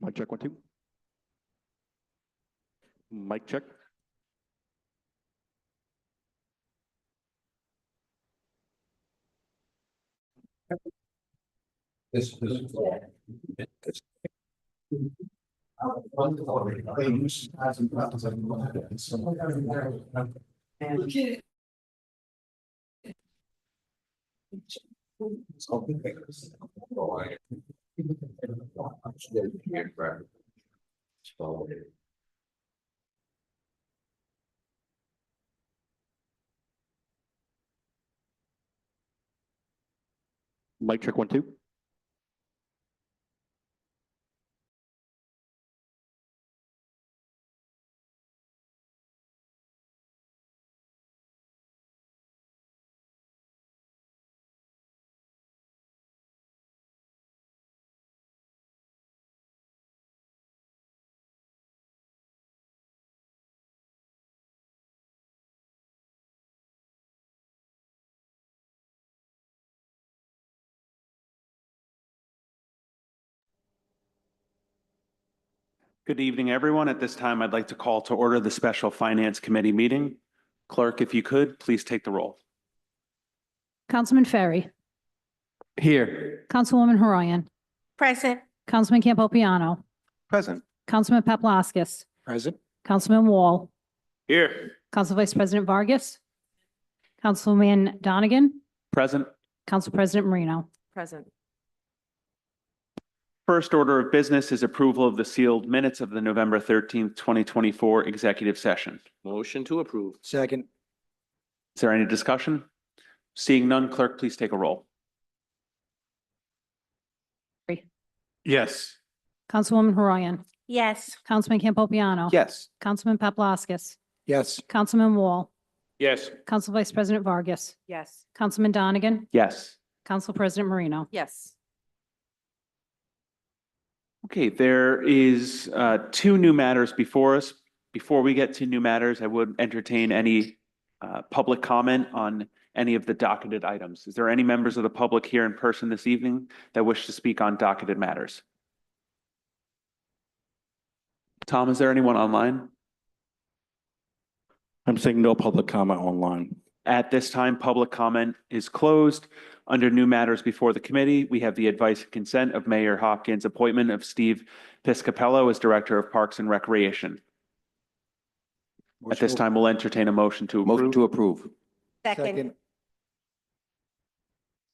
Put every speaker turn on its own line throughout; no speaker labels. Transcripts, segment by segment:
Mic check, 1, 2. Mic check. Mic check, 1, 2. Good evening, everyone. At this time, I'd like to call to order the Special Finance Committee meeting. Clerk, if you could, please take the roll.
Councilman Ferry,
Here.
Councilwoman Horayan,
Present.
Councilman Campopiano,
Present.
Councilman Paplaskas,
Present.
Councilman Wall,
Here.
Council Vice President Vargas, Councilman Donegan,
Present.
Council President Marino.
Present.
First order of business is approval of the sealed minutes of the November 13th, 2024 executive session.
Motion to approve.
Second.
Is there any discussion? Seeing none, clerk, please take a roll. Yes.
Councilwoman Horayan,
Yes.
Councilman Campopiano.
Yes.
Councilman Paplaskas,
Yes.
Councilman Wall,
Yes.
Council Vice President Vargas,
Yes.
Councilman Donegan,
Yes.
Council President Marino.
Yes.
Okay, there is two new matters before us. Before we get to new matters, I would entertain any public comment on any of the docketed items. Is there any members of the public here in person this evening that wish to speak on docketed matters? Tom, is there anyone online?
I'm saying no public comment online.
At this time, public comment is closed. Under new matters before the committee, we have the advice and consent of Mayor Hopkins' appointment of Steve Piscopello as Director of Parks and Recreation. At this time, we'll entertain a motion to
Motion
approve.
to approve.
Second.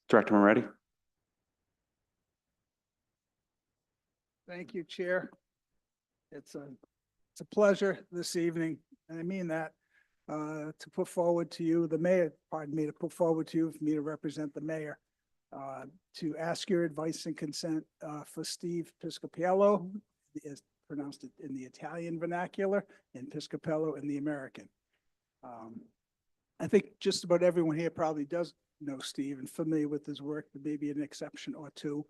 Director Moretti?
Thank you, Chair. It's a pleasure this evening, and I mean that, to put forward to you, the mayor, pardon me, to put forward to you, for me to represent the mayor, to ask your advice and consent for Steve Piscopello, is pronounced it in the Italian vernacular, and Piscopello in the American. I think just about everyone here probably does know Steve and familiar with his work, but maybe an exception or two.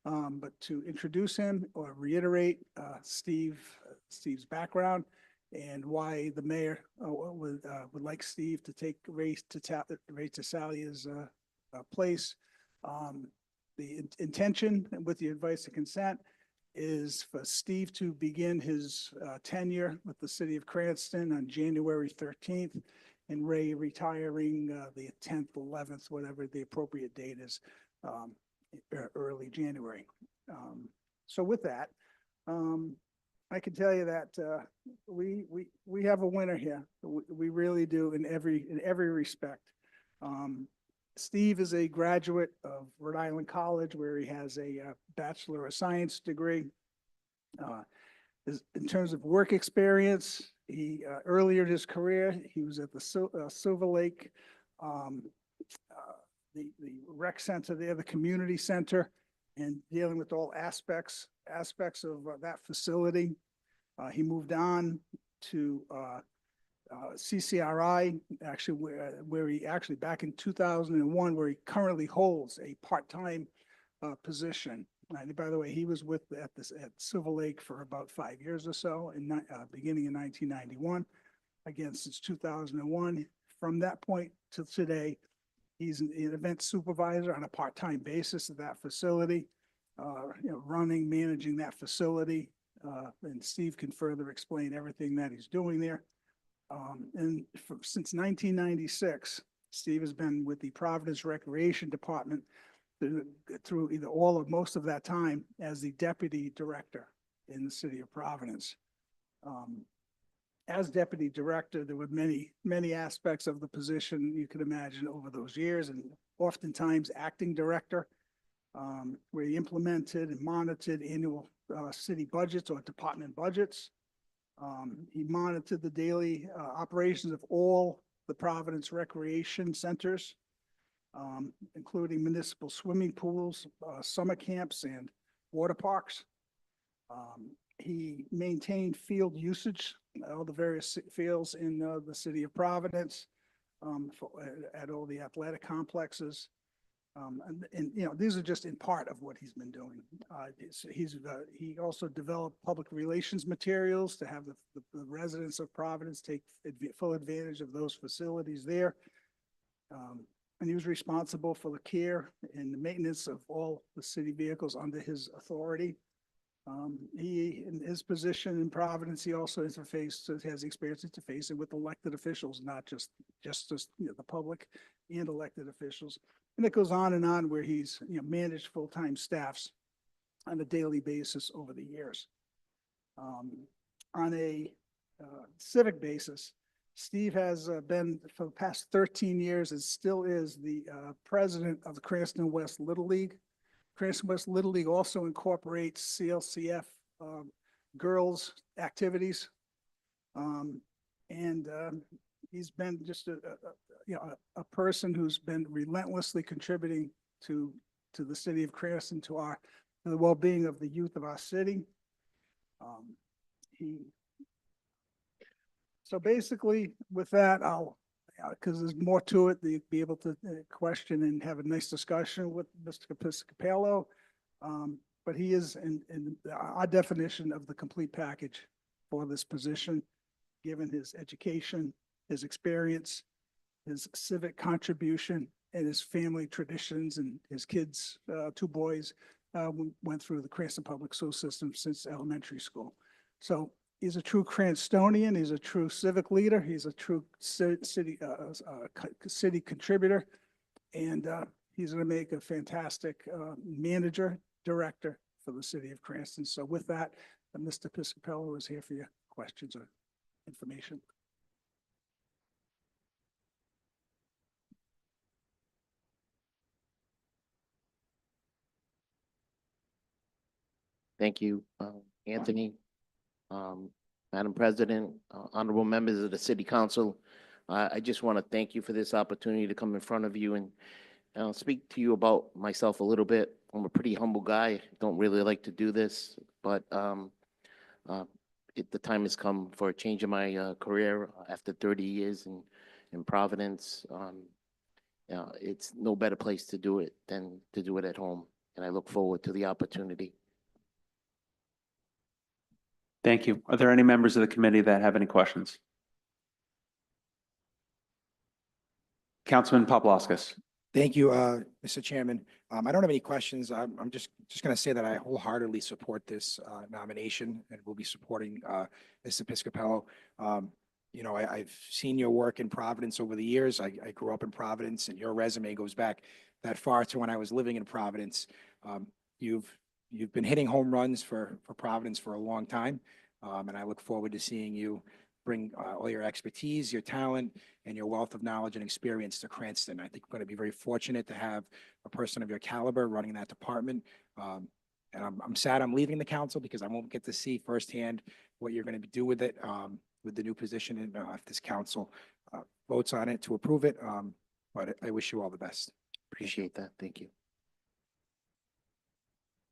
But to introduce him or reiterate Steve's background and why the mayor would like Steve to take Ray Tassalia's place. The intention with the advice and consent is for Steve to begin his tenure with the city of Cranston on January 13th, and Ray retiring the 10th, 11th, whatever the appropriate date is, early January. So with that, I can tell you that we have a winner here. We really do in every respect. Steve is a graduate of Rhode Island College, where he has a Bachelor of Science degree. In terms of work experience, he earlier in his career, he was at the Silver Lake, the rec center there, the community center, and dealing with all aspects of that facility. He moved on to CCRI, actually, where he actually back in 2001, where he currently holds a part-time position. And by the way, he was at Silver Lake for about 5 years or so, beginning in 1991. Again, since 2001. From that point to today, he's an event supervisor on a part-time basis at that facility, managing that facility. and Steve can further explain everything that he's doing there. Since 1996, Steve has been with the Providence Recreation Department through either all or most of that time as the deputy director in the city of Providence. As deputy director, there were many aspects of the position you could imagine over those years, and oftentimes acting director, where he implemented and monitored annual city budgets or department budgets. He monitored the daily operations of all the Providence recreation centers, including municipal swimming pools, summer camps, and water parks. He maintained field usage, all the various fields in the city of Providence, at all the athletic complexes. You know, these are just in part of what he's been doing. He also developed public relations materials to have the residents of Providence take full advantage of those facilities there. And he was responsible for the care and the maintenance of all the city vehicles under his authority. In his position in Providence, he also has experience interfacing with elected officials, not just you know, the public and elected officials. And it goes on and on, where he's, you know, managed full-time staffs on a daily basis over the years. On a civic basis, Steve has been for the past 13 years and still is the president of the Cranston West Little League. Cranston West Little League also incorporates CLCF girls activities. He's been just a person who's been relentlessly contributing to the city of Cranston, to the well-being of the youth of our city. So basically with that, because there's more to it, you'd be able to question and have a nice discussion with Mr. Episcopalo. But he is in our definition of the complete package for this position, given his education, his experience, his civic contribution, and his family traditions. And his kids, 2 boys, went through the Cranston Public School System since elementary school. So he's a true Cranstonian. He's a true civic leader. He's a true city contributor, and he's going to make a fantastic manager, director for the city of Cranston. So with that, Mr. Episcopalo is here for your questions or information.
Thank you, Anthony. Madam President, honorable members of the City Council, I just want to thank you for this opportunity to come in front of you and speak to you about myself a little bit. I'm a pretty humble guy. Don't really like to do this, but the time has come for a change in my career after 30 years in Providence. It's no better place to do it than to do it at home, and I look forward to the opportunity.
Thank you. Are there any members of the committee that have any questions? Councilman Paplaskas.
Thank you, Mr. Chairman. I don't have any questions. I'm just going to say that I wholeheartedly support this nomination and will be supporting Mr. Episcopalo. You know, I've seen your work in Providence over the years. I grew up in Providence, and your resume goes back that far to when I was living in Providence. You've been hitting home runs for Providence for a long time, and I look forward to seeing you bring all your expertise, your talent, and your wealth of knowledge and experience to Cranston. I think we're going to be very fortunate to have a person of your caliber running that department. And I'm sad I'm leaving the council because I won't get to see firsthand what you're going to do with it, with the new position, and if this council votes on it to approve it. But I wish you all the best.
Appreciate that. Thank you.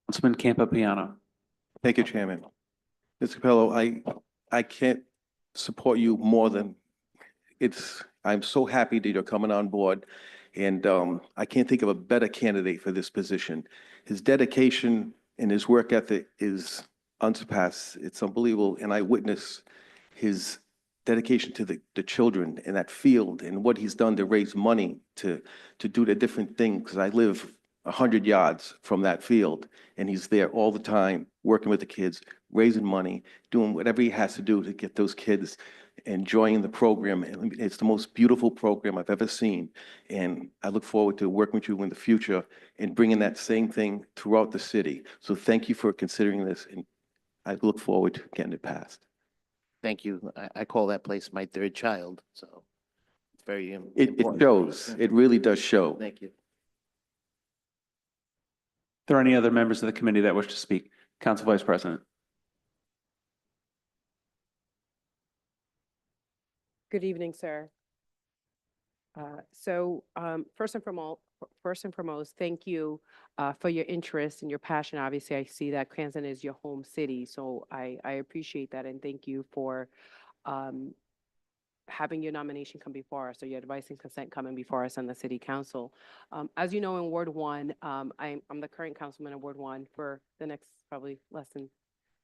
Councilman Campapiano.
Thank you, Chairman. Mr. Capello, I can't support you more than I'm so happy that you're coming on board, and I can't think of a better candidate for this position. His dedication and his work ethic is unsurpassed. It's unbelievable, and I witness his dedication to the children in that field and what he's done to raise money to do the different things. Because I live 100 yards from that field, and he's there all the time working with the kids, raising money, doing whatever he has to do to get those kids enjoying the program. And it's the most beautiful program I've ever seen. And I look forward to working with you in the future and bringing that same thing throughout the city. So thank you for considering this, and I look forward to getting it passed.
Thank you. I call that place my third child, so it's very
It
important.
shows, it really does show.
Thank you.
Are there any other members of the committee that wish to speak? Council Vice President.
Good evening, sir. First and foremost, thank you for your interest and your passion. Obviously, I see that Cranston is your home city, so I appreciate that, and thank you for having your nomination come before us, or your advice and consent coming before us on the city council. As you know, in Ward 1, I'm the current councilman in Ward 1 for the next probably less than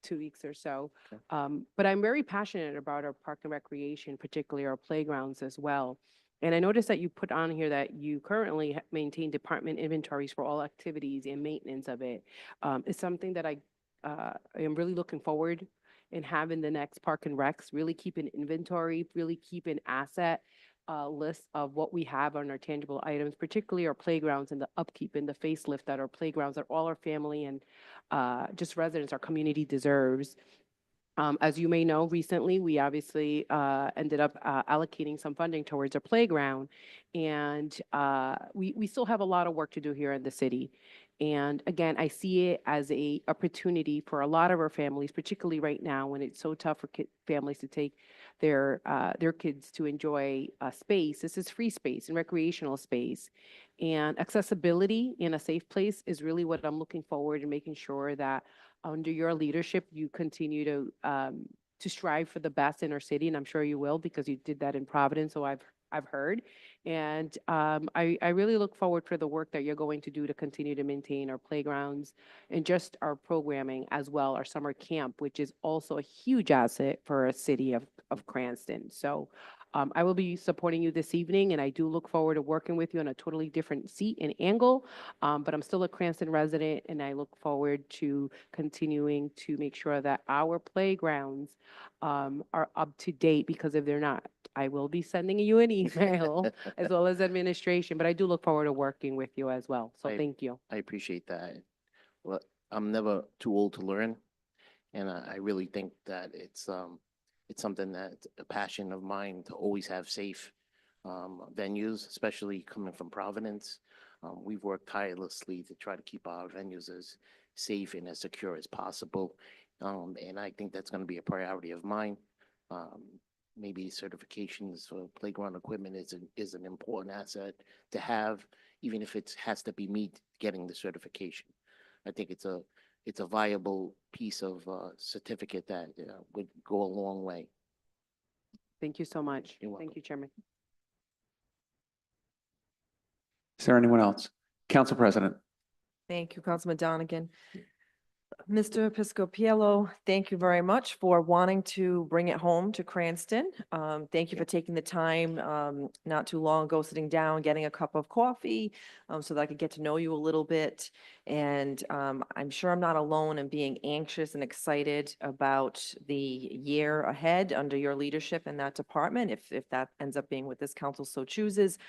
2 weeks or so. But I'm very passionate about our park and recreation, particularly our playgrounds as well. And I noticed that you put on here that you currently maintain department inventories for all activities and maintenance of it. It's something that I am really looking forward in having the next Park and Recs, really keep an inventory, really keep an asset list of what we have on our tangible items, particularly our playgrounds and the upkeep and the facelift that our playgrounds that all our family and just residents, our community deserves. As you may know, recently, we obviously ended up allocating some funding towards our playground. And we still have a lot of work to do here in the city. And again, I see it as an opportunity for a lot of our families, particularly right now when it's so tough for families to take their kids to enjoy space. This is free space and recreational space. And accessibility in a safe place is really what I'm looking forward to, making sure that under your leadership, you continue to strive for the best in our city, and I'm sure you will, because you did that in Providence, so I've heard. And I really look forward for the work that you're going to do to continue to maintain our playgrounds and just our programming as well, our summer camp, which is also a huge asset for a city of Cranston. So I will be supporting you this evening, and I do look forward to working with you on a totally different seat and angle. But I'm still a Cranston resident, and I look forward to continuing to make sure that our playgrounds are up to date, because if they're not, I will be sending you an email as well as administration, but I do look forward to working with you as well. So thank you.
I appreciate that. Well, I'm never too old to learn, and I really think that it's something that's a passion of mine to always have safe venues, especially coming from Providence. We've worked tirelessly to try to keep our venues as safe and as secure as possible, and I think that's going to be a priority of mine. Maybe certifications for playground equipment is an important asset to have, even if it has to be me getting the certification. I think it's a viable piece of certificate that would go a long way.
Thank you so much.
You're welcome.
Thank you, Chairman.
Is there anyone else? Council President.
Thank you, Councilman Donegan. Mr. Piscopiello, thank you very much for wanting to bring it home to Cranston. Thank you for taking the time not too long ago, sitting down, getting a cup of coffee so that I could get to know you a little bit. And I'm sure I'm not alone in being anxious and excited about the year ahead under your leadership in that department, if that ends up being what this council so chooses.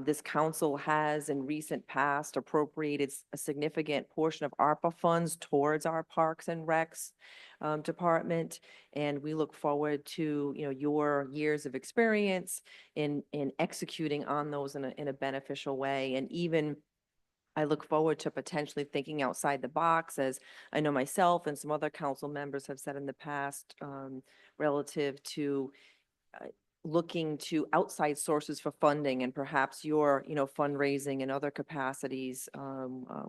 This council has in recent past appropriated a significant portion of ARPA funds towards our Parks and Recs department, and we look forward to your years of experience in executing on those in a beneficial way. And even I look forward to potentially thinking outside the box, as I know myself and some other council members have said in the past, relative to looking to outside sources for funding, and perhaps your fundraising and other capacities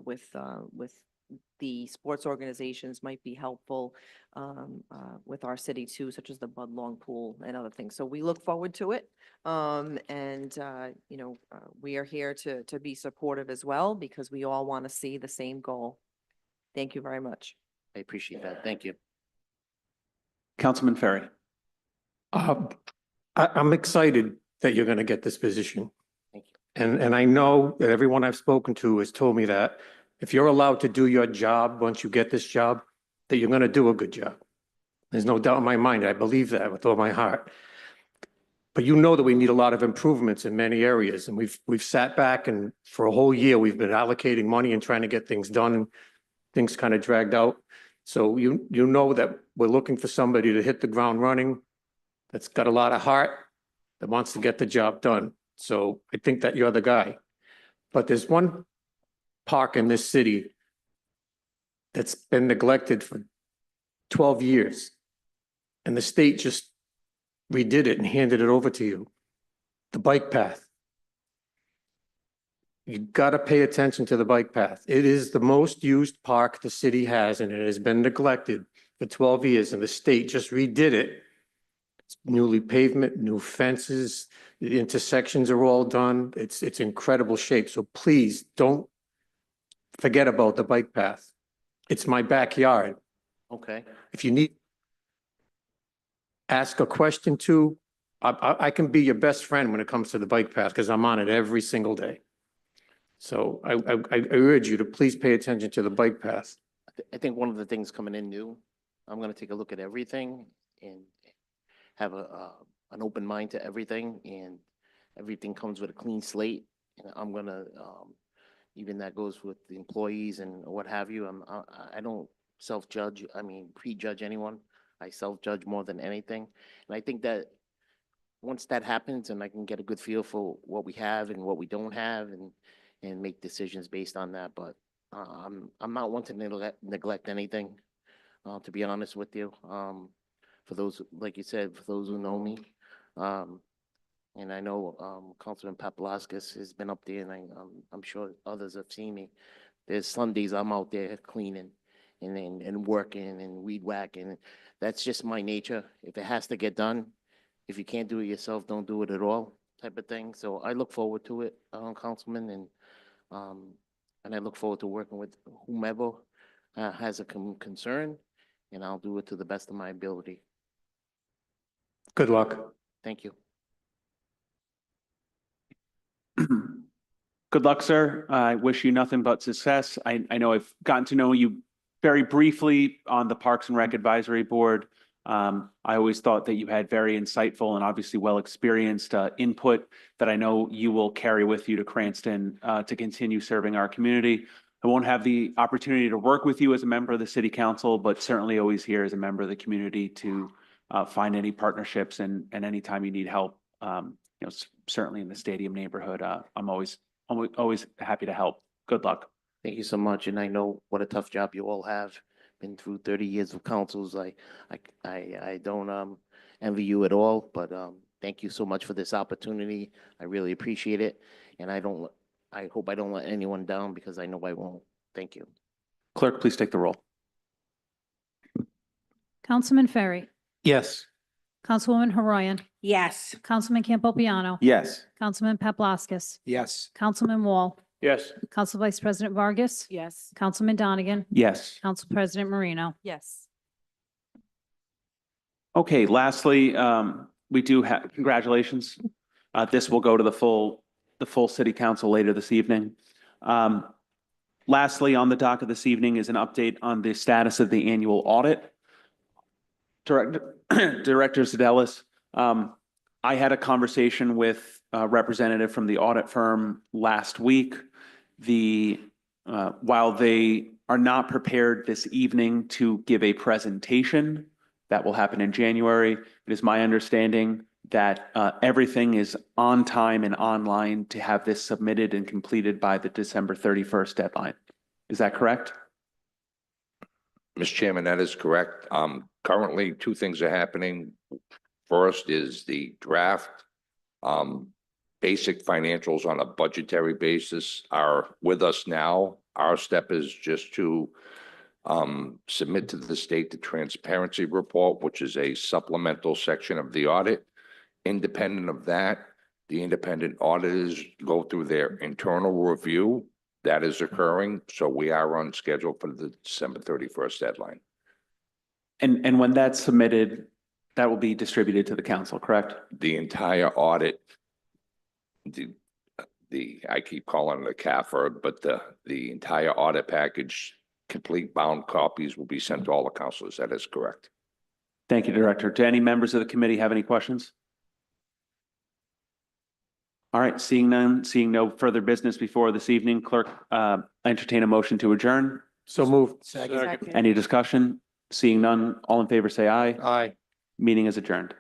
with the sports organizations might be helpful with our city too, such as the Bud Long Pool and other things. So we look forward to it. We are here to be supportive as well, because we all want to see the same goal. Thank you very much.
I appreciate that. Thank you.
Councilman Ferry.
I'm excited that you're going to get this position.
Thank you.
And I know that everyone I've spoken to has told me that if you're allowed to do your job, once you get this job, that you're going to do a good job. There's no doubt in my mind. I believe that with all my heart. But you know that we need a lot of improvements in many areas, and we've sat back and for a whole year, we've been allocating money and trying to get things done, and things kind of dragged out. So you know that we're looking for somebody to hit the ground running, that's got a lot of heart, that wants to get the job done. So I think that you're the guy. But there's one park in this city that's been neglected for 12 years. And the state just redid it and handed it over to you. The bike path. You gotta pay attention to the bike path. It is the most used park the city has, and it has been neglected for 12 years, and the state just redid it. It's newly pavement, new fences, the intersections are all done. It's incredible shape. So please don't forget about the bike path. It's my backyard.
Okay.
If you need, ask a question to, I can be your best friend when it comes to the bike path because I'm on it every single day. So I urge you to please pay attention to the bike path.
I think one of the things coming in new, I'm gonna take a look at everything and have an open mind to everything, and everything comes with a clean slate. And I'm gonna, even that goes with the employees and what have you. I don't self-judge, prejudge anyone. I self-judge more than anything. And I think that once that happens and I can get a good feel for what we have and what we don't have and make decisions based on that. But I'm not one to neglect anything, to be honest with you. For those, like you said, for those who know me, and I know Councilman Paplaskas has been up there, and I'm sure others have seen me. There's Sundays I'm out there cleaning and working and weed whacking. That's just my nature. If it has to get done, if you can't do it yourself, don't do it at all, type of thing. So I look forward to it, Councilman, and I look forward to working with whomever has a concern, and I'll do it to the best of my ability.
Good luck.
Thank you.
Good luck, sir. I wish you nothing but success. I know I've gotten to know you very briefly on the Parks and Rec Advisory Board. I always thought that you had very insightful and obviously well-experienced input that I know you will carry with you to Cranston to continue serving our community. I won't have the opportunity to work with you as a member of the City Council, but certainly always here as a member of the community to find any partnerships and anytime you need help. Certainly in the stadium neighborhood, I'm always happy to help. Good luck.
Thank you so much. And I know what a tough job you all have. Been through 30 years of councils. I don't envy you at all, but thank you so much for this opportunity. I really appreciate it. And I hope I don't let anyone down, because I know I won't. Thank you.
Clerk, please take the roll.
Councilman Ferry,
Yes.
Councilwoman Horoyan,
Yes.
Councilman Campopiano,
Yes.
Councilman Paplaskas,
Yes.
Councilman Wall,
Yes.
Council Vice President Vargas,
Yes.
Councilman Donegan,
Yes.
Council President Marino.
Yes.
Okay, lastly, we do have, congratulations. This will go to the full City Council later this evening. Lastly, on the docket this evening is an update on the status of the annual audit. Director Sedelis, I had a conversation with a representative from the audit firm last week. While they are not prepared this evening to give a presentation, that will happen in January, it is my understanding that everything is on time and online to have this submitted and completed by the December 31st deadline. Is that correct?
Mr. Chairman, that is correct. Currently, two things are happening. First is the draft. Basic financials on a budgetary basis are with us now. Our step is just to submit to the state the transparency report, which is a supplemental section of the audit. Independent of that, the independent auditors go through their internal review. That is occurring, so we are on schedule for the December 31st deadline.
And when that's submitted, that will be distributed to the council, correct?
The entire audit, I keep calling it a CAFR, but the entire audit package, complete bound copies will be sent to all the councilors. That is correct.
Thank you, Director. Do any members of the committee have any questions? All right, seeing none, seeing no further business before this evening, clerk, entertain a motion to adjourn.
So moved.
Second.
Any discussion? Seeing none, all in favor, say aye.
Aye.
Meeting is adjourned.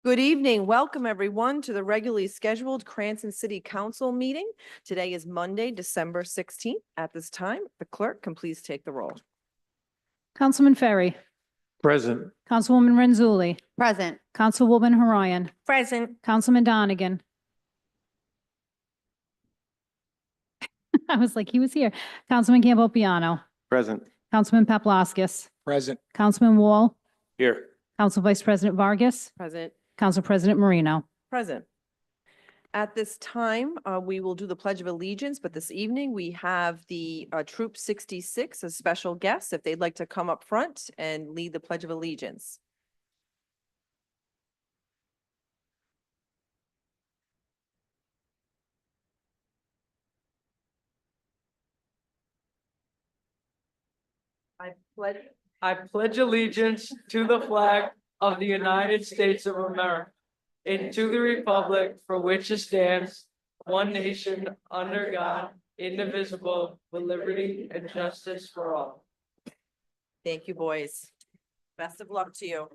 Good evening. Welcome, everyone, to the regularly scheduled Cranston City Council meeting. Today is Monday, December 16th. At this time, the clerk can please take the roll.
Councilman Ferry,
Present.
Councilwoman Renzulli,
Present.
Councilwoman Horion,
Present.
Councilman Donegan. I was like, he was here. Councilman Campbell Piano,
Present.
Councilman Paplaskas,
Present.
Councilman Wall,
Here.
Council Vice President Vargas,
Present.
Council President Marino.
Present. At this time, we will do the Pledge of Allegiance, but this evening we have the Troop 66 as special guests, if they'd like to come up front and lead the Pledge of Allegiance.
I pledge allegiance to the flag of the United States of America and to the republic for which it stands, one nation, under God, indivisible, with liberty and justice for all.
Thank you, boys. Best of luck to you.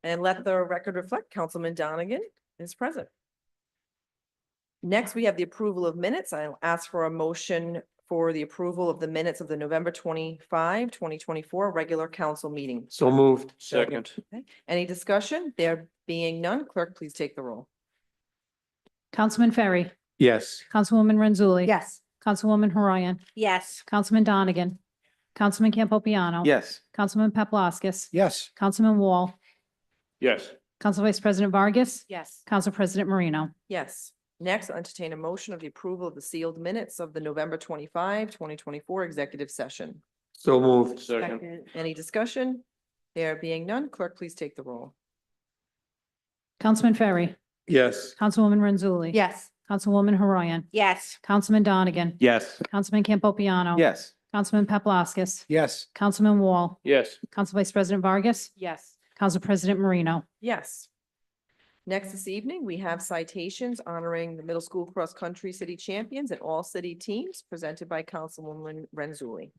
And let the record reflect, Councilman Donegan is present. Next, we have the approval of minutes. I'll ask for a motion for the approval of the minutes of the November 25, 2024 regular council meeting.
So moved.
Second.
Okay. Any discussion? There being none, clerk, please take the roll.
Councilman Ferry,
Yes.
Councilwoman Renzulli.
Yes.
Councilwoman Horion,
Yes.
Councilman Donegan, Councilman Campbell Piano.
Yes.
Councilman Paplaskas,
Yes.
Councilman Wall,
Yes.
Council Vice President Vargas,
Yes.
Council President Marino.
Yes. Next, I'll entertain a motion of the approval of the sealed minutes of the November 25, 2024 executive session.
So moved.
Second.
Any discussion? There being none, clerk, please take the roll.
Councilman Ferry,
Yes.
Councilwoman Renzulli.
Yes.
Councilwoman Horion,
Yes.
Councilman Donegan,
Yes.
Councilman Campbell Piano.
Yes.
Councilman Paplaskas,
Yes.
Councilman Wall,
Yes.
Council Vice President Vargas,
Yes.
Council President Marino.
Yes. Next this evening, we have citations honoring the middle school cross-country city champions and all city teams presented by Councilwoman Renzulli.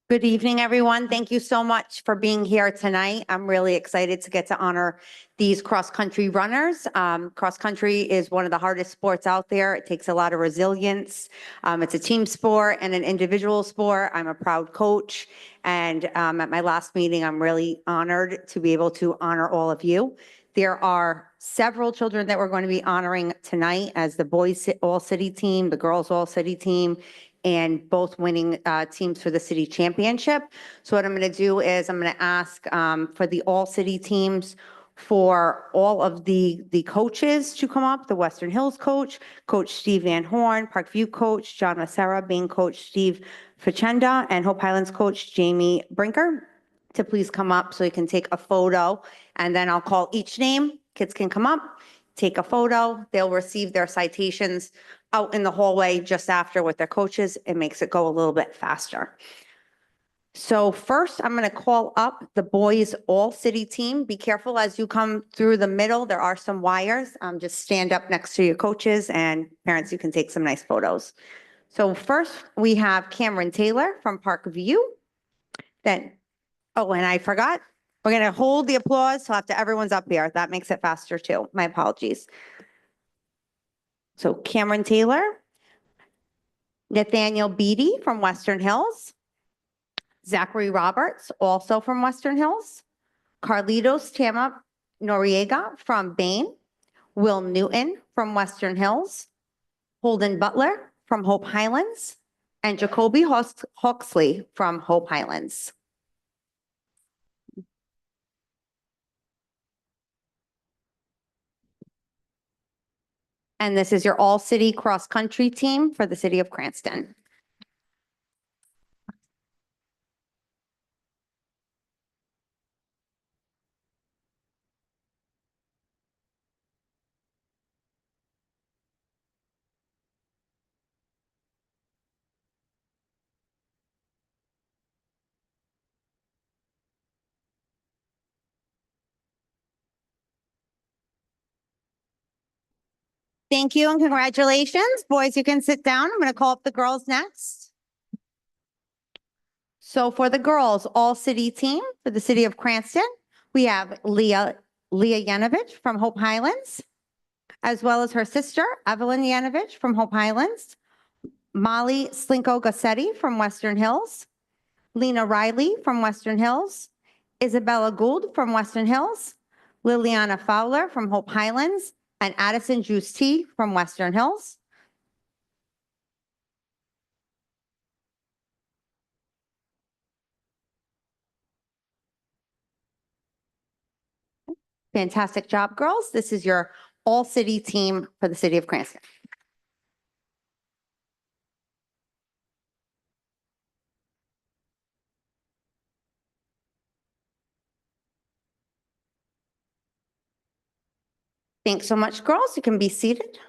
Good evening, everyone. Thank you so much for being here tonight. I'm really excited to get to honor these cross-country runners. Cross-country is one of the hardest sports out there. It takes a lot of resilience. It's a team sport and an individual sport. I'm a proud coach. And at my last meeting, I'm really honored to be able to honor all of you. There are several children that we're going to be honoring tonight as the boys all-city team, the girls all-city team, and both winning teams for the city championship. So what I'm going to do is I'm going to ask for the all-city teams for all of the coaches to come up, the Western Hills coach, Coach Steve Van Horn, Parkview coach, John Macera, Bain coach Steve Facenda, and Hope Highlands coach Jamie Brinker to please come up so you can take a photo. And then I'll call each name. Kids can come up, take a photo. They'll receive their citations out in the hallway just after with their coaches. It makes it go a little bit faster. So first, I'm going to call up the boys all-city team. Be careful as you come through the middle. There are some wires. Just stand up next to your coaches, and parents, you can take some nice photos. So first, we have Cameron Taylor from Parkview. Then, oh, and I forgot. We're going to hold the applause till after everyone's up here. That makes it faster too. My apologies. So Cameron Taylor, Nathaniel Beatty from Western Hills, Zachary Roberts, also from Western Hills, Carlitos Tama Noriega from Bain, Will Newton from Western Hills, Holden Butler from Hope Highlands, and Jacoby Huxley from Hope Highlands. And this is your all-city cross-country team for the city of Cranston. Thank you and congratulations. Boys, you can sit down. I'm going to call up the girls next. So for the girls, all-city team for the city of Cranston, we have Leah Yanovich from Hope Highlands, as well as her sister, Evelyn Yanovich from Hope Highlands, Molly Slinko Gassetti from Western Hills, Lena Riley from Western Hills, Isabella Gould from Western Hills, Liliana Fowler from Hope Highlands, and Addison Juice T from Western Hills. Fantastic job, girls. This is your all-city team for the city of Cranston. Thanks so much, girls. You can be seated.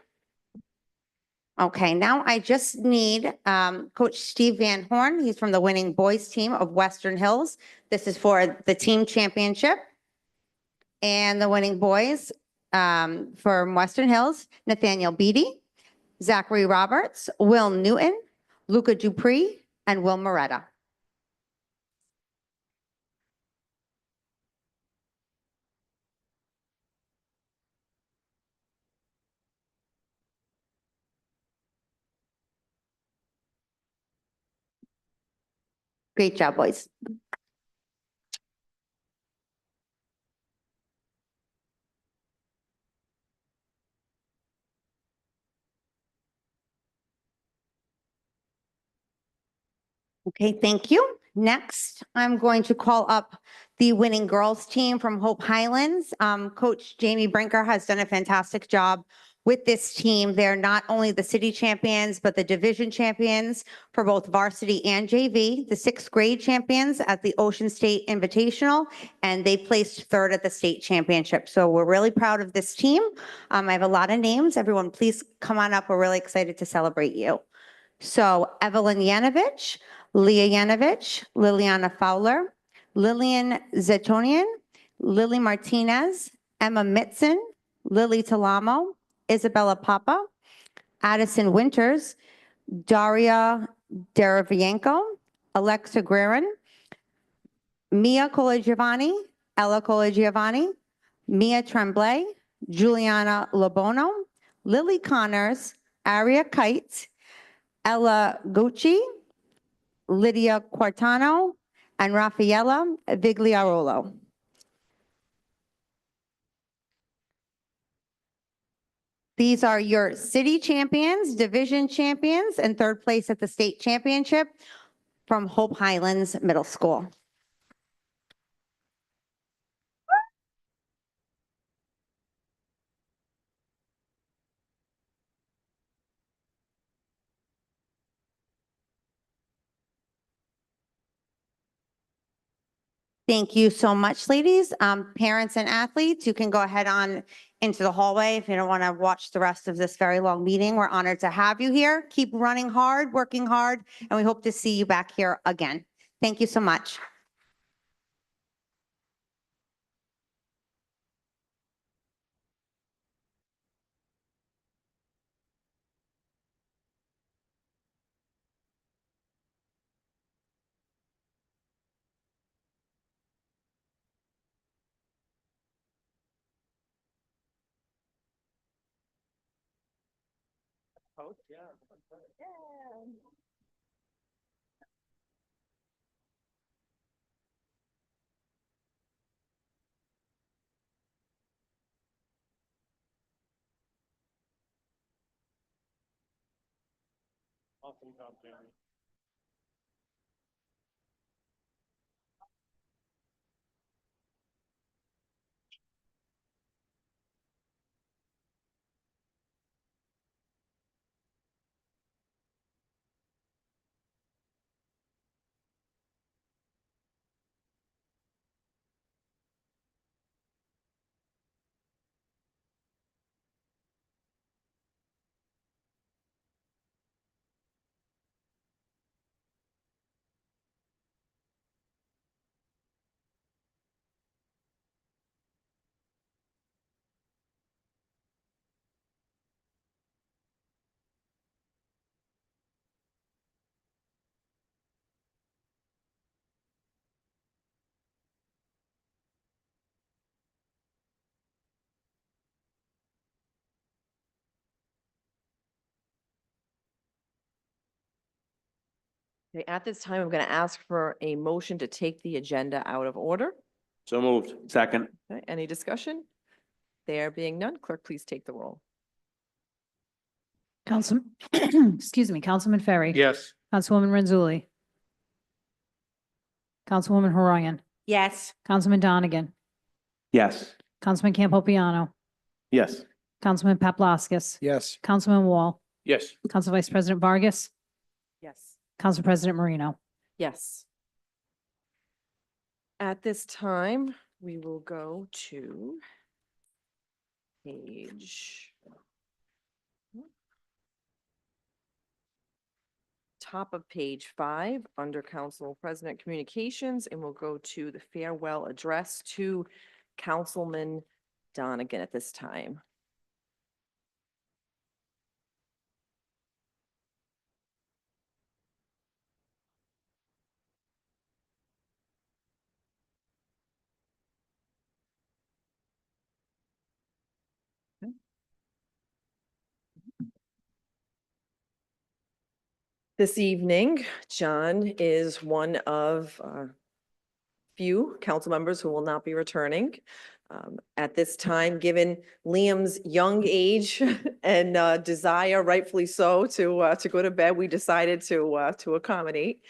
Okay, now I just need Coach Steve Van Horn. He's from the winning boys team of Western Hills. This is for the team championship. And the winning boys from Western Hills, Nathaniel Beatty, Zachary Roberts, Will Newton, Luca Dupree, and Will Moretta. Great job, boys. Okay, thank you. Next, I'm going to call up the winning girls team from Hope Highlands. Coach Jamie Brinker has done a fantastic job with this team. They're not only the city champions, but the division champions for both varsity and JV, the sixth grade champions at the Ocean State Invitational, and they placed third at the state championship. So we're really proud of this team. I have a lot of names. Everyone, please come on up. We're really excited to celebrate you. So Evelyn Yanovich, Leah Yanovich, Liliana Fowler, Lillian Zetonian, Lily Martinez, Emma Mitzen, Lily Talamo, Isabella Papa, Addison Winters, Daria Deravienko, Alexa Guerin, Mia Colagiovanni, Ella Colagiovanni, Mia Tremblay, Juliana Lobono, Lily Connors, Aria Kite, Ella Gucci, Lydia Quartano, and Raffaella Vigliarolo. These are your city champions, division champions, and third place at the state championship from Hope Highlands Middle School. Thank you so much, ladies. Parents and athletes, you can go ahead on into the hallway if you don't want to watch the rest of this very long meeting. We're honored to have you here. Keep running hard, working hard, and we hope to see you back here again. Thank you so much.
Awesome job, Jamie.
Okay, at this time, I'm going to ask for a motion to take the agenda out of order.
So moved.
Second.
Okay, any discussion? There being none, clerk, please take the roll.
Council, excuse me, Councilman Ferry.
Yes.
Councilwoman Renzulli. Councilwoman Horoyan.
Yes.
Councilman Donegan.
Yes.
Councilman Campopiano.
Yes.
Councilman Paplaskas.
Yes.
Councilman Wall.
Yes.
Council Vice President Vargas.
Yes.
Council President Marino.
Yes. At this time, we will go to page top of page 5 under Council President Communications, and we'll go to the farewell address to Councilman Donegan at this time. This evening, John is one of few council members who will not be returning. At this time, given Liam's young age and desire, rightfully so, to go to bed, we decided to accommodate.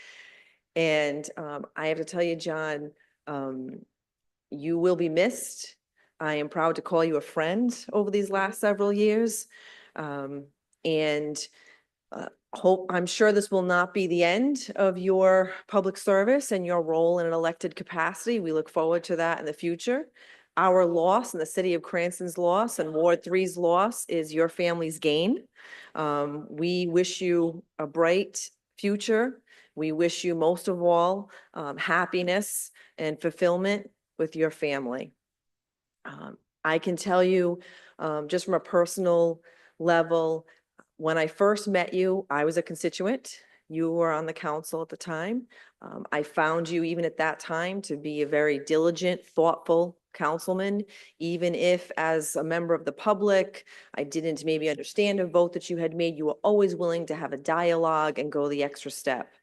And I have to tell you, John, you will be missed. I am proud to call you a friend over these last several years. I'm sure this will not be the end of your public service and your role in an elected capacity. We look forward to that in the future. Our loss and the city of Cranston's loss and Ward 3's loss is your family's gain. We wish you a bright future. We wish you most of all happiness and fulfillment with your family. I can tell you just from a personal level, when I first met you, I was a constituent. You were on the council at the time. I found you even at that time to be a very diligent, thoughtful councilman, even if as a member of the public, I didn't maybe understand a vote that you had made, you were always willing to have a dialogue and go the extra step.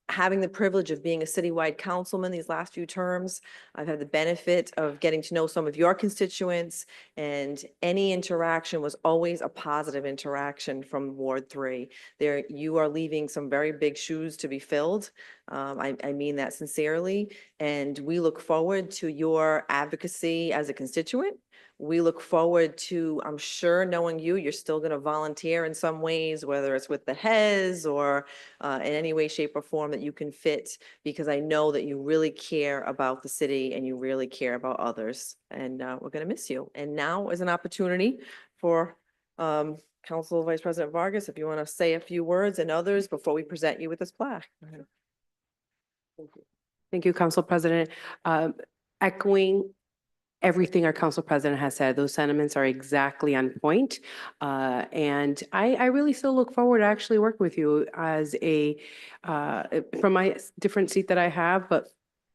Having the privilege of being a citywide councilman these last few terms, I've had the benefit of getting to know some of your constituents, and any interaction was always a positive interaction from Ward 3. There, you are leaving some very big shoes to be filled. I mean that sincerely, and we look forward to your advocacy as a constituent. We look forward to, I'm sure, knowing you, you're still going to volunteer in some ways, whether it's with the HES or in any way, shape, or form that you can fit, because I know that you really care about the city and you really care about others. And we're going to miss you. And now is an opportunity for Council Vice President Vargas, if you want to say a few words, and others before we present you with this plaque.
Thank you, Council President. Echoing everything our council president has said, those sentiments are exactly on point. And I really still look forward to actually working with you as from my different seat that I have, but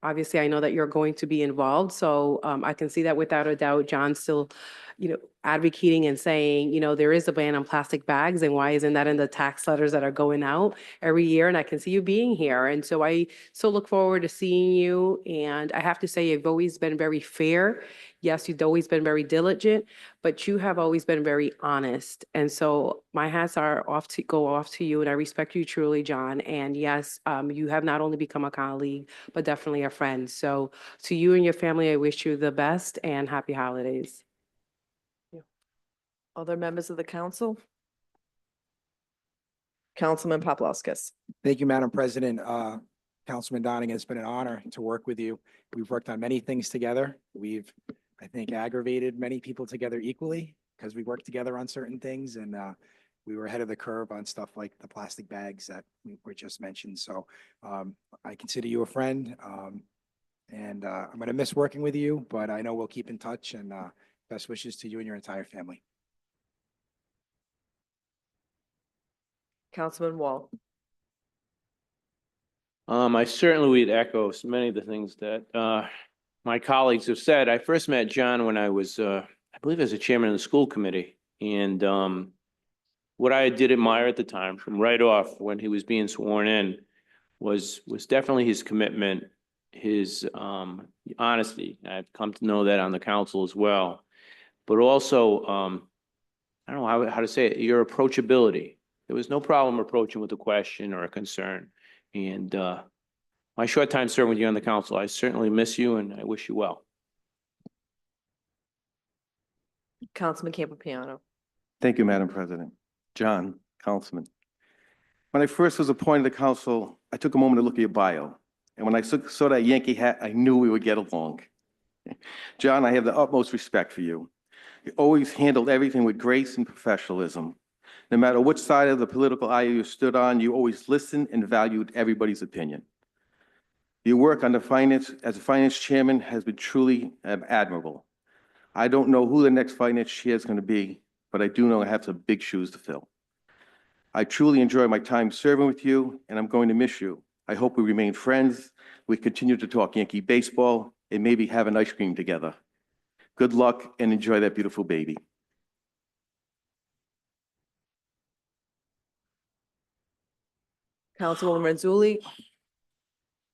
obviously I know that you're going to be involved. So I can see that without a doubt, John's still, advocating and saying, there is a ban on plastic bags, and why isn't that in the tax letters that are going out every year? And I can see you being here. And so I so look forward to seeing you. And I have to say, you've always been very fair. Yes, you've always been very diligent, but you have always been very honest. And so my hats are go off to you, and I respect you truly, John. And yes, you have not only become a colleague, but definitely a friend. So to you and your family, I wish you the best and happy holidays.
Other members of the council? Councilman Paplaskas.
Thank you, Madam President. Councilman Donegan, it's been an honor to work with you. We've worked on many things together. We've, I think, aggravated many people together equally because we worked together on certain things, and we were ahead of the curve on stuff like the plastic bags that were just mentioned. So I consider you a friend, and I'm going to miss working with you, but I know we'll keep in touch, and best wishes to you and your entire family.
Councilman Wall.
I certainly would echo so many of the things that my colleagues have said. I first met John when I was, I believe, as a chairman of the school committee. And what I did admire at the time, from right off when he was being sworn in, was definitely his commitment, his honesty. I've come to know that on the council as well. But also, I don't know how to say it, your approachability. There was no problem approaching with a question or a concern. And my short time serving with you on the council, I certainly miss you and I wish you well.
Councilman Campopiano.
Thank you, Madam President. John, Councilman. When I first was appointed to council, I took a moment to look at your bio. And when I saw that Yankee hat, I knew we would get along. John, I have the utmost respect for you. You always handled everything with grace and professionalism. No matter which side of the political aisle you stood on, you always listened and valued everybody's opinion. Your work on the finance, as a finance chairman has been truly admirable. I don't know who the next finance chair is going to be, but I do know I have some big shoes to fill. I truly enjoy my time serving with you, and I'm going to miss you. I hope we remain friends. We continue to talk Yankee baseball and maybe have an ice cream together. Good luck and enjoy that beautiful baby.
Councilwoman Mazzulli.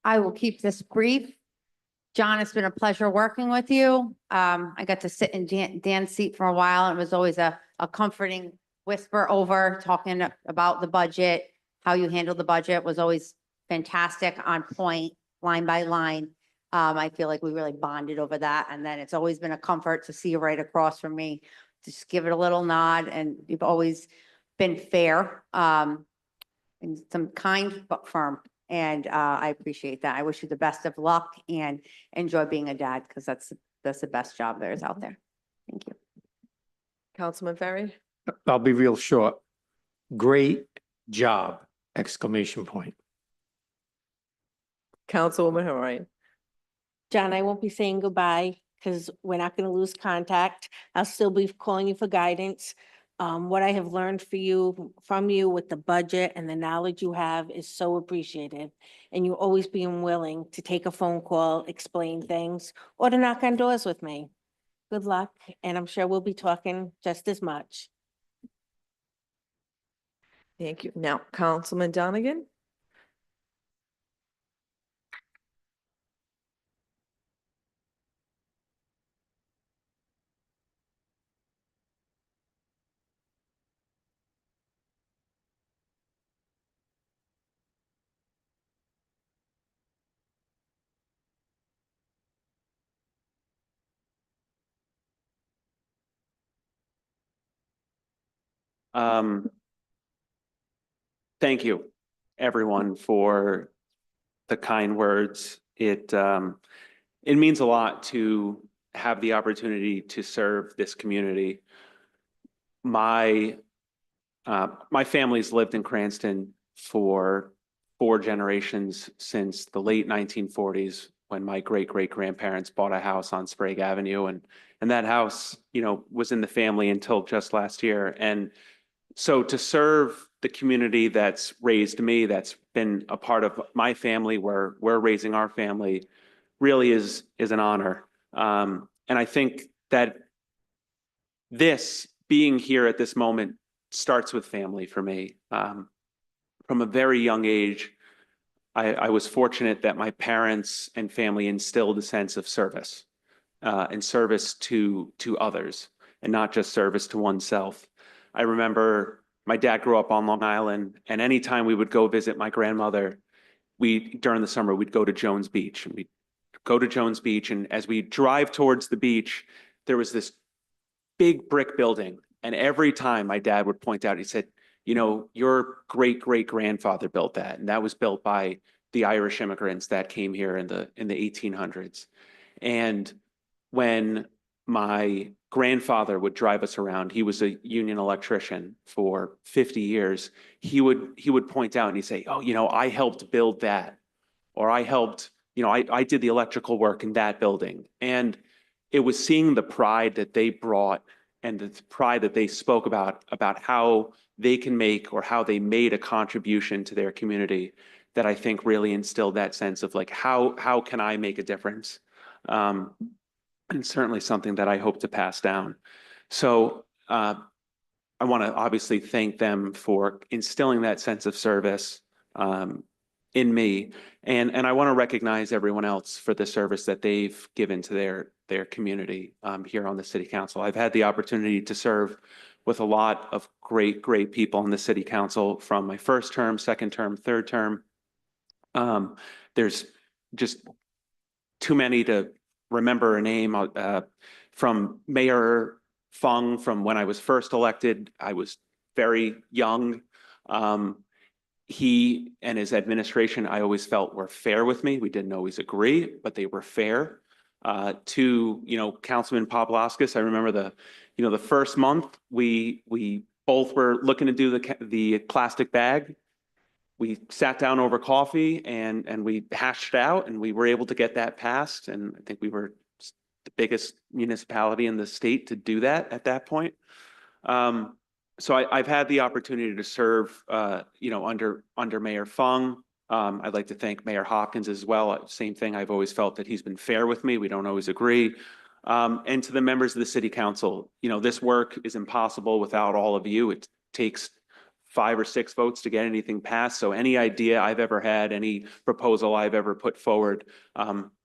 I will keep this brief. John, it's been a pleasure working with you. I got to sit in Dan's seat for a while, and it was always a comforting whisper over talking about the budget. How you handled the budget was always fantastic, on point, line by line. I feel like we really bonded over that. And then it's always been a comfort to see you right across from me. Just give it a little nod, and you've always been fair, and some kind but firm. And I appreciate that. I wish you the best of luck and enjoy being a dad, because that's the best job there is out there. Thank you.
Councilman Ferry.
I'll be real short. Great job, exclamation point.
Councilwoman Horan.
John, I won't be saying goodbye because we're not going to lose contact. I'll still be calling you for guidance. What I have learned from you with the budget and the knowledge you have is so appreciated. And you always being willing to take a phone call, explain things, or to knock on doors with me. Good luck, and I'm sure we'll be talking just as much.
Thank you. Now, Councilman Donegan.
Thank you, everyone, for the kind words. It means a lot to have the opportunity to serve this community. My family's lived in Cranston for 4 generations since the late 1940s, when my great-great-grandparents bought a house on Sprague Avenue, and that house, was in the family until just last year. And so to serve the community that's raised me, that's been a part of my family, where we're raising our family, really is an honor. And I think that this being here at this moment starts with family for me. From a very young age, I was fortunate that my parents and family instilled a sense of service, and service to others, and not just service to oneself. I remember my dad grew up on Long Island, and anytime we would go visit my grandmother, during the summer, we'd go to Jones Beach, and we'd go to Jones Beach. And as we drive towards the beach, there was this big brick building. And every time my dad would point out, he said, your great-great-grandfather built that. And that was built by the Irish immigrants that came here in the 1800s. And when my grandfather would drive us around, he was a union electrician for 50 years. He would point out and he'd say, oh, I helped build that. Or I helped, I did the electrical work in that building. And it was seeing the pride that they brought, and the pride that they spoke about how they can make, or how they made a contribution to their community, that I think really instilled that sense of like, how can I make a difference? And certainly something that I hope to pass down. So I want to obviously thank them for instilling that sense of service, in me. And I want to recognize everyone else for the service that they've given to their community here on the city council. I've had the opportunity to serve with a lot of great people on the city council from my first term, second term, third term. There's just too many to remember a name. From Mayor Fung, from when I was first elected, I was very young. He and his administration, I always felt, were fair with me. We didn't always agree, but they were fair. To, Councilman Paplaskas, I remember the first month we both were looking to do the plastic bag. We sat down over coffee and we hashed it out, and we were able to get that passed. And I think we were the biggest municipality in the state to do that at that point. So I've had the opportunity to serve, under Mayor Fung. I'd like to thank Mayor Hopkins as well. Same thing. I've always felt that he's been fair with me. We don't always agree. And to the members of the city council, this work is impossible without all of you. It takes 5 or 6 votes to get anything passed. So any idea I've ever had, any proposal I've ever put forward,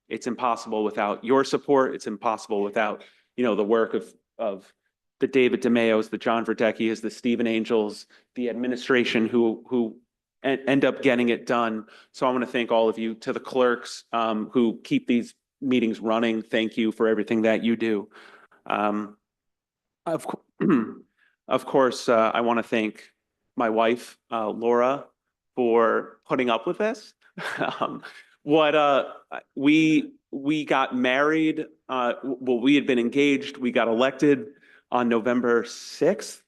it's impossible without your support. It's impossible without, the work of the David DeMayos, the John Verdecchias, the Stephen Angels, the administration who end up getting it done. So I want to thank all of you. To the clerks who keep these meetings running, thank you for everything that you do. Of course, I want to thank my wife, Laura, for putting up with this. We got married, we had been engaged, we got elected on November 6th.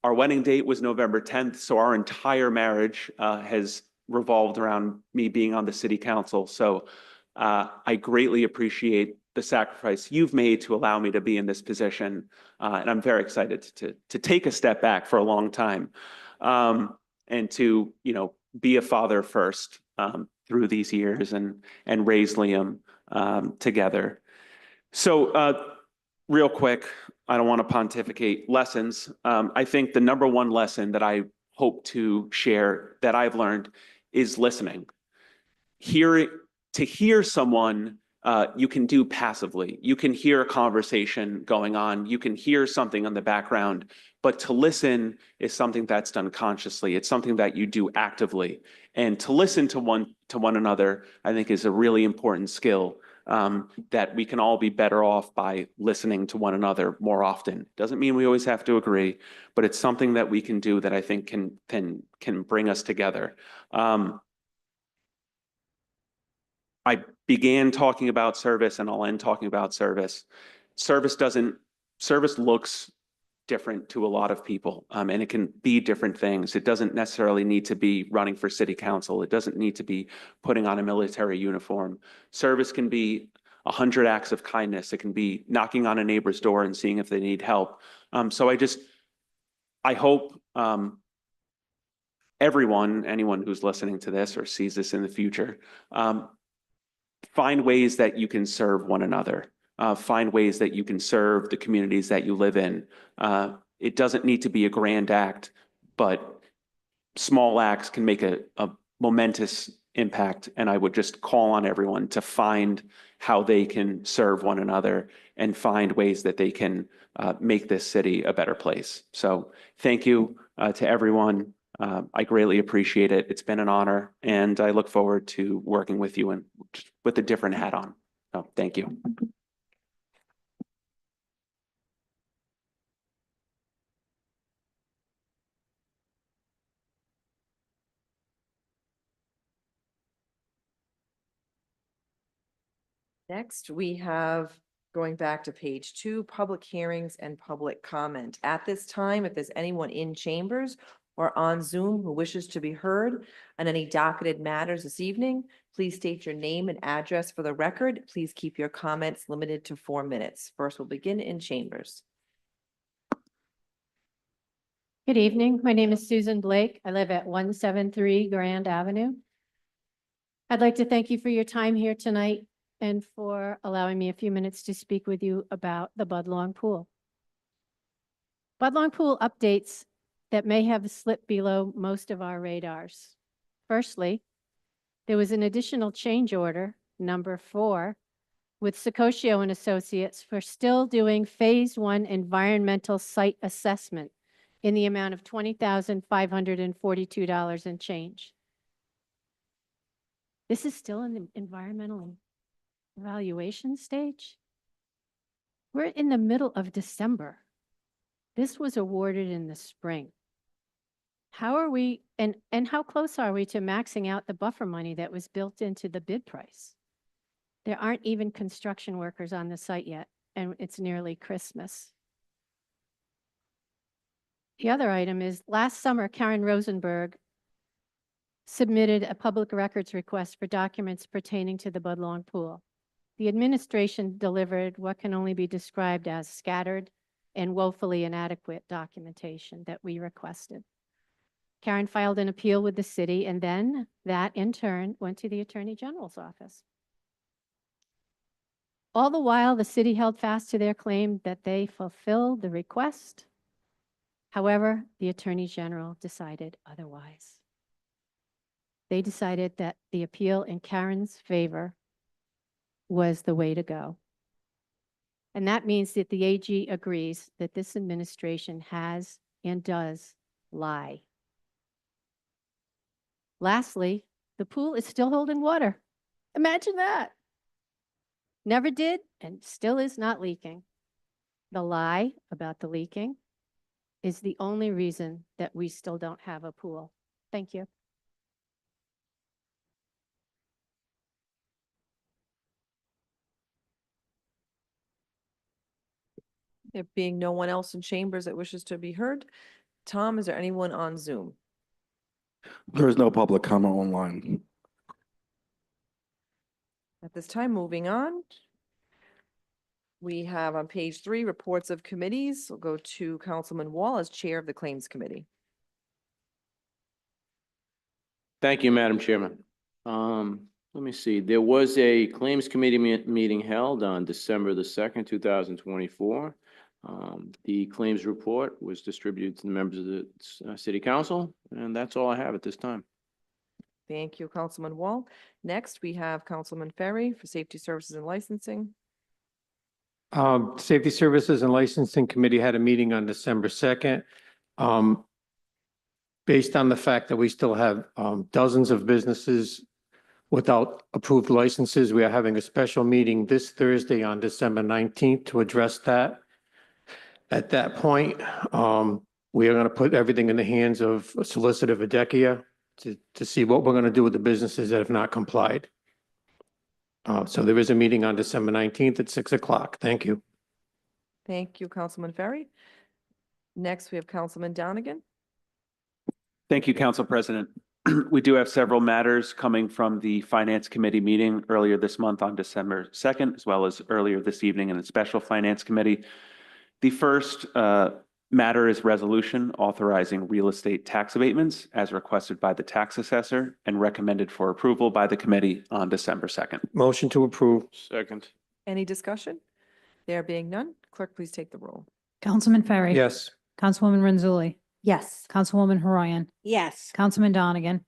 Our wedding date was November 10th, so our entire marriage has revolved around me being on the city council. So I greatly appreciate the sacrifice you've made to allow me to be in this position. And I'm very excited to take a step back for a long time and to, be a father first through these years and raise Liam together. So real quick, I don't want to pontificate lessons. I think the number one lesson that I hope to share that I've learned is listening. To hear someone, you can do passively. You can hear a conversation going on. You can hear something in the background, but to listen is something that's done consciously. It's something that you do actively. And to listen to one another, I think, is a really important skill that we can all be better off by listening to one another more often. Doesn't mean we always have to agree, but it's something that we can do that I think can bring us together. I began talking about service and I'll end talking about service. Service looks different to a lot of people, and it can be different things. It doesn't necessarily need to be running for city council. It doesn't need to be putting on a military uniform. Service can be 100 acts of kindness. It can be knocking on a neighbor's door and seeing if they need help. So I hope anyone who's listening to this or sees this in the future, find ways that you can serve one another. Find ways that you can serve the communities that you live in. It doesn't need to be a grand act, but small acts can make a momentous impact. And I would just call on everyone to find how they can serve one another and find ways that they can make this city a better place. So thank you to everyone. I greatly appreciate it. It's been an honor, and I look forward to working with you and with a different hat on. So thank you.
Next, we have, going back to page 2, public hearings and public comment. At this time, if there's anyone in chambers or on Zoom who wishes to be heard on any docketed matters this evening, please state your name and address for the record. Please keep your comments limited to 4 minutes. First, we'll begin in chambers.
Good evening. My name is Susan Blake. I live at 173 Grand Avenue. I'd like to thank you for your time here tonight and for allowing me a few minutes to speak with you about the Budlong Pool. Budlong Pool updates that may have slipped below most of our radars. Firstly, There was an additional change order, number 4, with Secotio and Associates for still doing Phase 1 environmental site assessment in the amount of $20,542 and change. This is still in the environmental evaluation stage? We're in the middle of December. This was awarded in the spring. How are we, and how close are we to maxing out the buffer money that was built into the bid price? There aren't even construction workers on the site yet, and it's nearly Christmas. The other item is, last summer, Karen Rosenberg submitted a public records request for documents pertaining to the Budlong Pool. The administration delivered what can only be described as scattered and woefully inadequate documentation that we requested. Karen filed an appeal with the city, and then that in turn went to the Attorney General's office. All the while, the city held fast to their claim that they fulfilled the request. However, the Attorney General decided otherwise. They decided that the appeal in Karen's favor was the way to go. And that means that the AG agrees that this administration has and does lie. Lastly, the pool is still holding water. Imagine that. Never did and still is not leaking. The lie about the leaking is the only reason that we still don't have a pool. Thank you.
There being no one else in chambers that wishes to be heard, Tom, is there anyone on Zoom?
There is no public comment online.
At this time, moving on. We have on page 3, reports of committees. We'll go to Councilman Wall as Chair of the Claims Committee.
Thank you, Madam Chairman. Let me see, there was a Claims Committee meeting held on December the 2nd, 2024. The claims report was distributed to the members of the City Council, and that's all I have at this time.
Thank you, Councilman Wall. Next, we have Councilman Ferry for Safety Services and Licensing.
Safety Services and Licensing Committee had a meeting on December 2nd. Based on the fact that we still have dozens of businesses without approved licenses, we are having a special meeting this Thursday on December 19th to address that. At that point, we are going to put everything in the hands of Solicitor Videcchia to see what we're going to do with the businesses that have not complied. So there is a meeting on December 19th at 6 o'clock. Thank you.
Thank you, Councilman Ferry. Next, we have Councilman Donegan.
Thank you, Council President. We do have several matters coming from the Finance Committee meeting earlier this month on December 2nd, as well as earlier this evening in the Special Finance Committee. The first matter is resolution authorizing real estate tax abatements as requested by the tax assessor and recommended for approval by the committee on December 2nd.
Motion to approve.
Second.
Any discussion? There being none, clerk, please take the roll.
Councilman Ferry.
Yes.
Councilwoman Renzulli.
Yes.
Councilwoman Horoyan.
Yes.
Councilman Donegan.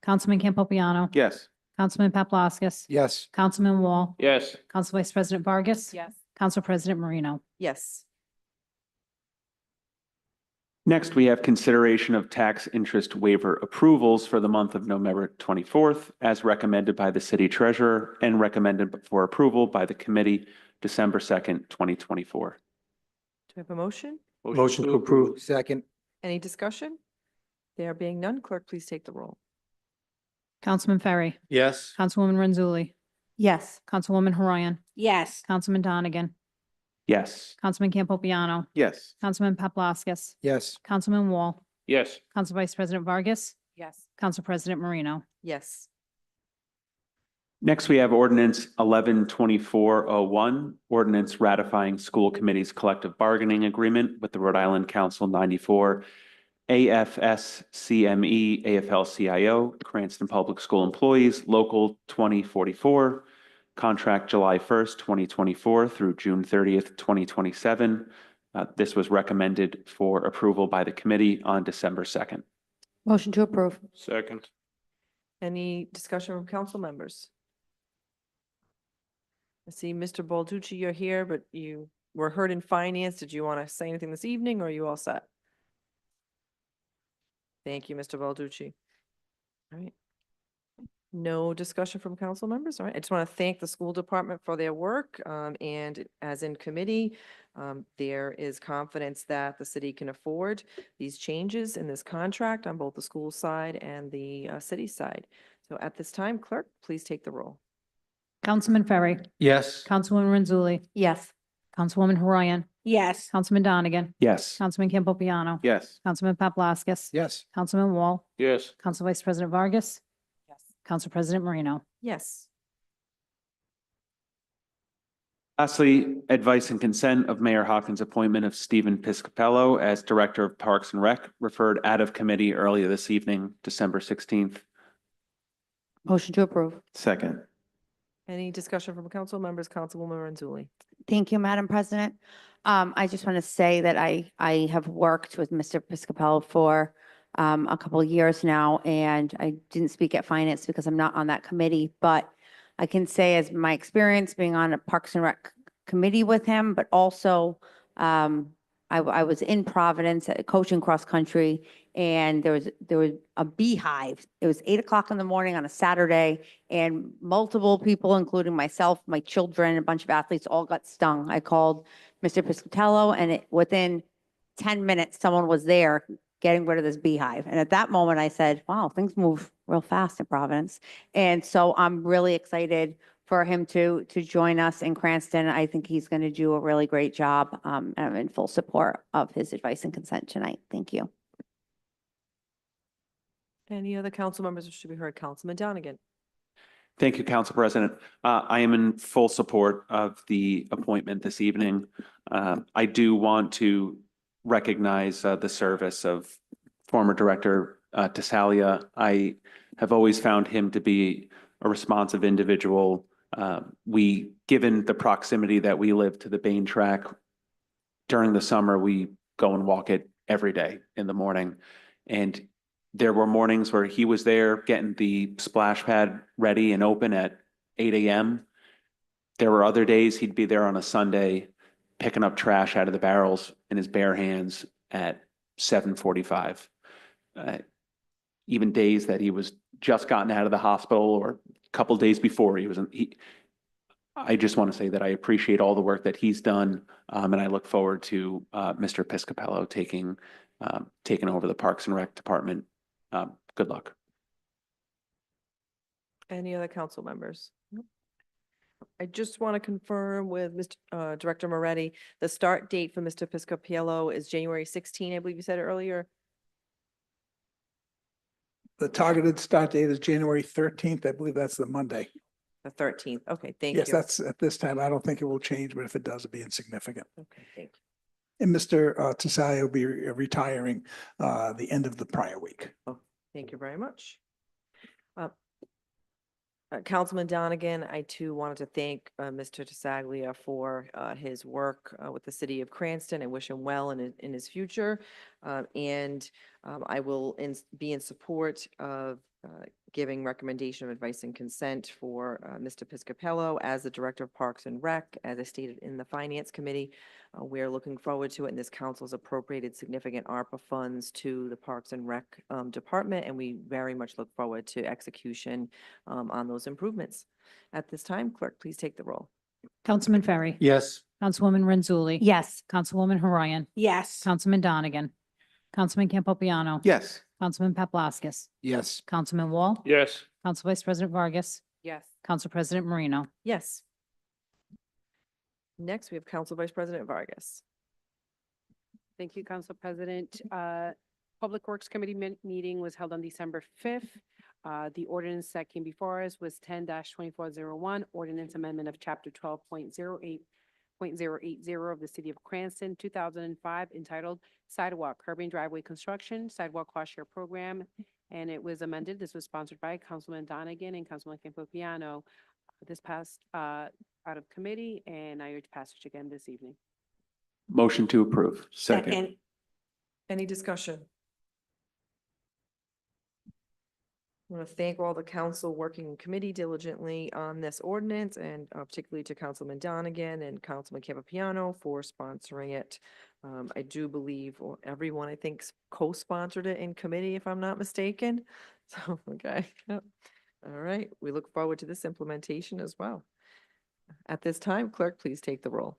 Councilman Campopiano.
Yes.
Councilman Paplaskas.
Yes.
Councilman Wall.
Yes.
Council Vice President Vargas.
Yes.
Council President Marino.
Yes.
Next, we have consideration of tax interest waiver approvals for the month of November 24th, as recommended by the city treasurer and recommended for approval by the committee December 2nd, 2024.
Do we have a motion?
Motion to approve.
Second.
Any discussion? There being none, clerk, please take the roll.
Councilman Ferry.
Yes.
Councilwoman Renzulli.
Yes.
Councilwoman Horoyan.
Yes.
Councilman Donegan.
Yes.
Councilman Campopiano.
Yes.
Councilman Paplaskas.
Yes.
Councilman Wall.
Yes.
Council Vice President Vargas.
Yes.
Council President Marino.
Yes.
Next, we have ordinance 112401, ordinance ratifying school committee's collective bargaining agreement with the Rhode Island Council 94, AFSCME, AFL-CIO, Cranston Public School Employees, Local 2044, contract July 1st, 2024 through June 30th, 2027. This was recommended for approval by the committee on December 2nd.
Motion to approve.
Second.
Any discussion from council members? I see Mr. Balducci, you're here, but you were heard in finance. Did you want to say anything this evening or are you all set? Thank you, Mr. Balducci. All right. No discussion from council members. All right. I just want to thank the school department for their work. And as in committee, there is confidence that the city can afford these changes in this contract on both the school side and the city side. So at this time, clerk, please take the roll.
Councilman Ferry,
Yes.
Councilwoman Renzulli,
Yes.
Councilwoman Horoyan,
Yes.
Councilman Donegan,
Yes.
Councilman Campopiano,
Yes.
Councilman Paplaskas,
Yes.
Councilman Wall,
Yes.
Council Vice President Vargas,
Yes.
Council President Marino.
Yes.
Lastly, advice and consent of Mayor Hawkins' appointment of Stephen Piscopello as Director of Parks and Rec, referred out of committee earlier this evening, December 16th.
Motion to approve.
Second.
Any discussion from council members? Councilwoman Renzulli.
Thank you, Madam President. I just want to say that I have worked with Mr. Piscopello for a couple of years now, and I didn't speak at finance because I'm not on that committee, but I can say as my experience being on a Parks and Rec committee with him, but also I was in Providence coaching cross country, and there was a beehive. It was 8 o'clock in the morning on a Saturday, and multiple people, including myself, my children, a bunch of athletes, all got stung. I called Mr. Piscatello, and within 10 minutes, someone was there getting rid of this beehive. And at that moment, I said, wow, things move real fast in Providence. And so I'm really excited for him to join us in Cranston. I think he's going to do a really great job. And I'm in full support of his advice and consent tonight. Thank you.
Any other council members who should be heard? Councilman Donegan.
Thank you, Council President. I am in full support of the appointment this evening. I do want to recognize the service of former Director Tasalia. I have always found him to be a responsive individual. Given the proximity that we live to the Bain track, during the summer, we go and walk it every day in the morning. And there were mornings where he was there getting the splash pad ready and open at 8 a.m. There were other days he'd be there on a Sunday picking up trash out of the barrels in his bare hands at 7:45. Even days that he was just gotten out of the hospital or a couple days before I just want to say that I appreciate all the work that he's done. And I look forward to Mr. Piscopello taking over the Parks and Rec Department. Good luck.
Any other council members? Nope. I just want to confirm with Mr. Director Moretti, the start date for Mr. Piscopiello is January 16, I believe you said it earlier.
The targeted start date is January 13th. I believe that's the Monday.
The 13th. Okay, thank you.
Yes, that's at this time. I don't think it will change, but if it does, it'll be insignificant.
Okay, thank you.
And Mr. Tasalia will be retiring the end of the prior week.
Thank you very much. Councilman Donegan, I too wanted to thank Mr. Tassaglia for his work with the city of Cranston. I wish him well in his future. And I will be in support of giving recommendation of advice and consent for Mr. Piscopello as the Director of Parks and Rec. As I stated in the Finance Committee, we're looking forward to it, and this council has appropriated significant ARPA funds to the Parks and Rec Department, and we very much look forward to execution on those improvements. At this time, clerk, please take the roll.
Councilman Ferry.
Yes.
Councilwoman Renzulli.
Yes.
Councilwoman Horoyan.
Yes.
Councilman Donegan. Councilman Campopiano.
Yes.
Councilman Paplaskas.
Yes.
Councilman Wall.
Yes.
Council Vice President Vargas.
Yes.
Council President Marino.
Yes. Next, we have Council Vice President Vargas.
Thank you, Council President. Public Works Committee meeting was held on December 5th. The ordinance that came before us was 10-2401, ordinance amendment of chapter 12.08.080 of the city of Cranston, 2005, entitled Sidewalk Curbing Driveway Construction, Sidewalk Cost Share Program. And it was amended. This was sponsored by Councilman Donegan and Councilman Campopiano. This passed out of committee, and I urge passage again this evening.
Motion to approve.
Second.
Any discussion? I want to thank all the council working committee diligently on this ordinance and particularly to Councilman Donegan and Councilman Campiano for sponsoring it. I do believe everyone, I think, co-sponsored it in committee, if I'm not mistaken. So, okay. Yep. All right. We look forward to this implementation as well. At this time, clerk, please take the roll.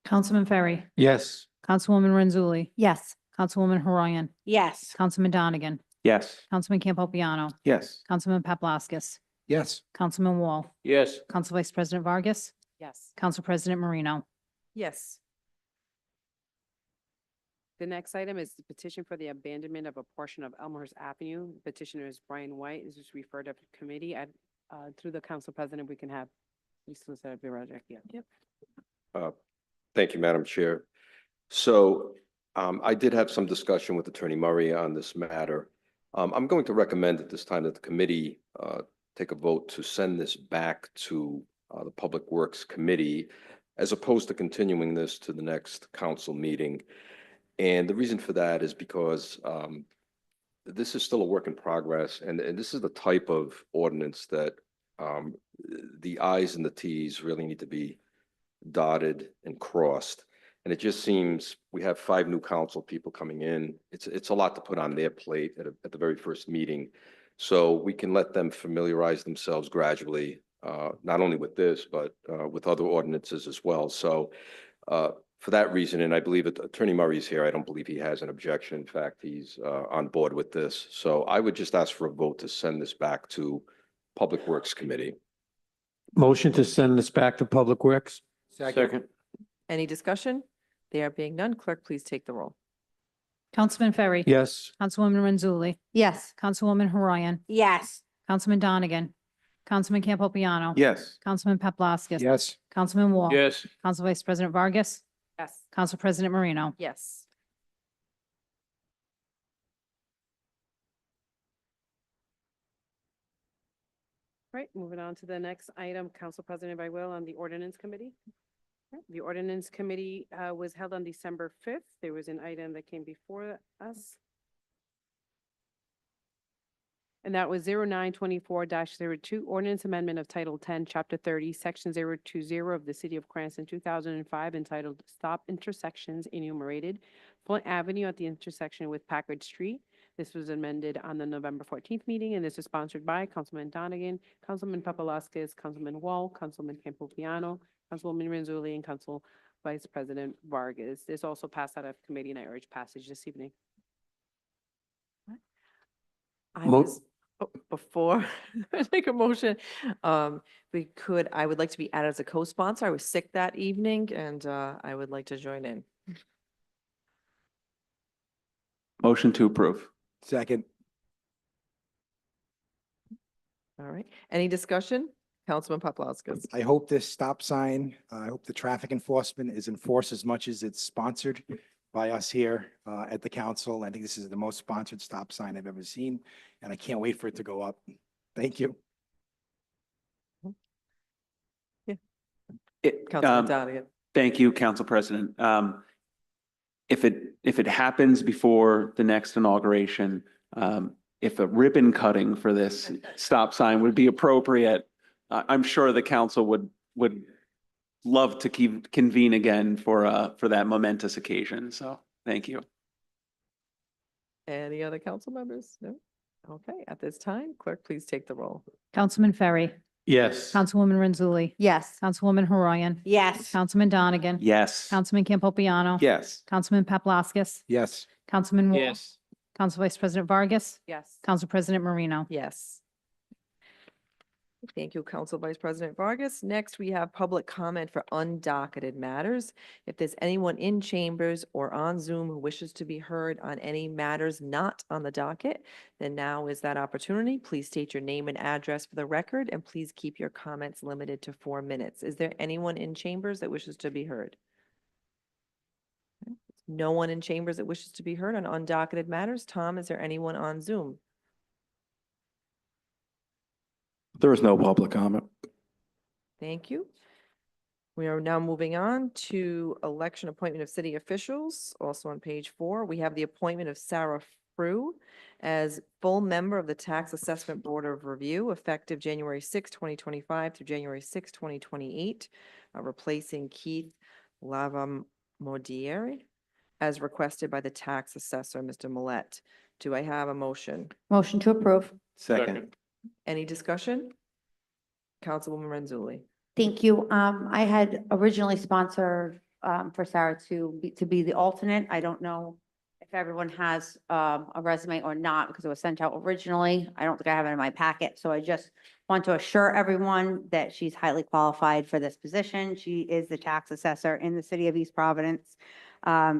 Councilman Ferry,
Yes.
Councilwoman Renzulli.
Yes.
Councilwoman Horoyan,
Yes.
Councilman Donegan,
Yes.
Councilman Campopiano,
Yes.
Councilman Paplaskas,
Yes.
Councilman Wall,
Yes.
Council Vice President Vargas,
Yes.
Council President Marino.
Yes.
The next item is the petition for the abandonment of a portion of Elmhurst Avenue. Petitioner is Brian White. This is referred up to committee at, through the council president, we can have. Yep.
Thank you, Madam Chair. So I did have some discussion with Attorney Murray on this matter. I'm going to recommend at this time that the committee take a vote to send this back to the Public Works Committee as opposed to continuing this to the next council meeting. And the reason for that is because this is still a work in progress, and this is the type of ordinance that the I's and the T's really need to be dotted and crossed. And it just seems we have 5 new council people coming in. It's a lot to put on their plate at the very first meeting. So we can let them familiarize themselves gradually, not only with this, but with other ordinances as well. So for that reason, and I believe Attorney Murray's here, I don't believe he has an objection. In fact, he's on board with this. So I would just ask for a vote to send this back to Public Works Committee.
Motion to send this back to Public Works?
Second.
Any discussion? There being none, clerk, please take the roll.
Councilman Ferry.
Yes.
Councilwoman Renzulli,
Yes.
Councilwoman Horoyan,
Yes.
Councilman Donegan, Councilman Campopiano.
Yes.
Councilman Paplaskas.
Yes.
Councilman Wall.
Yes.
Council Vice President Vargas,
Yes.
Council President Marino.
Yes.
Right, moving on to the next item, Council President, if I will, on the Ordinance Committee. Right, the Ordinance Committee was held on December 5th. There was an item that came before us. And that was 0924-02, Ordinance Amendment of Title 10, Chapter 30, Section 020 of the City of Cranston, 2005, entitled Stop Intersections Enumerated, Flint Avenue at the intersection with Packard Street. This was amended on the November 14th meeting, and this is sponsored by Councilman Donegan, Councilman Paplaskas, Councilman Wall, Councilman Campopiano, Councilwoman Renzulli, and Council Vice President Vargas. This also passed out of committee, and I urge passage this evening.
Before I make a motion, I would like to be added as a co-sponsor. I was sick that evening and I would like to join in.
Motion to approve.
Second.
All right. Any discussion? Councilman Paplaskas.
I hope this stop sign, I hope the traffic enforcement is enforced as much as it's sponsored by us here at the council. I think this is the most sponsored stop sign I've ever seen, and I can't wait for it to go up. Thank you.
Councilman Donegan.
Thank you, Council President. If it happens before the next inauguration, if a ribbon cutting for this stop sign would be appropriate, I'm sure the council would love to convene again for that momentous occasion. So thank you.
Any other council members? No? Okay, at this time, clerk, please take the roll.
Councilman Ferry,
Yes.
Councilwoman Renzulli,
Yes.
Councilwoman Horoyan,
Yes.
Councilman Donegan.
Yes.
Councilman Campopiano.
Yes.
Councilman Paplaskas,
Yes.
Councilman Wall.
Yes.
Council Vice President Vargas,
Yes.
Council President Marino.
Yes. Thank you, Council Vice President Vargas. Next, we have public comment for undocketed matters. If there's anyone in chambers or on Zoom who wishes to be heard on any matters not on the docket, then now is that opportunity. Please state your name and address for the record, and please keep your comments limited to 4 minutes. Is there anyone in chambers that wishes to be heard? No one in chambers that wishes to be heard on undocketed matters. Tom, is there anyone on Zoom?
There is no public comment.
Thank you. We are now moving on to election appointment of city officials, also on page 4. We have the appointment of Sarah Frew as full member of the Tax Assessment Board of Review effective January 6, 2025 through January 6, 2028, replacing Keith Lavamodiere as requested by the tax assessor, Mr. Millet. Do I have a motion?
Motion to approve.
Second.
Any discussion? Councilwoman Renzulli.
Thank you. I had originally sponsored, for Sarah to be the alternate. I don't know if everyone has, a resume or not, because it was sent out originally. I don't think I have it in my packet, so I just want to assure everyone that she's highly qualified for this position. She is the tax assessor in the city of East Providence.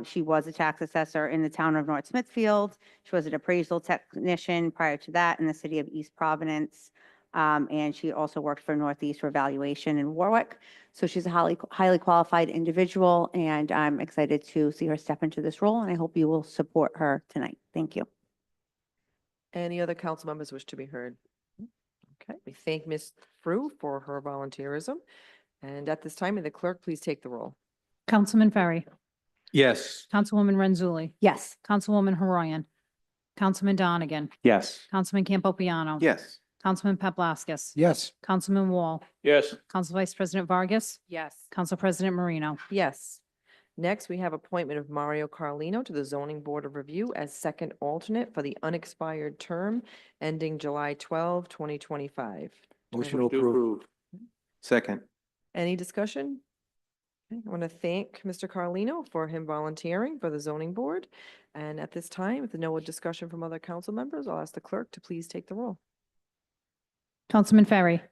She was a tax assessor in the town of North Smithfield. She was an appraisal technician prior to that in the city of East Providence. And she also worked for Northeast Revaluation in Warwick. So she's a highly qualified individual, and I'm excited to see her step into this role, and I hope you will support her tonight. Thank you.
Any other council members wish to be heard? Okay, we thank Ms. Frew for her volunteerism. And at this time, may the clerk please take the roll?
Councilman Ferry,
Yes.
Councilwoman Renzulli,
Yes.
Councilwoman Haroyan, Councilman Donegan,
Yes.
Councilman Campopiano.
Yes.
Councilman Paplaskas.
Yes.
Councilman Wall,
Yes.
Council Vice President Vargas,
Yes.
Council President Marino.
Yes. Next, we have appointment of Mario Carlino to the Zoning Board of Review as second alternate for the unexpired term ending July 12, 2025.
Motion to approve.
Second.
Any discussion? Okay, I want to thank Mr. Carlino for him volunteering for the zoning board. And at this time, with no discussion from other council members, I'll ask the clerk to please take the roll.
Councilman Ferry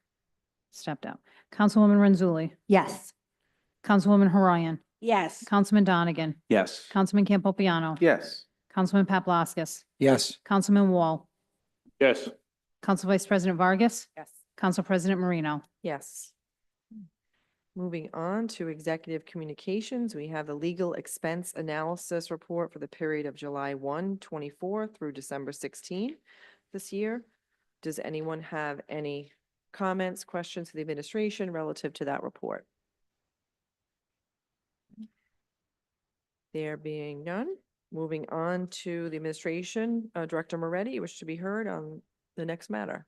stepped out. Councilwoman Renzulli,
Yes.
Councilwoman Haroyan,
Yes.
Councilman Donegan,
Yes.
Councilman Campopiano.
Yes.
Councilman Paplaskas,
Yes.
Councilman Wall,
Yes.
Council Vice President Vargas,
Yes.
Council President Marino.
Yes. Moving on to executive communications, we have the legal expense analysis report for the period of July 1, 24 through December 16 this year. Does anyone have any comments, questions to the administration relative to that report? There being none, moving on to the administration, Director Moretti, you wish to be heard on the next matter.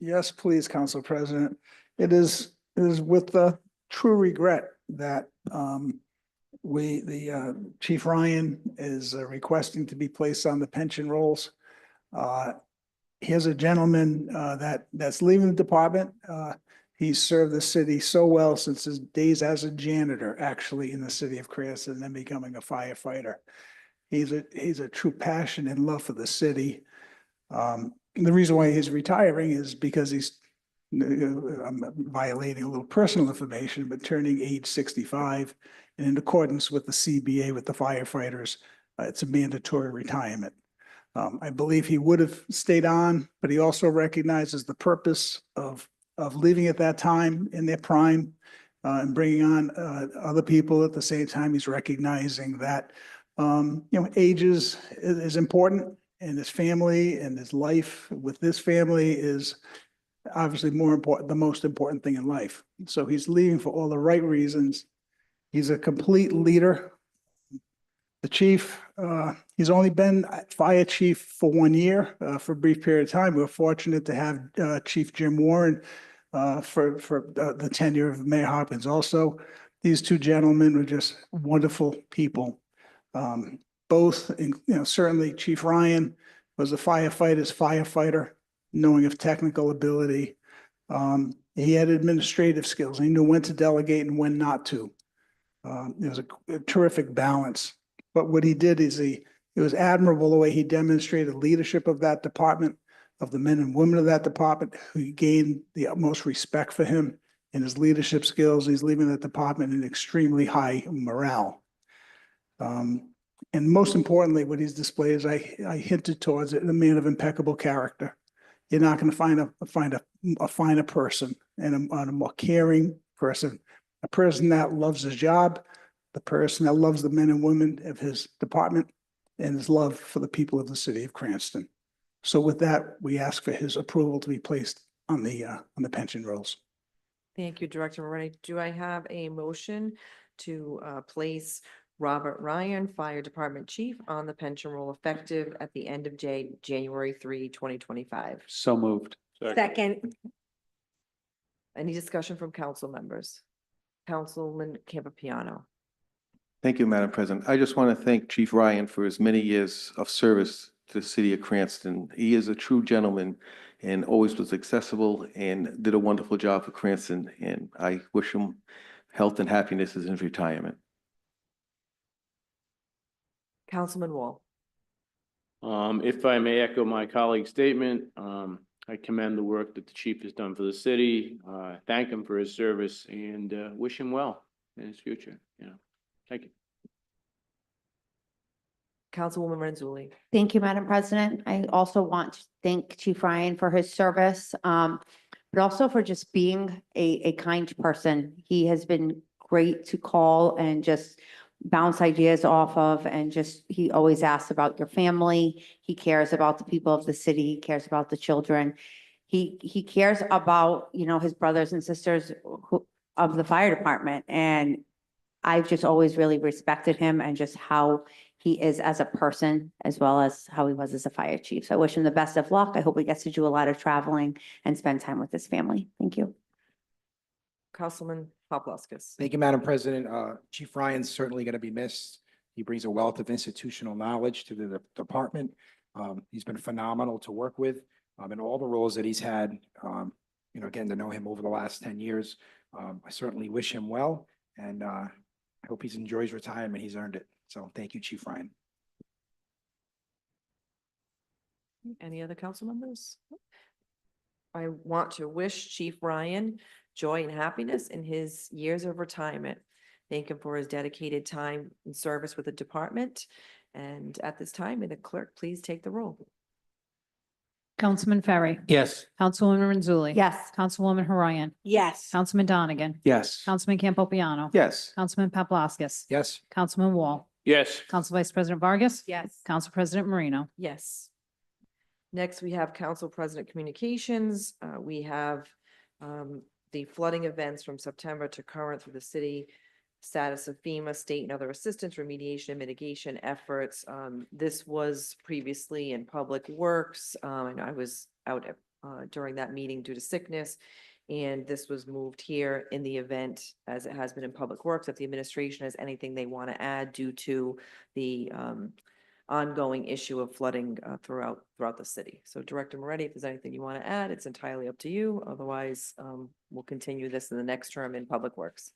Yes, please, Council President. It is with the true regret that Chief Ryan is requesting to be placed on the pension rolls. Here's a gentleman that's leaving the department. He's served the city so well since his days as a janitor, actually, in the city of Cranston, and then becoming a firefighter. He's a true passion and love for the city. The reason why he's retiring is because I'm violating a little personal information, but turning age 65, and in accordance with the CBA with the firefighters, it's a mandatory retirement. I believe he would have stayed on, but he also recognizes the purpose of leaving at that time in their prime and bringing on other people at the same time. He's recognizing that age is important, and his family and his life with this family is obviously more important, the most important thing in life. So he's leaving for all the right reasons. He's a complete leader. The chief, he's only been fire chief for 1 year, for a brief period of time. We're fortunate to have Chief Jim Warren for the tenure of Mayor Hopkins. Also, these two gentlemen were just wonderful people. Both, certainly Chief Ryan was a firefighter, knowing of technical ability. He had administrative skills. He knew when to delegate and when not to. It was a terrific balance. But what he did is it was admirable the way he demonstrated leadership of that department, of the men and women of that department, who gained the utmost respect for him and his leadership skills. He's leaving that department in extremely high morale. And most importantly, what he's displayed is I hinted towards it, a man of impeccable character. You're not going to find a finer person and a more caring person, a person that loves his job, the person that loves the men and women of his department, and his love for the people of the city of Cranston. So with that, we ask for his approval to be placed on the pension rolls.
Thank you, Director Moretti. Do I have a motion to place Robert Ryan, Fire Department Chief, on the pension roll effective at the end of January 3, 2025.
So moved.
Second,
Any discussion from council members? Councilman Campapiano.
Thank you, Madam President. I just want to thank Chief Ryan for his many years of service to the city of Cranston. He is a true gentleman and always was accessible and did a wonderful job for Cranston. And I wish him health and happiness in his retirement.
Councilman Wall.
If I may echo my colleague's statement, I commend the work that the chief has done for the city. Thank him for his service and wish him well in his future. Thank you.
Councilwoman Renzulli.
Thank you, Madam President. I also want to thank Chief Ryan for his service, but also for just being a kind person. He has been great to call and just bounce ideas off of, and just, he always asks about your family. He cares about the people of the city. He cares about the children. He cares about, his brothers and sisters of the fire department. And I've just always really respected him and just how he is as a person, as well as how he was as a fire chief. So I wish him the best of luck. I hope he gets to do a lot of traveling and spend time with his family. Thank you.
Councilman Paplaskas.
Thank you, Madam President. Chief Ryan's certainly going to be missed. He brings a wealth of institutional knowledge to the department. He's been phenomenal to work with in all the roles that he's had. Again, to know him over the last 10 years, I certainly wish him well, and I hope he enjoys retirement. He's earned it. So thank you, Chief Ryan.
Any other council members? I want to wish Chief Ryan joy and happiness in his years of retirement. Thank him for his dedicated time and service with the department. And at this time, may the clerk please take the roll.
Councilman Ferry.
Yes.
Councilwoman Renzulli.
Yes.
Councilwoman Horian.
yes.
Councilman Donegan.
Yes.
Councilman Campopiano.
Yes.
Councilman Paplaskas.
Yes.
Councilman Wall.
Yes.
Council Vice President Vargas.
Yes.
Council President Marino.
Yes. Next, we have Council President Communications. We have the flooding events from September to current through the city, status of FEMA, state and other assistance, remediation and mitigation efforts. This was previously in Public Works, and I was out during that meeting due to sickness. And this was moved here in the event, as it has been in Public Works, if the administration has anything they want to add due to the ongoing issue of flooding throughout the city. So Director Moretti, if there's anything you want to add, it's entirely up to you. Otherwise, we'll continue this in the next term in Public Works.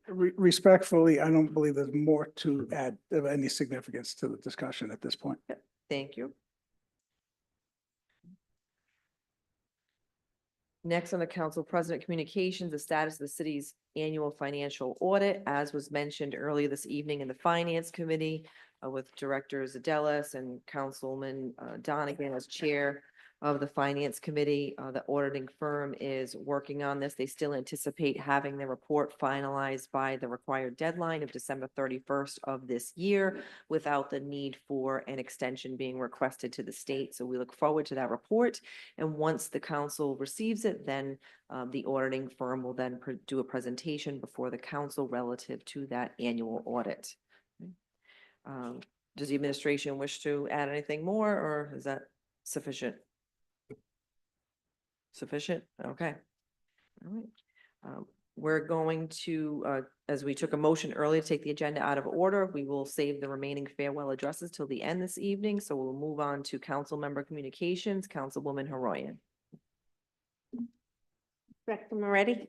Respectfully, I don't believe there's more to add of any significance to the discussion at this point.
Thank you. Next on the Council President Communications, the status of the city's annual financial audit, as was mentioned earlier this evening in the Finance Committee with Director Zadelis and Councilman Donegan as chair of the Finance Committee. The auditing firm is working on this. They still anticipate having the report finalized by the required deadline of December 31st of this year without the need for an extension being requested to the state. So we look forward to that report. And once the council receives it, then the auditing firm will then do a presentation before the council relative to that annual audit. Does the administration wish to add anything more, or is that sufficient? Sufficient? Okay. All right. We're going to, as we took a motion earlier to take the agenda out of order, we will save the remaining farewell addresses till the end this evening. So we'll move on to council member communications. Councilwoman Horoyan.
Director Moretti.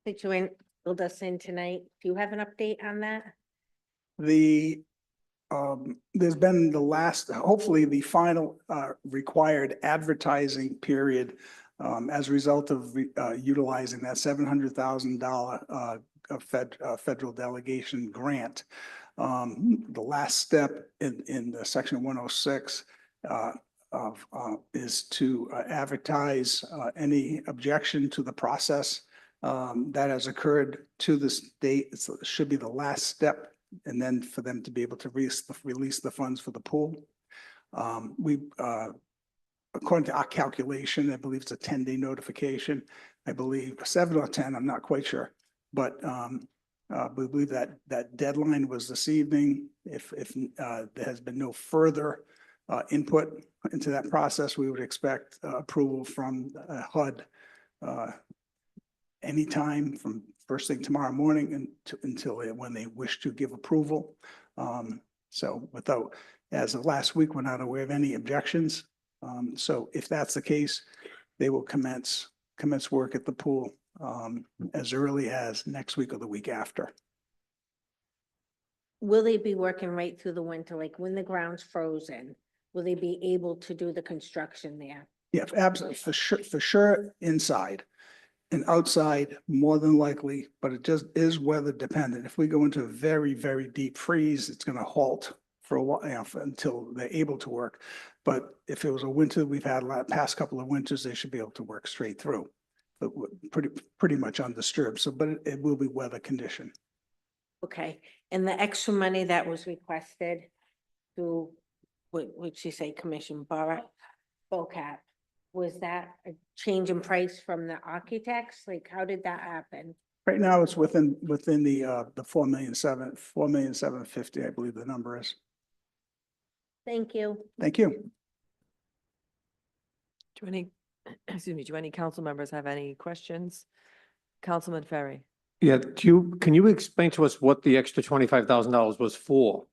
Did you build us in tonight? Do you have an update on that?
There's been hopefully the final required advertising period as a result of utilizing that $700,000 federal delegation grant. The last step in the section 106 is to advertise any objection to the process that has occurred to this date. So it should be the last step, and then for them to be able to release the funds for the pool. According to our calculation, I believe it's a 10-day notification. I believe 7 or 10, I'm not quite sure. But we believe that that deadline was this evening. If there has been no further input into that process, we would expect approval from HUD anytime from first thing tomorrow morning and until when they wish to give approval. So as of last week, we're not aware of any objections. So if that's the case, they will commence work at the pool as early as next week or the week after.
Will they be working right through the winter, like when the ground's frozen? Will they be able to do the construction there?
Yeah, absolutely, for sure, inside. And outside, more than likely, but it just is weather dependent. If we go into a very, very deep freeze, it's gonna halt for a while, until they're able to work. But if it was a winter, we've had past couple of winters, they should be able to work straight through. But pretty much undisturbed, so, but it will be weather condition.
Okay, and the extra money that was requested through, what would you say, Commission BOCAP, was that a change in price from the architects? Like, how did that happen?
Right now, it's within the 4,750,000, I believe the number is.
Thank you.
Thank you.
Do any, excuse me, do any council members have any questions? Councilman Ferry.
Yeah, can you explain to us what the extra $25,000 was for?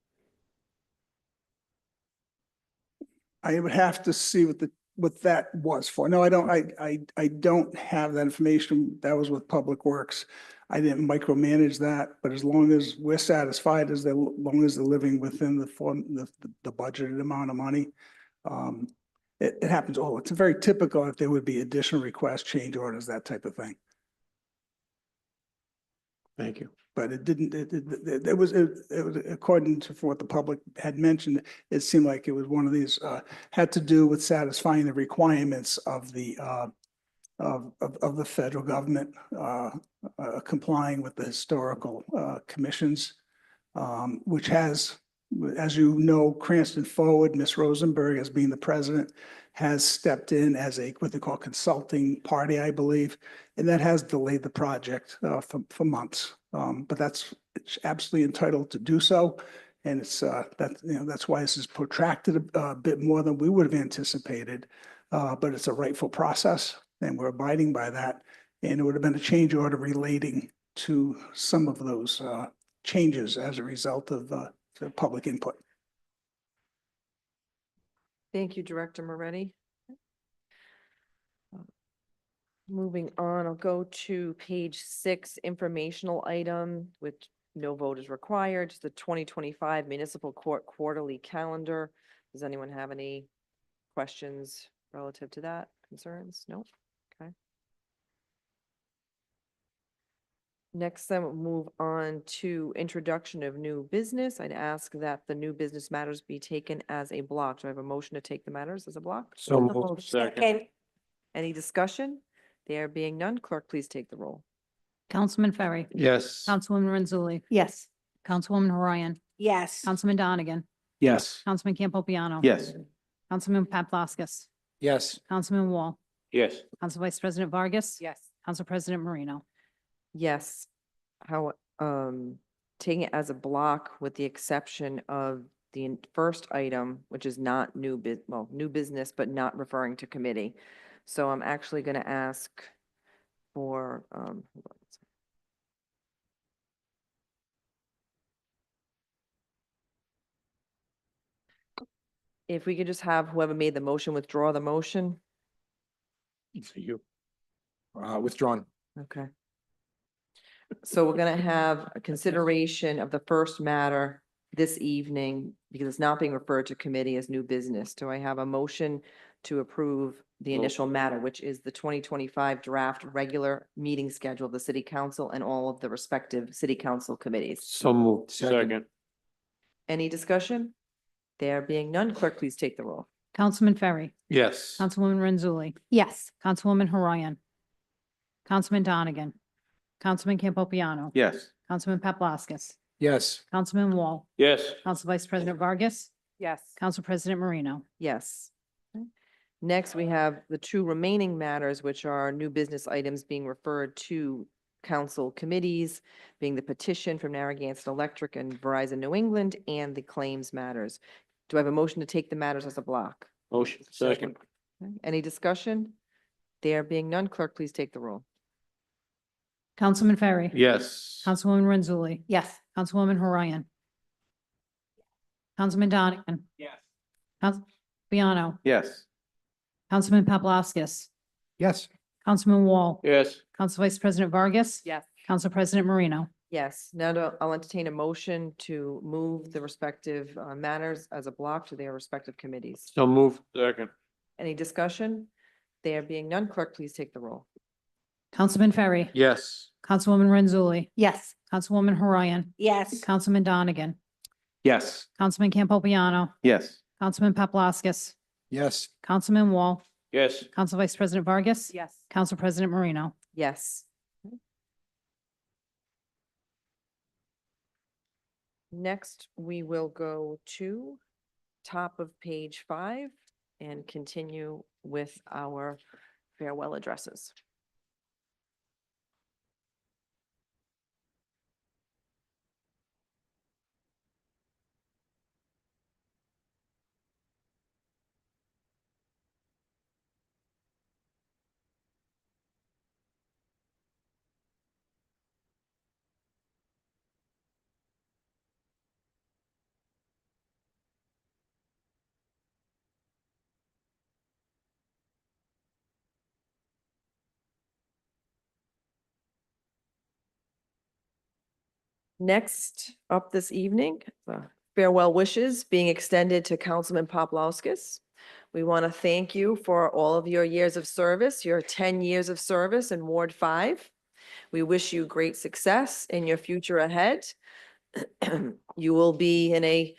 I would have to see what that was for. No, I don't have that information. That was with Public Works. I didn't micromanage that, but as long as we're satisfied, as long as they're living within the budgeted amount of money, it happens. Oh, it's very typical if there would be additional requests, change orders, that type of thing.
Thank you.
But it didn't, it was according to what the public had mentioned, it seemed like it was one of these, had to do with satisfying the requirements of the federal government, complying with the historical commissions, which has, as you know, Cranston Forward, Ms. Rosenberg, as being the president, has stepped in as what they call consulting party, I believe, and that has delayed the project for months. But it's absolutely entitled to do so, and it's that's why this is protracted a bit more than we would have anticipated. But it's a rightful process, and we're abiding by that. And it would have been a change order relating to some of those changes as a result of the public input.
Thank you, Director Moretti. Moving on, I'll go to page 6, informational item, which no vote is required. It's the 2025 Municipal Court Quarterly Calendar. Does anyone have any questions relative to that? Concerns? No? Okay. Next, then we'll move on to introduction of new business. I'd ask that the new business matters be taken as a block. Do I have a motion to take the matters as a block?
So moved.
Second.
Any discussion? There being none, clerk, please take the roll.
Councilman Ferry.
Yes.
Councilwoman Renzulli.
Yes.
Councilwoman Horayan.
Yes.
Councilman Donegan.
Yes.
Councilman Campopiano.
Yes.
Councilman Paplaskas.
Yes.
Councilman Wall.
Yes.
Council Vice President Vargas.
Yes.
Council President Marino.
Yes. How, taking it as a block with the exception of the first item, which is not new business, but not referring to committee. So I'm actually going to ask for, hold on a second. If we could just have whoever made the motion withdraw the motion.
For you.
Withdrawn.
Okay. So we're gonna have a consideration of the first matter this evening because it's not being referred to committee as new business. Do I have a motion to approve the initial matter, which is the 2025 draft regular meeting schedule of the city council and all of the respective city council committees?
So moved.
Second.
Any discussion? There being none, clerk, please take the roll.
Councilman Ferry.
Yes.
Councilwoman Renzulli.
Yes.
Councilwoman Horayan. Councilman Donegan. Councilman Campopiano.
Yes.
Councilman Paplaskas.
Yes.
Councilman Wall.
Yes.
Council Vice President Vargas.
Yes.
Council President Marino.
Yes. Okay. Next, we have the two remaining matters, which are new business items being referred to council committees, being the petition from Narragansett Electric and Verizon New England, and the claims matters. Do I have a motion to take the matters as a block?
Motion. Second.
Okay. Any discussion? There being none, clerk, please take the roll.
Councilman Ferry.
Yes.
Councilwoman Renzulli.
Yes.
Councilwoman Horayan. Councilman Donegan.
Yes.
Council Biano.
Yes.
Councilman Paplaskas.
Yes.
Councilman Wall.
Yes.
Council Vice President Vargas.
Yes.
Council President Marino.
Yes, now I'll entertain a motion to move the respective matters as a block to their respective committees.
So move.
Second.
Any discussion? There being none, clerk, please take the roll.
Councilman Ferry.
Yes.
Councilwoman Renzulli.
Yes.
Councilwoman Horayan.
Yes.
Councilman Donegan.
Yes.
Councilman Campopiano.
Yes.
Councilman Paplaskas.
Yes.
Councilman Wall.
Yes.
Council Vice President Vargas.
Yes.
Council President Marino.
Yes. Next, we will go to top of page 5 and continue with our farewell addresses. Next up this evening, farewell wishes being extended to Councilman Poplawskis. We want to thank you for all of your years of service, your 10 years of service in Ward 5. We wish you great success in your future ahead. You will be in a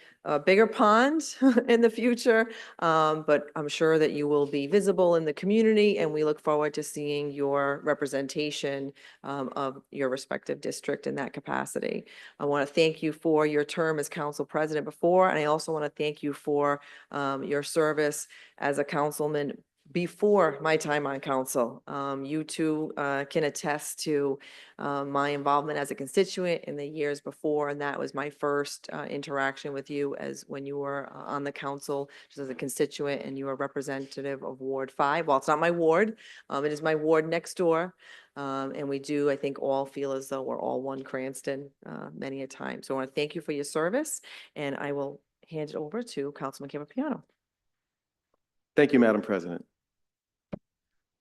bigger pond in the future, but I'm sure that you will be visible in the community, and we look forward to seeing your representation of your respective district in that capacity. I want to thank you for your term as council president before, and I also want to thank you for your service as a councilman before my time on council. You too can attest to my involvement as a constituent in the years before, and that was my first interaction with you as when you were on the council, just as a constituent, and you were representative of Ward 5. Well, it's not my ward, it is my ward next door. And we do, I think, all feel as though we're all one Cranston many a time. So I want to thank you for your service, and I will hand it over to Councilman Campopiano.
Thank you, Madam President.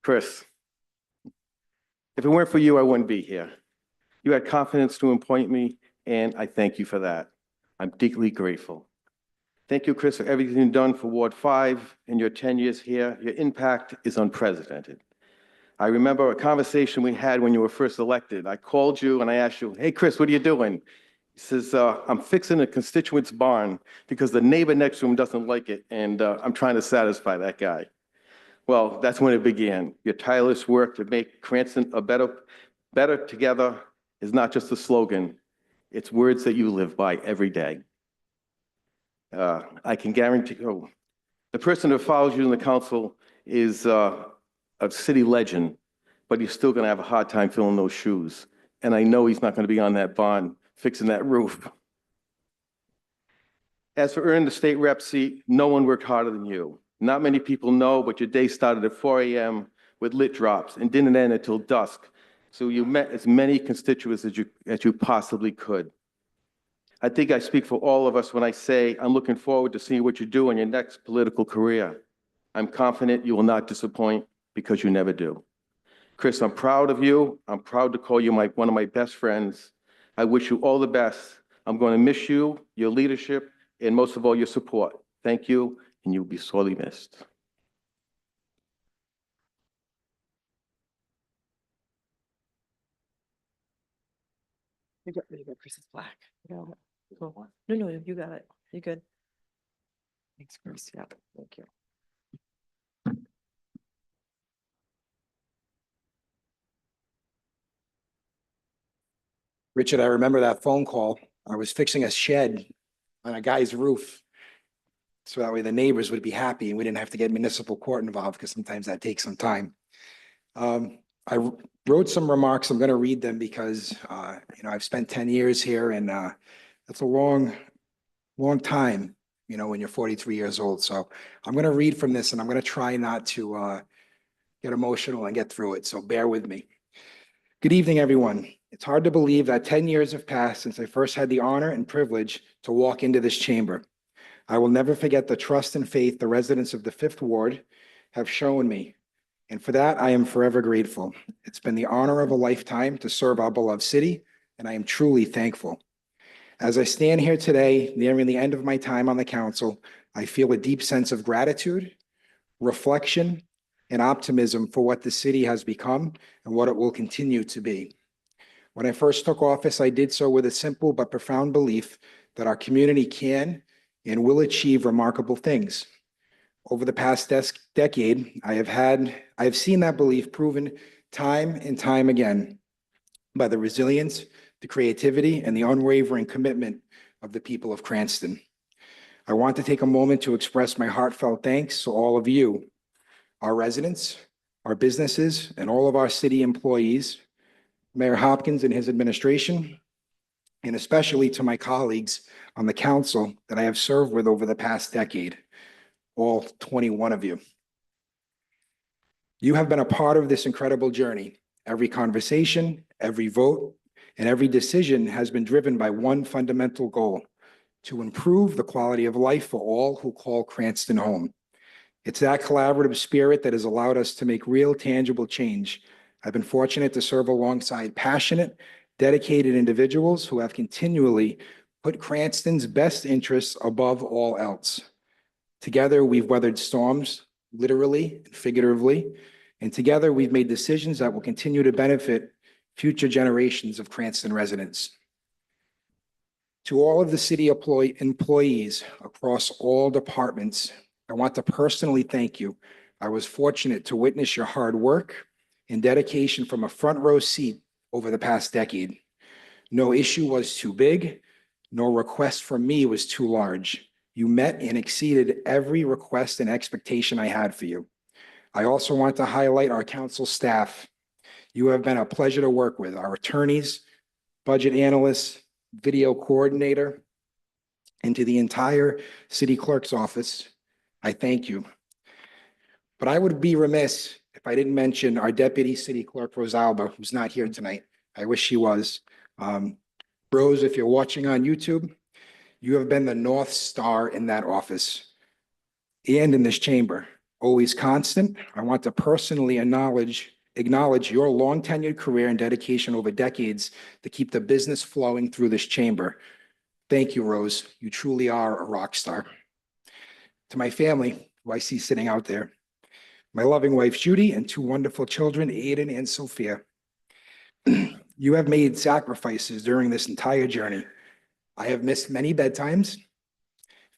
Chris, if it weren't for you, I wouldn't be here. You had confidence to appoint me, and I thank you for that. I'm deeply grateful. Thank you, Chris, for everything you've done for Ward 5 in your 10 years here. Your impact is unprecedented. I remember a conversation we had when you were first elected. I called you and I asked you, hey, Chris, what are you doing? He says, I'm fixing a constituent's barn because the neighbor next to him doesn't like it, and I'm trying to satisfy that guy. Well, that's when it began. Your tireless work to make Cranston a better together is not just a slogan. It's words that you live by every day. I can guarantee you, the person that follows you in the council is a city legend, but he's still going to have a hard time filling those shoes. And I know he's not going to be on that barn fixing that roof. As for earning the state rep seat, no one worked harder than you. Not many people know, but your day started at 4 a.m. with lit drops and didn't end until dusk. So you met as many constituents as you possibly could. I think I speak for all of us when I say I'm looking forward to seeing what you do in your next political career. I'm confident you will not disappoint because you never do. Chris, I'm proud of you. I'm proud to call you one of my best friends. I wish you all the best. I'm going to miss you, your leadership, and most of all, your support. Thank you, and you'll be sorely missed.
You got Chris's black. Cool. No, you got it. You good. Thanks, Chris. Yeah, thank you.
Richard, I remember that phone call. I was fixing a shed on a guy's roof. So that way the neighbors would be happy and we didn't have to get municipal court involved because sometimes that takes some time. I wrote some remarks. I'm going to read them because, I've spent 10 years here and that's a long time, when you're 43 years old. So I'm going to read from this and I'm going to try not to get emotional and get through it. So bear with me. Good evening, everyone. It's hard to believe that 10 years have passed since I first had the honor and privilege to walk into this chamber. I will never forget the trust and faith the residents of the Fifth Ward have shown me. And for that, I am forever grateful. It's been the honor of a lifetime to serve our beloved city, and I am truly thankful. As I stand here today, nearing the end of my time on the council, I feel a deep sense of gratitude, reflection, and optimism for what the city has become and what it will continue to be. When I first took office, I did so with a simple but profound belief that our community can and will achieve remarkable things. Over the past decade, I have seen that belief proven time and time again by the resilience, the creativity, and the unwavering commitment of the people of Cranston. I want to take a moment to express my heartfelt thanks to all of you, our residents, our businesses, and all of our city employees, Mayor Hopkins and his administration, and especially to my colleagues on the council that I have served with over the past decade, all 21 of you. You have been a part of this incredible journey. Every conversation, every vote, and every decision has been driven by one fundamental goal: to improve the quality of life for all who call Cranston home. It's that collaborative spirit that has allowed us to make real, tangible change. I've been fortunate to serve alongside passionate, dedicated individuals who have continually put Cranston's best interests above all else. Together, we've weathered storms, literally and figuratively, and together we've made decisions that will continue to benefit future generations of Cranston residents. To all of the city employees across all departments, I want to personally thank you. I was fortunate to witness your hard work and dedication from a front row seat over the past decade. No issue was too big, no request from me was too large. You met and exceeded every request and expectation I had for you. I also want to highlight our council staff. You have been a pleasure to work with. Our attorneys, budget analysts, video coordinator, and to the entire city clerk's office, I thank you. But I would be remiss if I didn't mention our deputy city clerk, Rosalba, who's not here tonight. I wish she was. Rose, if you're watching on YouTube, you have been the North Star in that office and in this chamber. Always constant. I want to personally acknowledge your long tenured career and dedication over decades to keep the business flowing through this chamber. Thank you, Rose. You truly are a rock star. To my family, who I see sitting out there, my loving wife, Judy, and two wonderful children, Aiden and Sophia. You have made sacrifices during this entire journey. I have missed many bedtimes,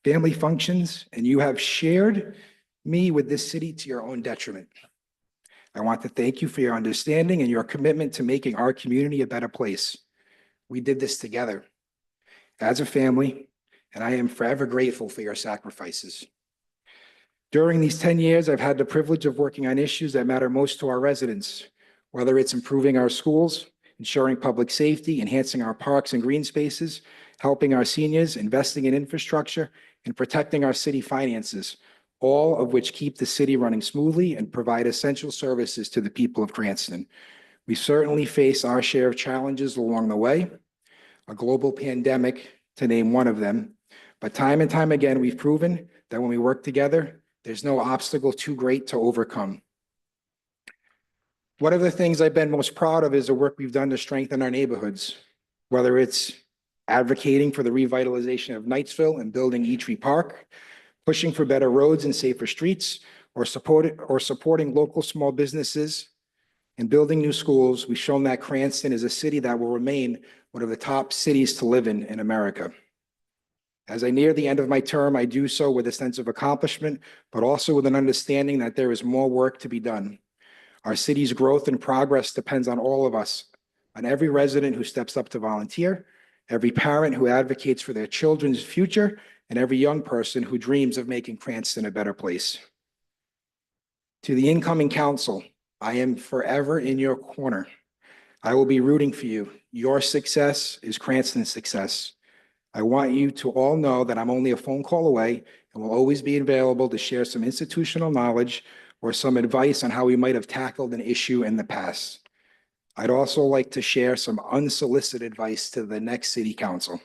family functions, and you have shared me with this city to your own detriment. I want to thank you for your understanding and your commitment to making our community a better place. We did this together as a family, and I am forever grateful for your sacrifices. During these 10 years, I've had the privilege of working on issues that matter most to our residents, whether it's improving our schools, ensuring public safety, enhancing our parks and green spaces, helping our seniors, investing in infrastructure, and protecting our city finances, all of which keep the city running smoothly and provide essential services to the people of Cranston. We certainly face our share of challenges along the way, a global pandemic to name one of them, but time and time again, we've proven that when we work together, there's no obstacle too great to overcome. One of the things I've been most proud of is the work we've done to strengthen our neighborhoods, whether it's advocating for the revitalization of Knightsville and building Eatree Park, pushing for better roads and safer streets, or supporting local small businesses and building new schools. We've shown that Cranston is a city that will remain one of the top cities to live in America. As I near the end of my term, I do so with a sense of accomplishment, but also with an understanding that there is more work to be done. Our city's growth and progress depends on all of us, on every resident who steps up to volunteer, every parent who advocates for their children's future, and every young person who dreams of making Cranston a better place. To the incoming council, I am forever in your corner. I will be rooting for you. Your success is Cranston's success. I want you to all know that I'm only a phone call away and will always be available to share some institutional knowledge or some advice on how we might have tackled an issue in the past. I'd also like to share some unsolicited advice to the next city council.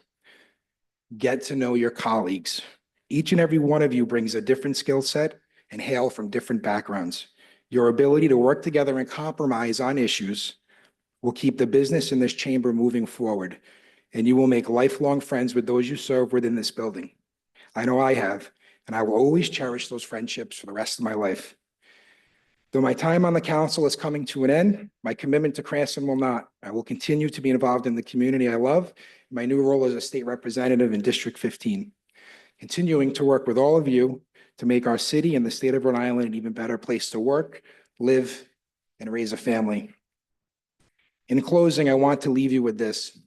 Get to know your colleagues. Each and every one of you brings a different skill set and hail from different backgrounds. Your ability to work together and compromise on issues will keep the business in this chamber moving forward, and you will make lifelong friends with those you serve within this building. I know I have, and I will always cherish those friendships for the rest of my life. Though my time on the council is coming to an end, my commitment to Cranston will not. I will continue to be involved in the community I love, in my new role as a state representative in District 15, continuing to work with all of you to make our city and the state of Rhode Island an even better place to work, live, and raise a family. In closing, I want to leave you with this.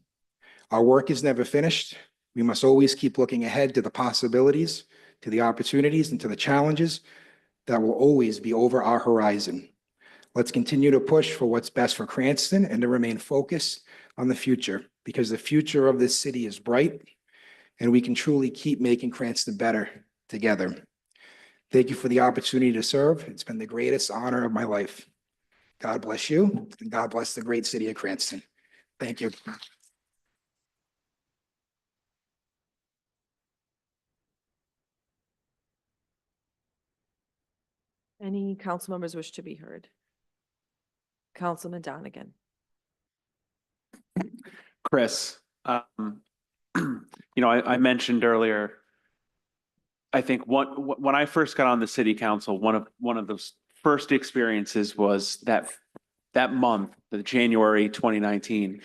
Our work is never finished. We must always keep looking ahead to the possibilities, to the opportunities, and to the challenges that will always be over our horizon. Let's continue to push for what's best for Cranston and to remain focused on the future, because the future of this city is bright and we can truly keep making Cranston better together. Thank you for the opportunity to serve. It's been the greatest honor of my life. God bless you, and God bless the great city of Cranston. Thank you.
Any council members wish to be heard? Councilman Donegan.
Chris, I mentioned earlier, I think when I first got on the city council, one of those first experiences was that month, the January 2019.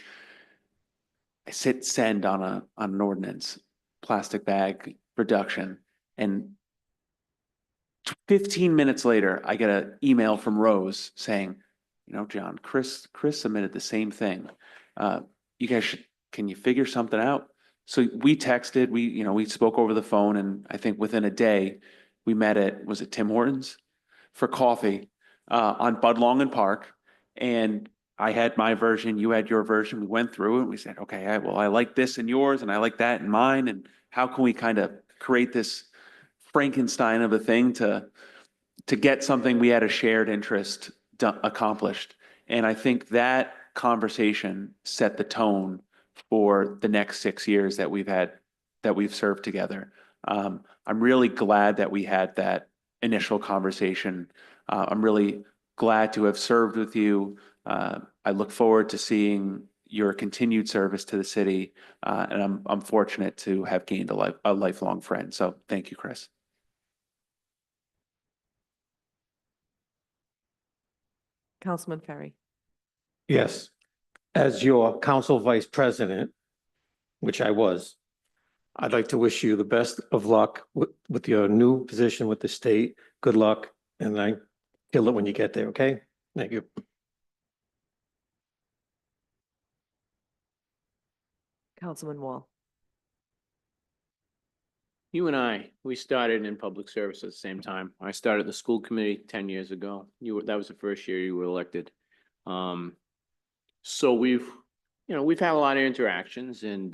I hit send on an ordinance, plastic bag reduction, and 15 minutes later, I get an email from Rose saying, John, Chris submitted the same thing. You guys can you figure something out? So we texted, we spoke over the phone, and I think within a day, we met at, was it Tim Hortons for coffee on Budlong and Park. And I had my version, you had your version. We went through it. We said, okay, I like this in yours and I like that in mine. And how can we kind of create this Frankenstein of a thing to get something we had a shared interest accomplished? And I think that conversation set the tone for the next 6 years that we've served together. I'm really glad that we had that initial conversation. I'm really glad to have served with you. I look forward to seeing your continued service to the city, and I'm fortunate to have gained a lifelong friend. So thank you, Chris.
Councilman Ferry.
Yes, as your council vice president, which I was, I'd like to wish you the best of luck with your new position with the state. Good luck, and I kill it when you get there, okay? Thank you.
Councilman Wall.
You and I, we started in public service at the same time. I started the school committee 10 years ago. That was the first year you were elected. So we've had a lot of interactions, and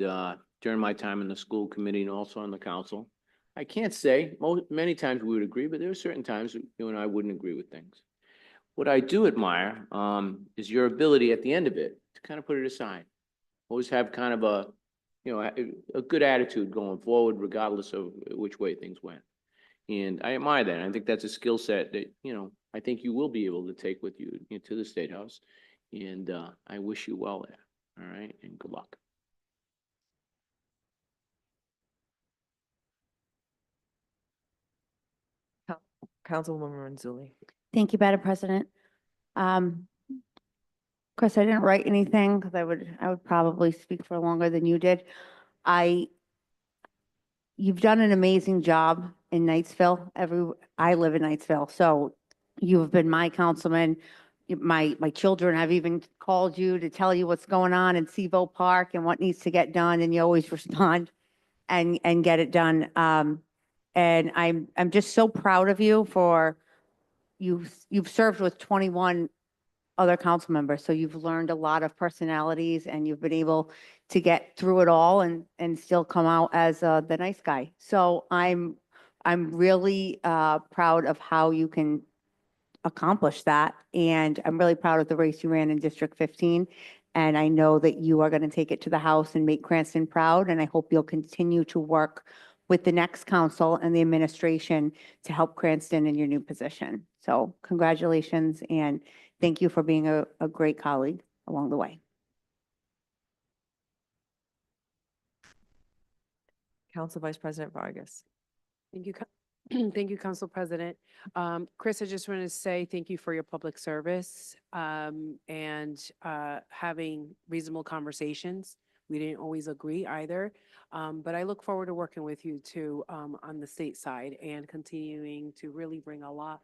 during my time in the school committee and also on the council, I can't say many times we would agree, but there are certain times you and I wouldn't agree with things. What I do admire is your ability at the end of it to kind of put it aside. Always have kind of a good attitude going forward, regardless of which way things went. And I admire that. I think that's a skill set that, I think you will be able to take with you to the State House. And I wish you well there. All right. And good luck.
Councilwoman Renzulli.
Thank you, Madam President. Chris, I didn't write anything because I would probably speak for longer than you did. You've done an amazing job in Knightsville. I live in Knightsville, so you've been my councilman. My children have even called you to tell you what's going on in Sevo Park and what needs to get done, and you always respond and get it done. And I'm just so proud of you for you've served with 21 other council members. So you've learned a lot of personalities and you've been able to get through it all and still come out as the nice guy. So I'm really proud of how you can accomplish that. And I'm really proud of the race you ran in District 15. And I know that you are going to take it to the House and make Cranston proud. And I hope you'll continue to work with the next council and the administration to help Cranston in your new position. So congratulations and thank you for being a great colleague along the way.
Council Vice President Vargas.
Thank you. Thank you, Council President. Chris, I just want to say thank you for your public service and having reasonable conversations. We didn't always agree either, but I look forward to working with you too on the state side and continuing to really bring a lot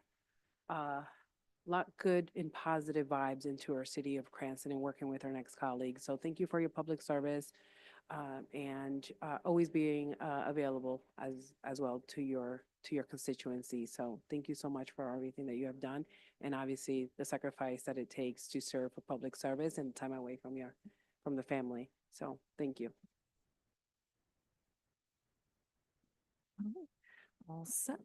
good and positive vibes into our city of Cranston and working with our next colleagues. So thank you for your public service and always being available as well to your constituency. So thank you so much for everything that you have done and obviously the sacrifice that it takes to serve for public service and time away from the family. So thank you.
All set.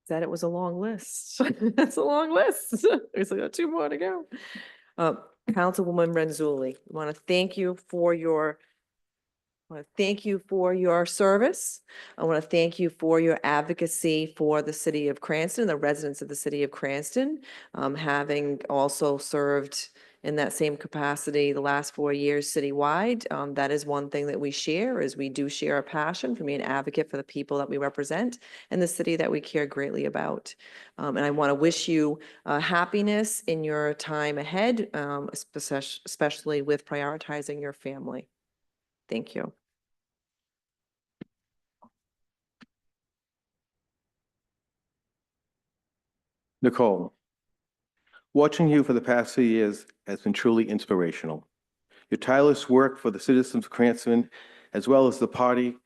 Said it was a long list. It's a long list. We still got 2 more to go. Councilwoman Renzulli, I want to thank you for your service. I want to thank you for your advocacy for the city of Cranston, the residents of the city of Cranston, having also served in that same capacity the last 4 years citywide. That is one thing that we share, is we do share a passion for being an advocate for the people that we represent and the city that we care greatly about. And I want to wish you happiness in your time ahead, especially with prioritizing your family. Thank you.
Nicole, watching you for the past 2 years has been truly inspirational. Your tireless work for the citizens of Cranston, as well as the party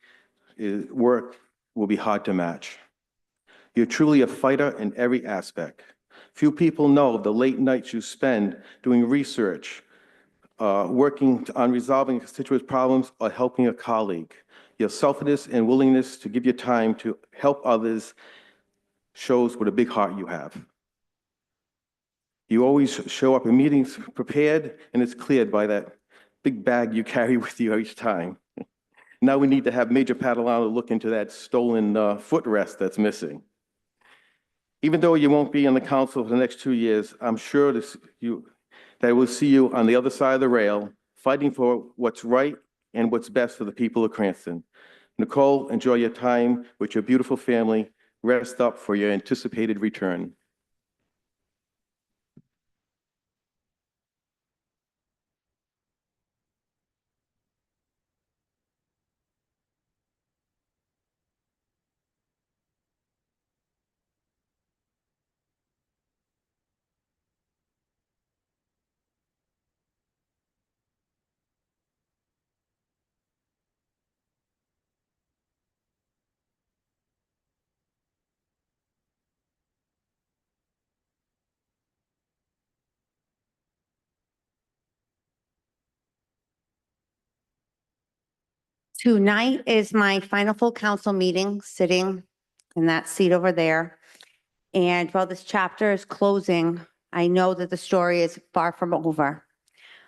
work, will be hard to match. You're truly a fighter in every aspect. Few people know the late nights you spend doing research, working on resolving constituent problems, or helping a colleague. Your selflessness and willingness to give your time to help others shows what a big heart you have. You always show up in meetings prepared, and it's cleared by that big bag you carry with you each time. Now we need to have Major Padalano look into that stolen footrest that's missing. Even though you won't be on the council for the next 2 years, I'm sure that we'll see you on the other side of the rail, fighting for what's right and what's best for the people of Cranston. Nicole, enjoy your time with your beautiful family. Rest up for your anticipated return.
Tonight is my final full council meeting, sitting in that seat over there. And while this chapter is closing, I know that the story is far from over.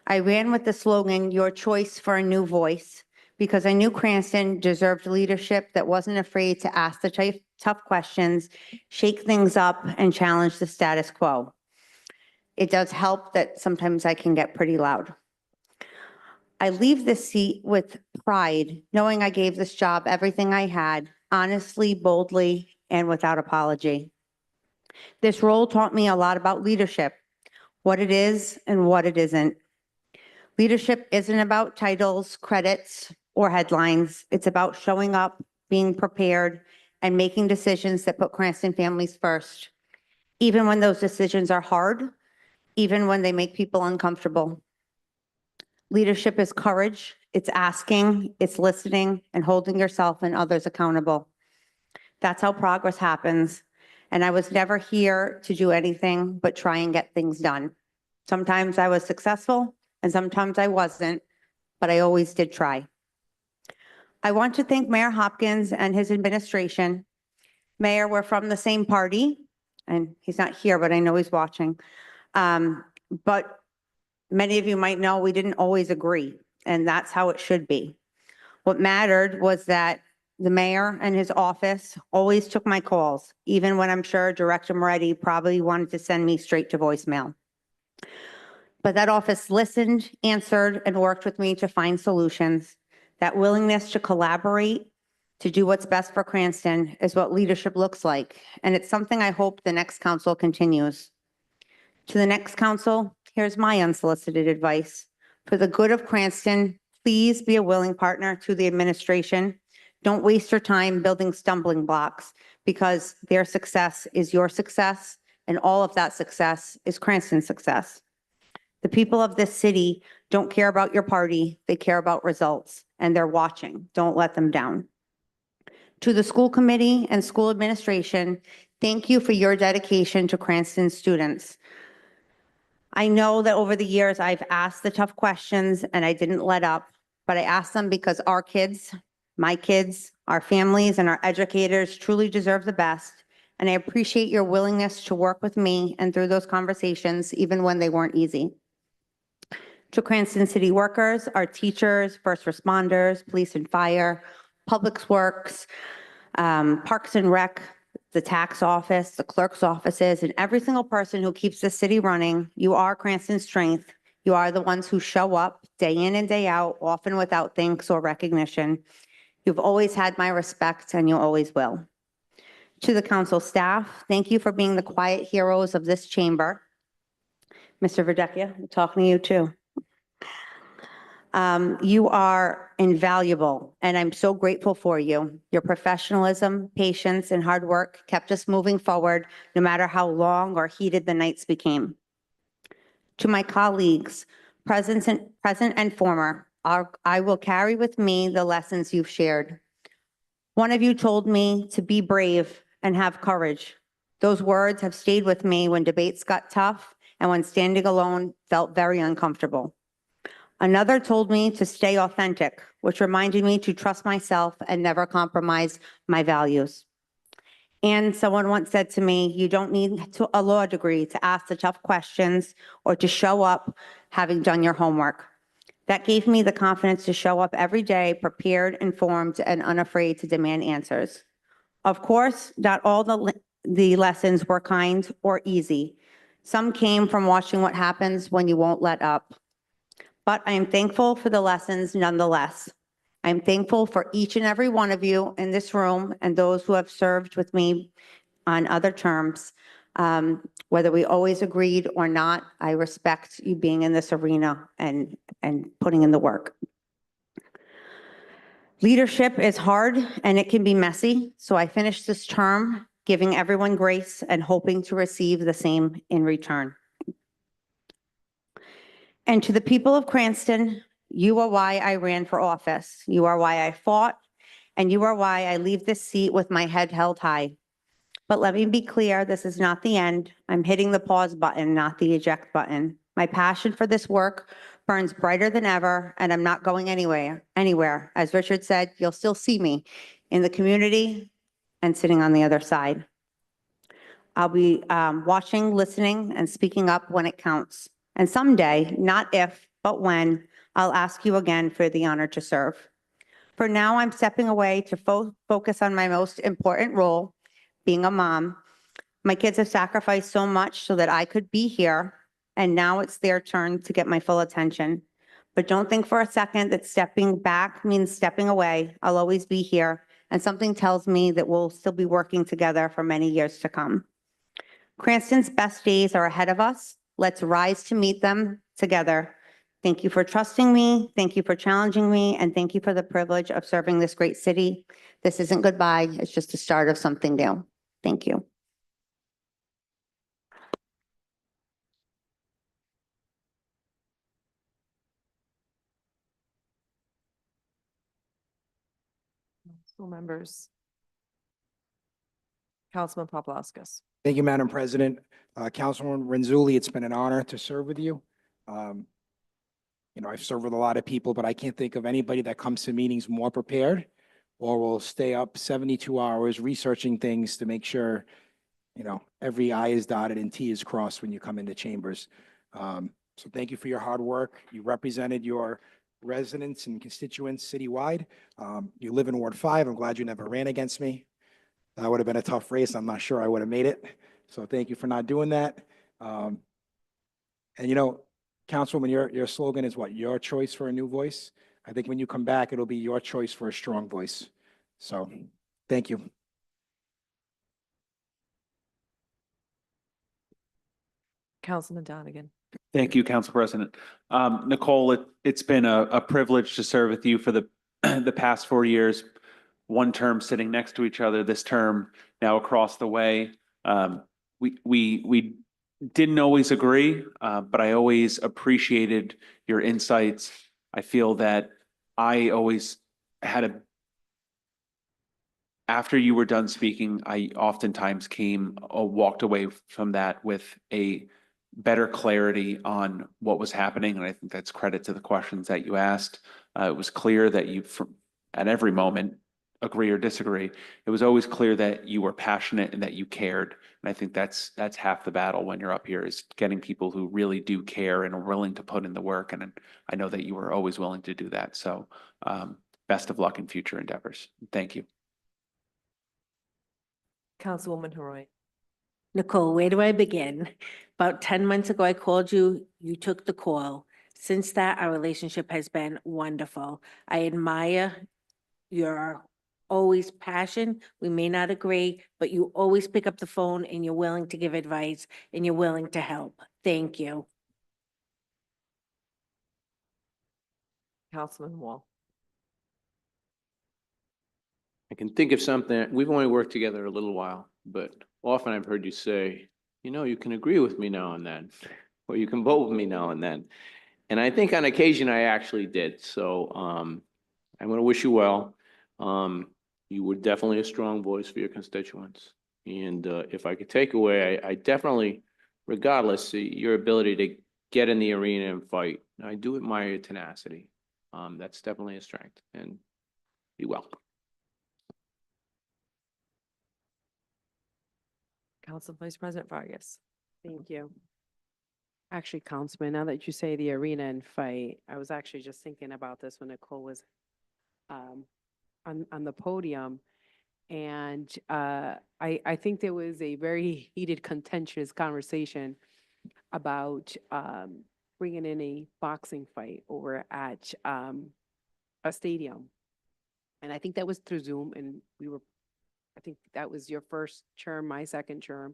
I ran with the slogan, "Your choice for a new voice," because I knew Cranston deserved leadership that wasn't afraid to ask the tough questions, shake things up, and challenge the status quo. It does help that sometimes I can get pretty loud. I leave this seat with pride, knowing I gave this job everything I had, honestly, boldly, and without apology. This role taught me a lot about leadership, what it is and what it isn't. Leadership isn't about titles, credits, or headlines. It's about showing up, being prepared, and making decisions that put Cranston families first, even when those decisions are hard, even when they make people uncomfortable. Leadership is courage. It's asking, it's listening, and holding yourself and others accountable. That's how progress happens. And I was never here to do anything but try and get things done. Sometimes I was successful and sometimes I wasn't, but I always did try. I want to thank Mayor Hopkins and his administration. Mayor, we're from the same party, and he's not here, but I know he's watching. But many of you might know we didn't always agree, and that's how it should be. What mattered was that the mayor and his office always took my calls, even when I'm sure Director Moretti probably wanted to send me straight to voicemail. But that office listened, answered, and worked with me to find solutions. That willingness to collaborate, to do what's best for Cranston is what leadership looks like. And it's something I hope the next council continues. To the next council, here's my unsolicited advice. For the good of Cranston, please be a willing partner to the administration. Don't waste your time building stumbling blocks, because their success is your success, and all of that success is Cranston's success. The people of this city don't care about your party, they care about results, and they're watching. Don't let them down. To the school committee and school administration, thank you for your dedication to Cranston students. I know that over the years I've asked the tough questions and I didn't let up, but I asked them because our kids, my kids, our families, and our educators truly deserve the best. And I appreciate your willingness to work with me and through those conversations, even when they weren't easy. To Cranston City workers, our teachers, first responders, police and fire, public works, Parks and Rec, the tax office, the clerk's offices, and every single person who keeps the city running, you are Cranston's strength. You are the ones who show up day in and day out, often without thanks or recognition. You've always had my respect and you always will. To the council staff, thank you for being the quiet heroes of this chamber. Mr. Verdecchia, I'm talking to you too. You are invaluable, and I'm so grateful for you. Your professionalism, patience, and hard work kept us moving forward, no matter how long or heated the nights became. To my colleagues, present and former, I will carry with me the lessons you've shared. One of you told me to be brave and have courage. Those words have stayed with me when debates got tough and when standing alone felt very uncomfortable. Another told me to stay authentic, which reminded me to trust myself and never compromise my values. And someone once said to me, you don't need a law degree to ask the tough questions or to show up having done your homework. That gave me the confidence to show up every day, prepared, informed, and unafraid to demand answers. Of course, not all the lessons were kind or easy. Some came from watching what happens when you won't let up. But I am thankful for the lessons nonetheless. I'm thankful for each and every one of you in this room and those who have served with me on other terms. Whether we always agreed or not, I respect you being in this arena and putting in the work. Leadership is hard and it can be messy, so I finished this term giving everyone grace and hoping to receive the same in return. And to the people of Cranston, you are why I ran for office. You are why I fought, and you are why I leave this seat with my head held high. But let me be clear, this is not the end. I'm hitting the pause button, not the eject button. My passion for this work burns brighter than ever, and I'm not going anywhere. As Richard said, you'll still see me in the community and sitting on the other side. I'll be watching, listening, and speaking up when it counts. And someday, not if, but when, I'll ask you again for the honor to serve. For now, I'm stepping away to focus on my most important role, being a mom. My kids have sacrificed so much so that I could be here, and now it's their turn to get my full attention. But don't think for a second that stepping back means stepping away. I'll always be here, and something tells me that we'll still be working together for many years to come. Cranston's best days are ahead of us. Let's rise to meet them together. Thank you for trusting me. Thank you for challenging me. And thank you for the privilege of serving this great city. This isn't goodbye. It's just the start of something new. Thank you.
Council members. Councilman Paplaskas.
Thank you, Madam President. Councilman Renzulli, it's been an honor to serve with you. You know, I've served with a lot of people, but I can't think of anybody that comes to meetings more prepared or will stay up 72 hours researching things to make sure, you know, every I is dotted and T is crossed when you come into chambers. So thank you for your hard work. You represented your residents and constituents citywide. You live in Ward 5. I'm glad you never ran against me. That would have been a tough race. I'm not sure I would have made it. So thank you for not doing that. And you know, Councilwoman, your slogan is what? Your choice for a new voice. I think when you come back, it'll be your choice for a strong voice. So thank you.
Councilman Donegan.
Thank you, Council President. Nicole, it's been a privilege to serve with you for the, the past 4 years. One term sitting next to each other, this term now across the way. We didn't always agree, but I always appreciated your insights. I feel that I always had after you were done speaking, I oftentimes walked away from that with a better clarity on what was happening. And I think that's credit to the questions that you asked. It was clear that you, at every moment, agree or disagree. It was always clear that you were passionate and that you cared. And I think that's half the battle when you're up here, is getting people who really do care and are willing to put in the work. And I know that you were always willing to do that. So best of luck in future endeavors. Thank you.
Councilwoman Haroy.
Nicole, where do I begin? About 10 months ago, I called you, you took the call. Since that, our relationship has been wonderful. I admire your always passion. We may not agree, but you always pick up the phone and you're willing to give advice and you're willing to help. Thank you.
Councilman Wall.
I can think of something. We've only worked together a little while, but often I've heard you say, you know, you can agree with me now and then, or you can vote with me now and then. And I think on occasion I actually did. So I'm going to wish you well. You were definitely a strong voice for your constituents. And if I could take away, I definitely, regardless, your ability to get in the arena and fight, I do admire your tenacity. That's definitely a strength, and be well.
Council Vice President Vargas.
Thank you. Actually, Councilman, now that you say the arena and fight, I was actually just thinking about this when Nicole was on the podium. And I think there was a very heated, contentious conversation about bringing in a boxing fight over at a stadium. And I think that was through Zoom, and I think that was your first term, my second term,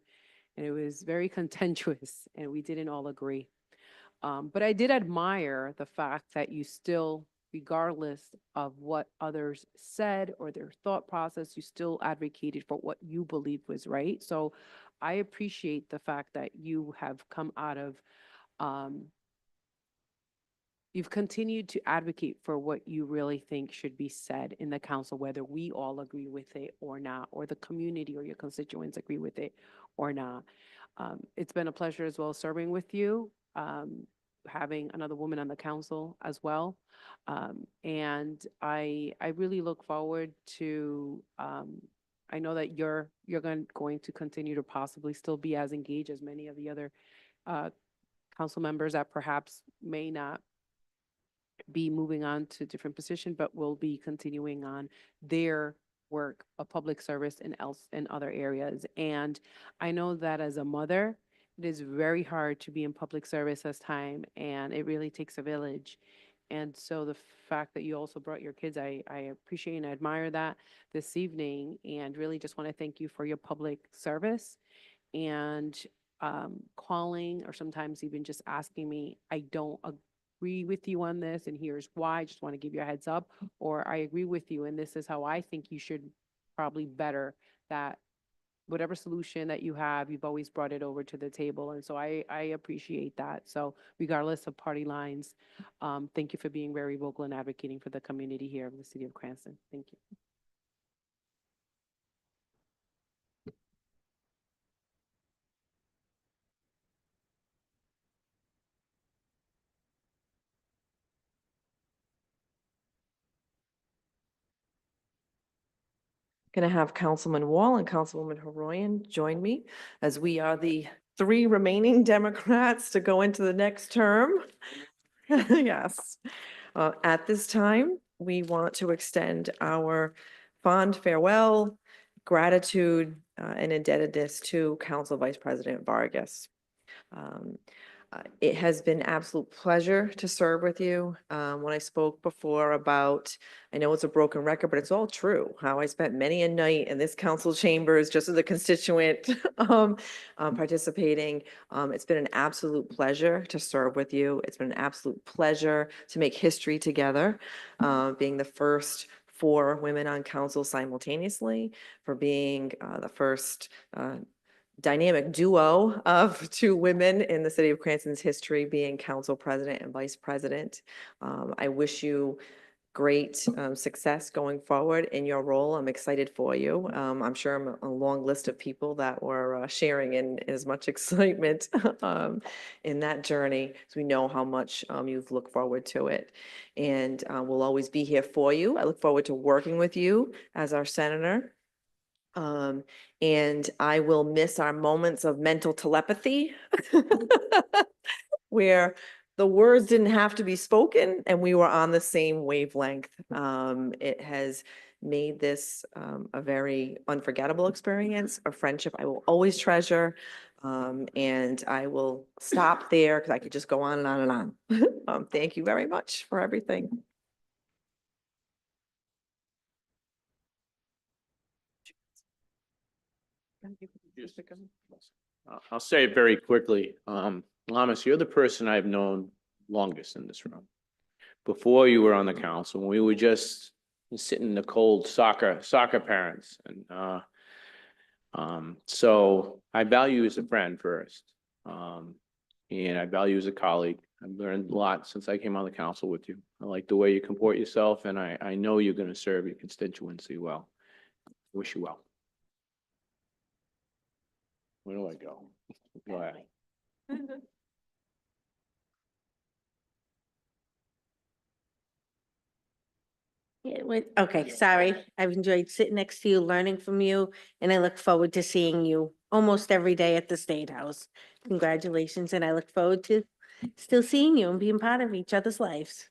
and it was very contentious, and we didn't all agree. But I did admire the fact that you still, regardless of what others said or their thought process, you still advocated for what you believed was right. So I appreciate the fact that you have come out of, you've continued to advocate for what you really think should be said in the council, whether we all agree with it or not, or the community or your constituents agree with it or not. It's been a pleasure as well serving with you, having another woman on the council as well. And I really look forward to, I know that you're going to continue to possibly still be as engaged as many of the other council members that perhaps may not be moving on to different position, but will be continuing on their work of public service in other areas. And I know that as a mother, it is very hard to be in public service this time, and it really takes a village. And so the fact that you also brought your kids, I appreciate and admire that this evening, and really just want to thank you for your public service and calling, or sometimes even just asking me. I don't agree with you on this and here's why, I just want to give you a heads up, or I agree with you and this is how I think you should probably better that. Whatever solution that you have, you've always brought it over to the table. And so I appreciate that. So regardless of party lines, thank you for being very vocal and advocating for the community here of the city of Cranston. Thank you.
Going to have Councilman Wall and Councilwoman Haroyan join me as we are the 3 remaining Democrats to go into the next term. Yes. At this time, we want to extend our fond farewell, gratitude, and indebtedness to Council Vice President Vargas. It has been absolute pleasure to serve with you. When I spoke before about, I know it's a broken record, but it's all true, how I spent many a night in this council chambers just as a constituent participating. It's been an absolute pleasure to serve with you. It's been an absolute pleasure to make history together, being the first 4 women on council simultaneously, for being the first dynamic duo of 2 women in the city of Cranston's history, being council president and vice president. I wish you great success going forward in your role. I'm excited for you. I'm sure I'm a long list of people that were sharing in as much excitement in that journey, as we know how much you've looked forward to it. And we'll always be here for you. I look forward to working with you as our senator. And I will miss our moments of mental telepathy where the words didn't have to be spoken and we were on the same wavelength. It has made this a very unforgettable experience, a friendship I will always treasure. And I will stop there because I could just go on and on and on. Thank you very much for everything.
I'll say it very quickly. Lamas, you're the person I've known longest in this room. Before you were on the council, when we were just sitting in the cold soccer parents. And so I value you as a friend first. And I value you as a colleague. I've learned a lot since I came on the council with you. I like the way you comport yourself, and I know you're going to serve your constituency well. Wish you well. Where do I go? Go ahead.
Okay, sorry. I've enjoyed sitting next to you, learning from you, and I look forward to seeing you almost every day at the State House. Congratulations, and I look forward to still seeing you and being part of each other's lives.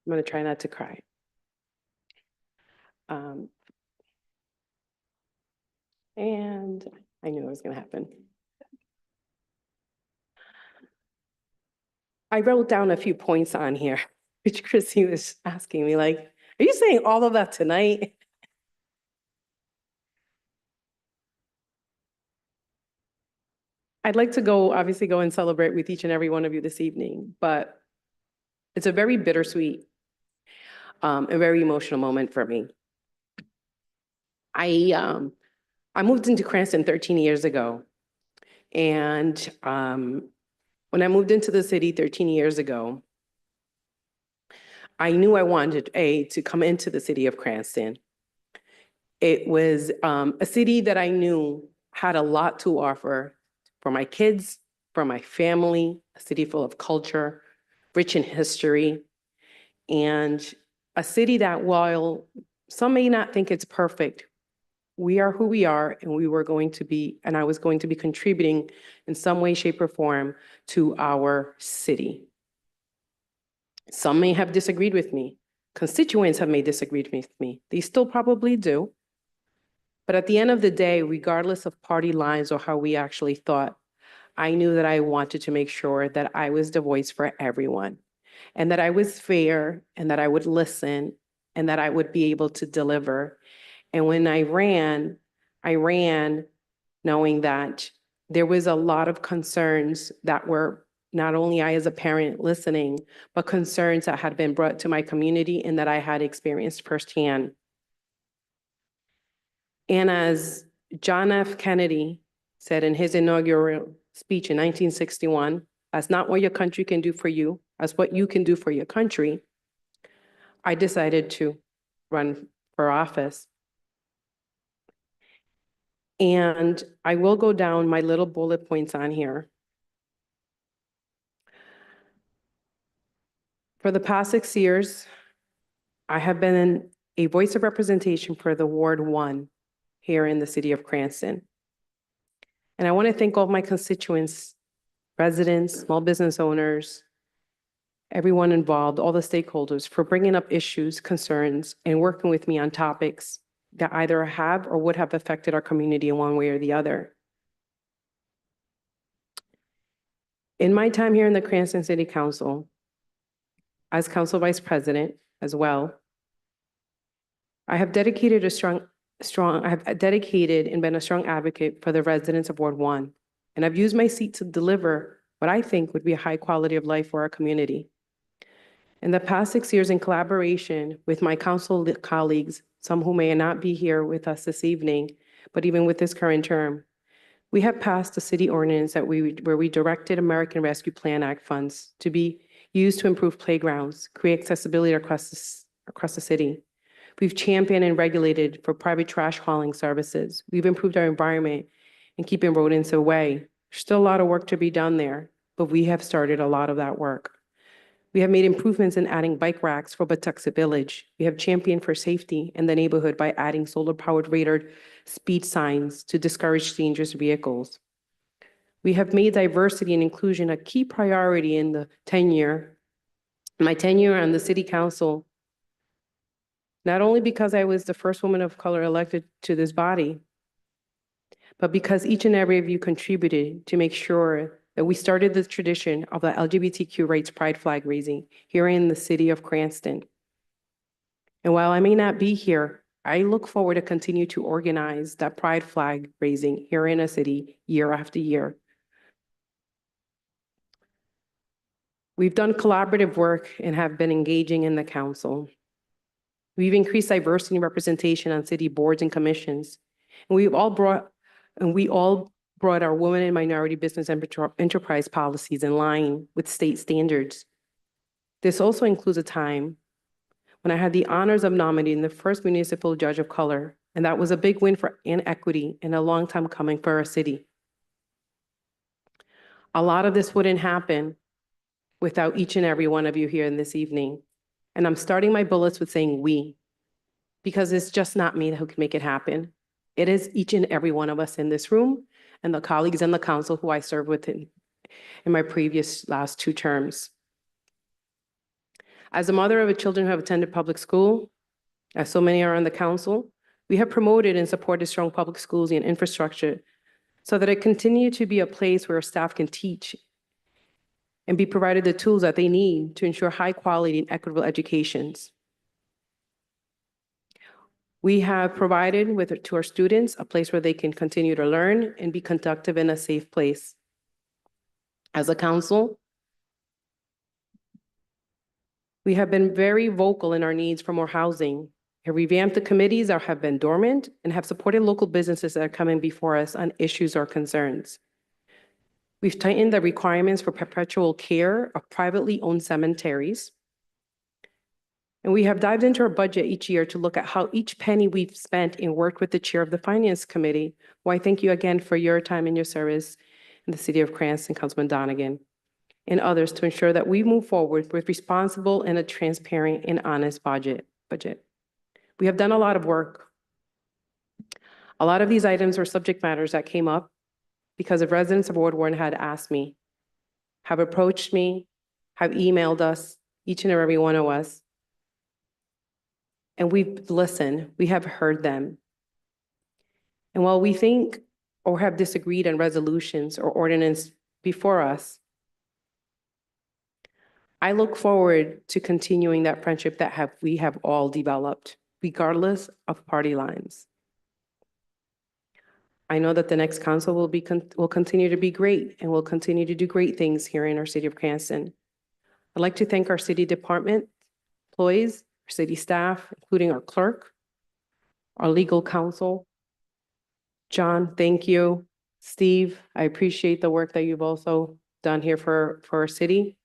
I'm going to try not to cry. And I knew it was going to happen. I wrote down a few points on here, which Chrissy was asking me, like, are you saying all of that tonight? I'd like to obviously go and celebrate with each and every one of you this evening, but it's a very bittersweet, a very emotional moment for me. I moved into Cranston 13 years ago. And when I moved into the city 13 years ago, I knew I wanted to come into the city of Cranston. It was a city that I knew had a lot to offer for my kids, for my family, a city full of culture, rich in history, and a city that, while some may not think it's perfect, we are who we are, and we were going to be, and I was going to be contributing in some way, shape, or form to our city. Some may have disagreed with me. Constituents have may disagreed with me. They still probably do. But at the end of the day, regardless of party lines or how we actually thought, I knew that I wanted to make sure that I was the voice for everyone, and that I was fair, and that I would listen, and that I would be able to deliver. And when I ran knowing that there was a lot of concerns that were not only I as a parent listening, but concerns that had been brought to my community and that I had experienced firsthand. And as John F. Kennedy said in his inaugural speech in 1961, that's not what your country can do for you, that's what you can do for your country. I decided to run for office. And I will go down my little bullet points on here. For the past 6 years, I have been a voice of representation for the Ward 1 here in the city of Cranston. And I want to thank all of my constituents, residents, small business owners, everyone involved, all the stakeholders for bringing up issues, concerns, and working with me on topics that either have or would have affected our community in one way or the other. In my time here in the Cranston City Council, as Council Vice President as well, I have dedicated and been a strong advocate for the residents of Ward 1. And I've used my seat to deliver what I think would be a high quality of life for our community. In the past 6 years, in collaboration with my council colleagues, some who may not be here with us this evening, but even with this current term, we have passed a city ordinance where we directed American Rescue Plan Act funds to be used to improve playgrounds, create accessibility across the city. We've championed and regulated for private trash hauling services. We've improved our environment and keeping rodents away. There's still a lot of work to be done there, but we have started a lot of that work. We have made improvements in adding bike racks for Patuxent Village. We have championed for safety in the neighborhood by adding solar-powered radar speed signs to discourage dangerous vehicles. We have made diversity and inclusion a key priority in my tenure on the city council, not only because I was the first woman of color elected to this body, but because each and every of you contributed to make sure that we started the tradition of the LGBTQ rights pride flag raising here in the city of Cranston. And while I may not be here, I look forward to continue to organize that pride flag raising here in a city year after year. We've done collaborative work and have been engaging in the council. We've increased diversity and representation on city boards and commissions. And we all brought our women and minority business enterprise policies in line with state standards. This also includes a time when I had the honors of nominating the first municipal judge of color, and that was a big win for inequity and a long time coming for our city. A lot of this wouldn't happen without each and every one of you here in this evening. And I'm starting my bullets with saying we, because it's just not me who can make it happen. It is each and every one of us in this room and the colleagues in the council who I served with in my previous last 2 terms. As a mother of children who have attended public school, as so many are on the council, we have promoted and supported strong public schools and infrastructure so that it continue to be a place where staff can teach and be provided the tools that they need to ensure high quality and equitable educations. We have provided to our students a place where they can continue to learn and be conductive in a safe place. As a council, we have been very vocal in our needs for more housing. Have revamped the committees that have been dormant and have supported local businesses that are coming before us on issues or concerns. We've tightened the requirements for perpetual care of privately owned cemeteries. And we have dived into our budget each year to look at how each penny we've spent and worked with the chair of the Finance Committee, who I thank you again for your time and your service in the city of Cranston, Councilman Donegan, and others to ensure that we move forward with responsible and a transparent and honest budget. We have done a lot of work. A lot of these items were subject matters that came up because the residents of Ward 1 had asked me, have approached me, have emailed us, each and every one of us. And we've listened, we have heard them. And while we think or have disagreed on resolutions or ordinance before us, I look forward to continuing that friendship that we have all developed, regardless of party lines. I know that the next council will continue to be great and will continue to do great things here in our city of Cranston. I'd like to thank our city department employees, our city staff, including our clerk, our legal counsel. John, thank you. Steve, I appreciate the work that you've also done here for our city.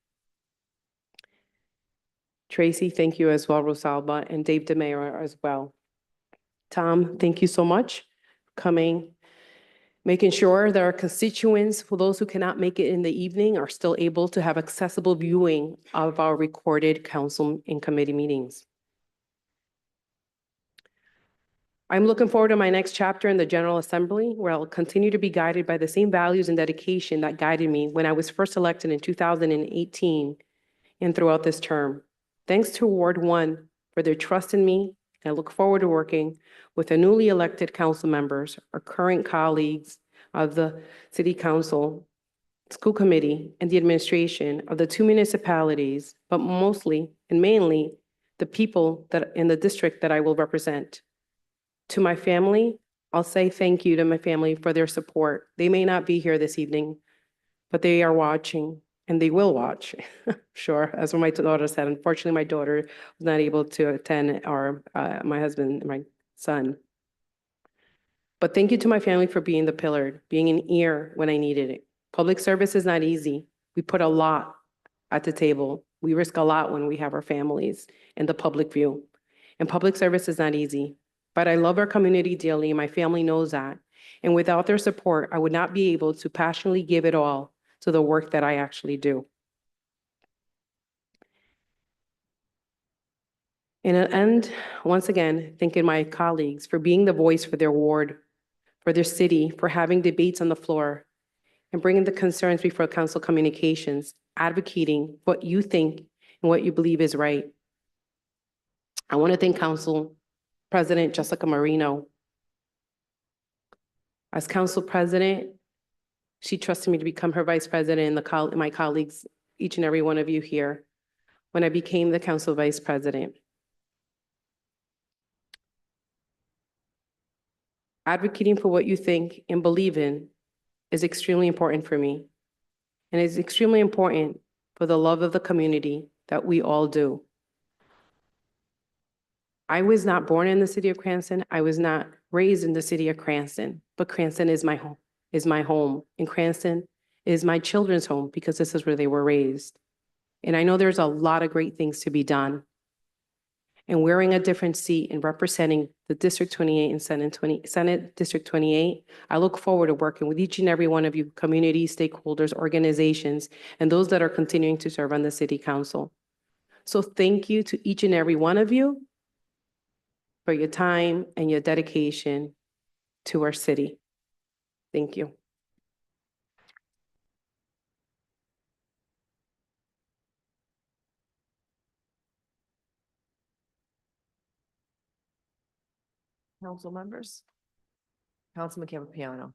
Tracy, thank you as well, Rosalba, and Dave DeMayor as well. Tom, thank you so much for coming, making sure that our constituents, for those who cannot make it in the evening, are still able to have accessible viewing of our recorded council and committee meetings. I'm looking forward to my next chapter in the General Assembly, where I'll continue to be guided by the same values and dedication that guided me when I was first elected in 2018 and throughout this term. Thanks to Ward 1 for their trust in me. I look forward to working with the newly elected council members, our current colleagues of the City Council, School Committee, and the administration of the two municipalities, but mostly and mainly the people that in the district that I will represent. To my family, I'll say thank you to my family for their support. They may not be here this evening, but they are watching. And they will watch, sure, as my daughter said. Unfortunately, my daughter was not able to attend, or my husband and my son. But thank you to my family for being the pillar, being an ear when I needed it. Public service is not easy. We put a lot at the table. We risk a lot when we have our families in the public view. And public service is not easy. But I love our community dearly, and my family knows that. And without their support, I would not be able to passionately give it all to the work that I actually do. In an end, once again, thanking my colleagues for being the voice for their ward, for their city, for having debates on the floor, and bringing the concerns before council communications, advocating what you think and what you believe is right. I want to thank Council President Jessica Marino. As Council President, she trusted me to become her vice president and my colleagues, each and every one of you here, when I became the council vice president. Advocating for what you think and believe in is extremely important for me. And it's extremely important for the love of the community that we all do. I was not born in the city of Cranston. I was not raised in the city of Cranston, but Cranston is my home, and Cranston is my children's home because this is where they were raised. And I know there's a lot of great things to be done. And wearing a different seat and representing the District 28 and Senate District 28, I look forward to working with each and every one of you, community, stakeholders, organizations, and those that are continuing to serve on the City Council. So thank you to each and every one of you for your time and your dedication to our city. Thank you.
Council members. Councilman Campiano.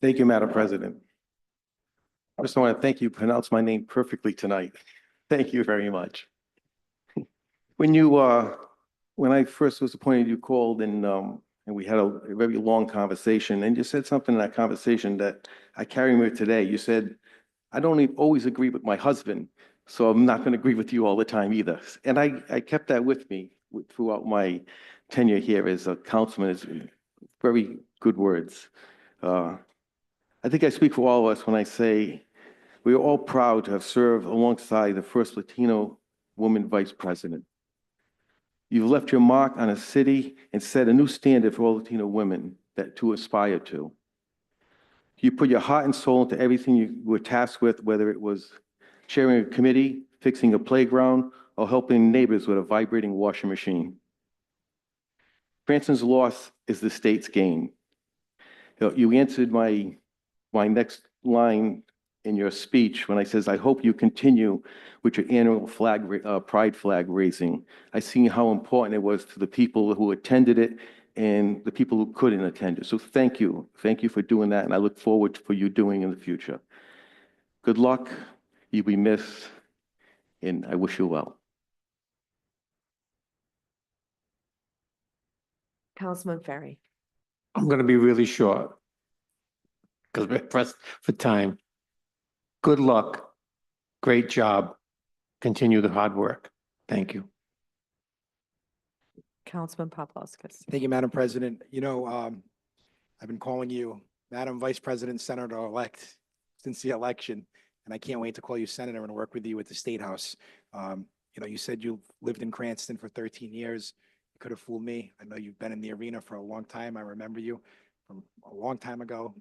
Thank you, Madam President. I just want to thank you, pronounce my name perfectly tonight. Thank you very much. When I first was appointed, you called and we had a very long conversation, and you said something in that conversation that I carry with today. You said, I don't always agree with my husband, so I'm not going to agree with you all the time either. And I kept that with me throughout my tenure here as a councilman. It's very good words. I think I speak for all of us when I say we are all proud to have served alongside the first Latino woman vice president. You've left your mark on a city and set a new standard for all Latino women to aspire to. You put your heart and soul into everything you were tasked with, whether it was chairing a committee, fixing a playground, or helping neighbors with a vibrating washing machine. Cranston's loss is the state's gain. You answered my next line in your speech when I says, I hope you continue with your annual pride flag raising. I seen how important it was to the people who attended it and the people who couldn't attend it. So thank you. Thank you for doing that, and I look forward for you doing in the future. Good luck. You'll be missed, and I wish you well.
Councilman Ferry.
I'm going to be really short because we're pressed for time. Good luck. Great job. Continue the hard work. Thank you.
Councilman Paplaskas.
Thank you, Madam President. You know, I've been calling you Madam Vice President, Senator-elect since the election, and I can't wait to call you Senator and work with you at the State House. You know, you said you lived in Cranston for 13 years. You could have fooled me. I know you've been in the arena for a long time. I remember you from a long time ago,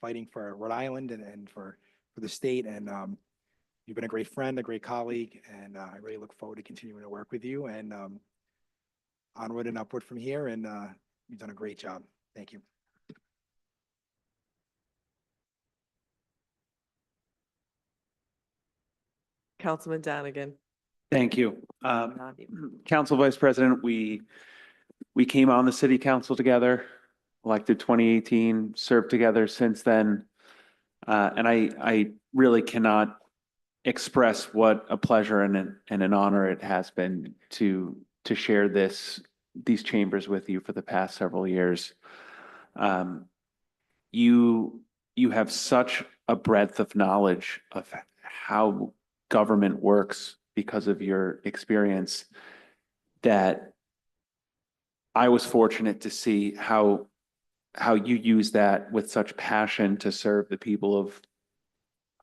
fighting for Rhode Island and for the state. And you've been a great friend, a great colleague, and I really look forward to continuing to work with you and onward and upward from here. And you've done a great job. Thank you.
Councilman Donegan.
Thank you. Council Vice President, we came on the city council together, elected 2018, served together since then. And I really cannot express what a pleasure and an honor it has been to share these chambers with you for the past several years. You have such a breadth of knowledge of how government works because of your experience that I was fortunate to see how you use that with such passion to serve the people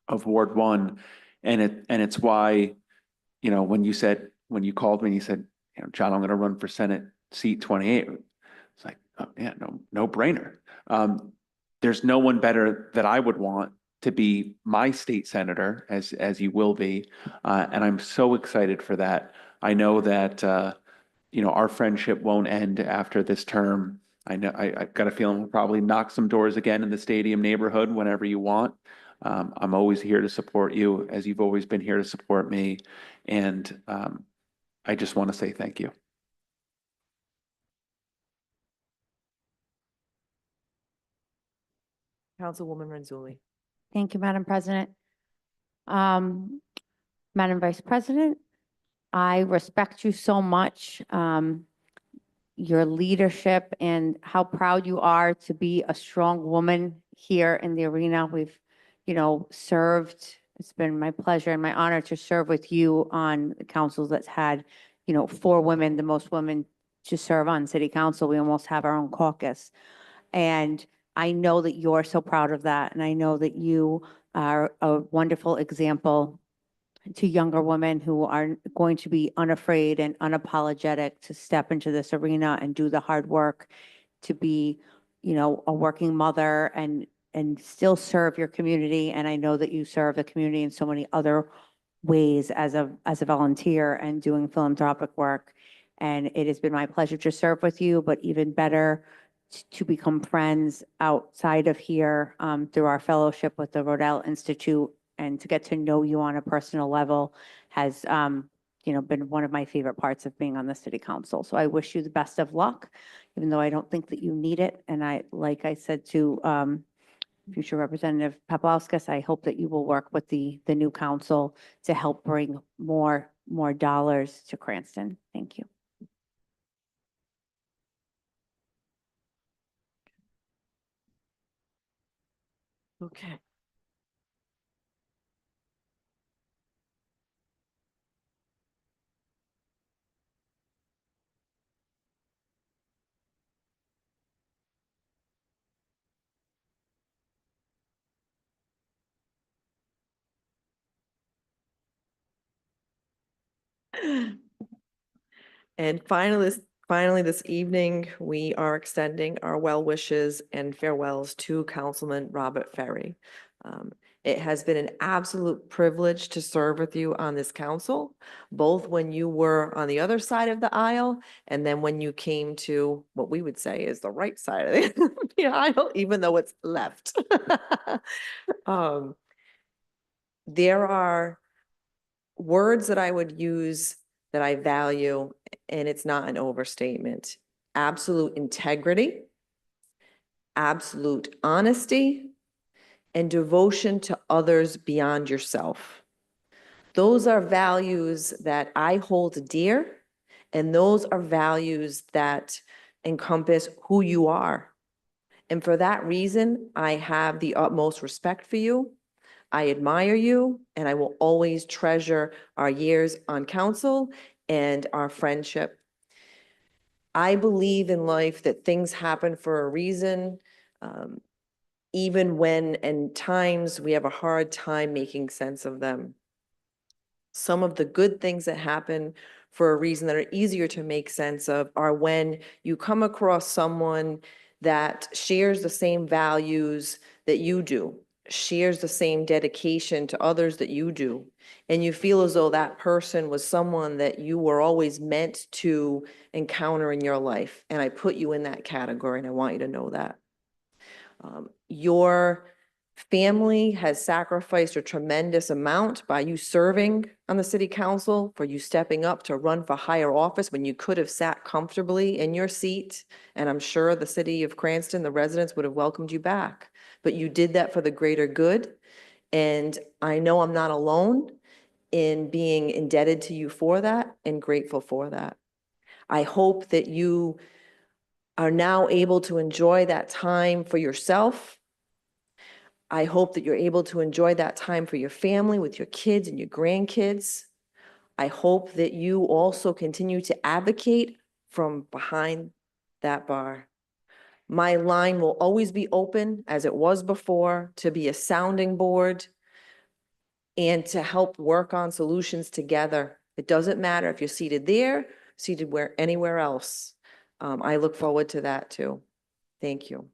of Ward 1. And it's why, you know, when you called me and you said, you know, John, I'm going to run for Senate seat 28. It's like, oh, yeah, no brainer. There's no one better that I would want to be my state senator, as you will be. And I'm so excited for that. I know that, you know, our friendship won't end after this term. I know I've got a feeling we'll probably knock some doors again in the stadium neighborhood whenever you want. I'm always here to support you, as you've always been here to support me. And I just want to say thank you.
Councilwoman Renzulli.
Thank you, Madam President. Madam Vice President, I respect you so much, your leadership and how proud you are to be a strong woman here in the arena. We've, you know, served. It's been my pleasure and my honor to serve with you on councils that's had, you know, 4 women, the most women to serve on city council. We almost have our own caucus. And I know that you're so proud of that. And I know that you are a wonderful example to younger women who are going to be unafraid and unapologetic to step into this arena and do the hard work to be, you know, a working mother and still serve your community. And I know that you serve the community in so many other ways as a volunteer and doing philanthropic work. And it has been my pleasure to serve with you, but even better to become friends outside of here through our fellowship with the Rodell Institute, and to get to know you on a personal level has, you know, been one of my favorite parts of being on the city council. So I wish you the best of luck, even though I don't think that you need it. And like I said to future Representative Paplaskas, I hope that you will work with the new council to help bring more dollars to Cranston. Thank you.
Okay. And finally this evening, we are extending our well wishes and farewells to Councilman Robert Ferry. It has been an absolute privilege to serve with you on this council, both when you were on the other side of the aisle and then when you came to what we would say is the right side of the aisle, even though it's left. there are words that I would use that I value, and it's not an overstatement. Absolute integrity, absolute honesty, and devotion to others beyond yourself. Those are values that I hold dear, and those are values that encompass who you are. And for that reason, I have the utmost respect for you. I admire you, and I will always treasure our years on council and our friendship. I believe in life that things happen for a reason, even when in times we have a hard time making sense of them. Some of the good things that happen for a reason that are easier to make sense of are when you come across someone that shares the same values that you do, shares the same dedication to others that you do, and you feel as though that person was someone that you were always meant to encounter in your life. And I put you in that category, and I want you to know that. Your family has sacrificed a tremendous amount by you serving on the city council, for you stepping up to run for higher office when you could have sat comfortably in your seat. And I'm sure the city of Cranston, the residents would have welcomed you back. But you did that for the greater good. And I know I'm not alone in being indebted to you for that and grateful for that. I hope that you are now able to enjoy that time for yourself. I hope that you're able to enjoy that time for your family, with your kids and your grandkids. I hope that you also continue to advocate from behind that bar. My line will always be open, as it was before, to be a sounding board and to help work on solutions together. It doesn't matter if you're seated there, seated anywhere else. I look forward to that too. Thank you.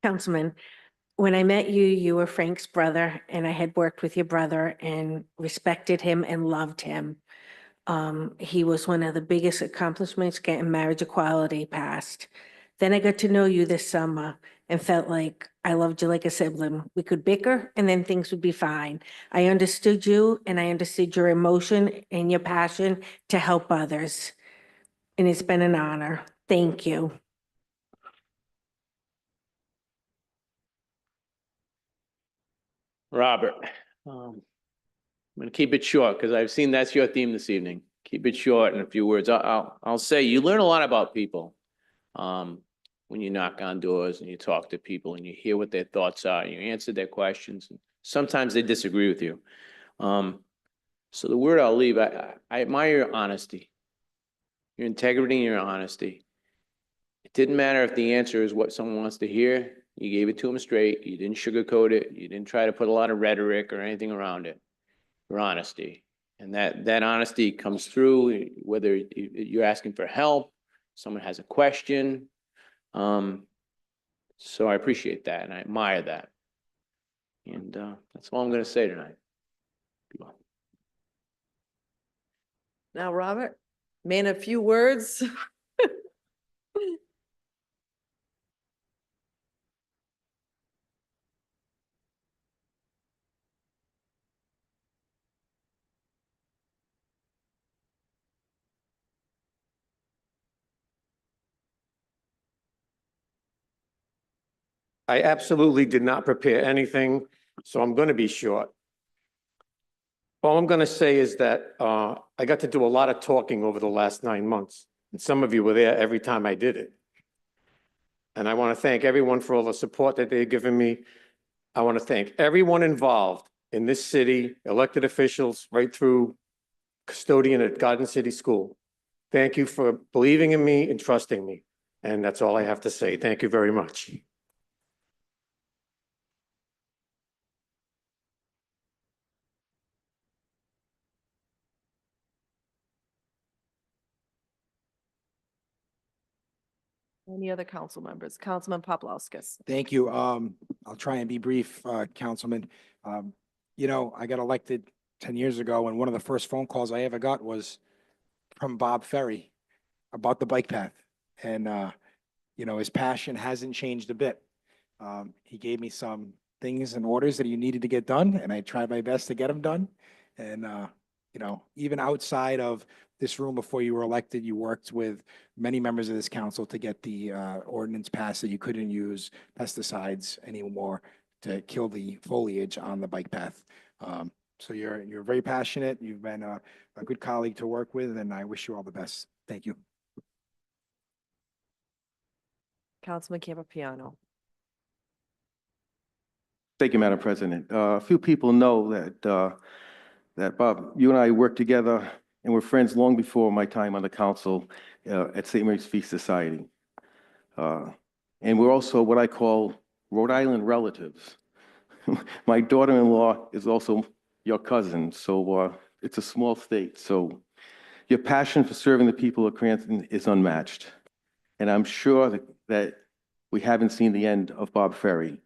Councilman, when I met you, you were Frank's brother, and I had worked with your brother and respected him and loved him. He was one of the biggest accomplishments getting marriage equality passed. Then I got to know you this summer and felt like I loved you like a sibling. We could bicker and then things would be fine. I understood you and I understood your emotion and your passion to help others. And it's been an honor. Thank you.
Robert, I'm going to keep it short because I've seen that's your theme this evening. Keep it short in a few words. I'll say you learn a lot about people when you knock on doors and you talk to people and you hear what their thoughts are and you answer their questions. And sometimes they disagree with you. So the word I'll leave, I admire your honesty, your integrity and your honesty. It didn't matter if the answer is what someone wants to hear. You gave it to them straight. You didn't sugarcoat it. You didn't try to put a lot of rhetoric or anything around it. Your honesty. And that honesty comes through whether you're asking for help, someone has a question. So I appreciate that and I admire that. And that's all I'm going to say tonight.
Now, Robert, man, a few words.
I absolutely did not prepare anything, so I'm going to be short. All I'm going to say is that I got to do a lot of talking over the last 9 months, and some of you were there every time I did it. And I want to thank everyone for all the support that they've given me. I want to thank everyone involved in this city, elected officials, right through custodian at Garden City School. Thank you for believing in me and trusting me. And that's all I have to say. Thank you very much.
Any other council members? Councilman Paplaskas.
Thank you. I'll try and be brief, Councilman. You know, I got elected 10 years ago, and one of the first phone calls I ever got was from Bob Ferry about the bike path. And you know, his passion hasn't changed a bit. He gave me some things and orders that he needed to get done, and I tried my best to get them done. And, you know, even outside of this room before you were elected, you worked with many members of this council to get the ordinance passed that you couldn't use pesticides anymore to kill the foliage on the bike path. So you're very passionate. You've been a good colleague to work with, and I wish you all the best. Thank you.
Councilman Campopiano.
Thank you, Madam President. A few people know that Bob, you and I worked together and were friends long before my time on the council at St. Mary's Feast Society. And we're also what I call Rhode Island relatives. My daughter-in-law is also your cousin, so it's a small state. So your passion for serving the people of Cranston is unmatched. And I'm sure that we haven't seen the end of Bob Ferry.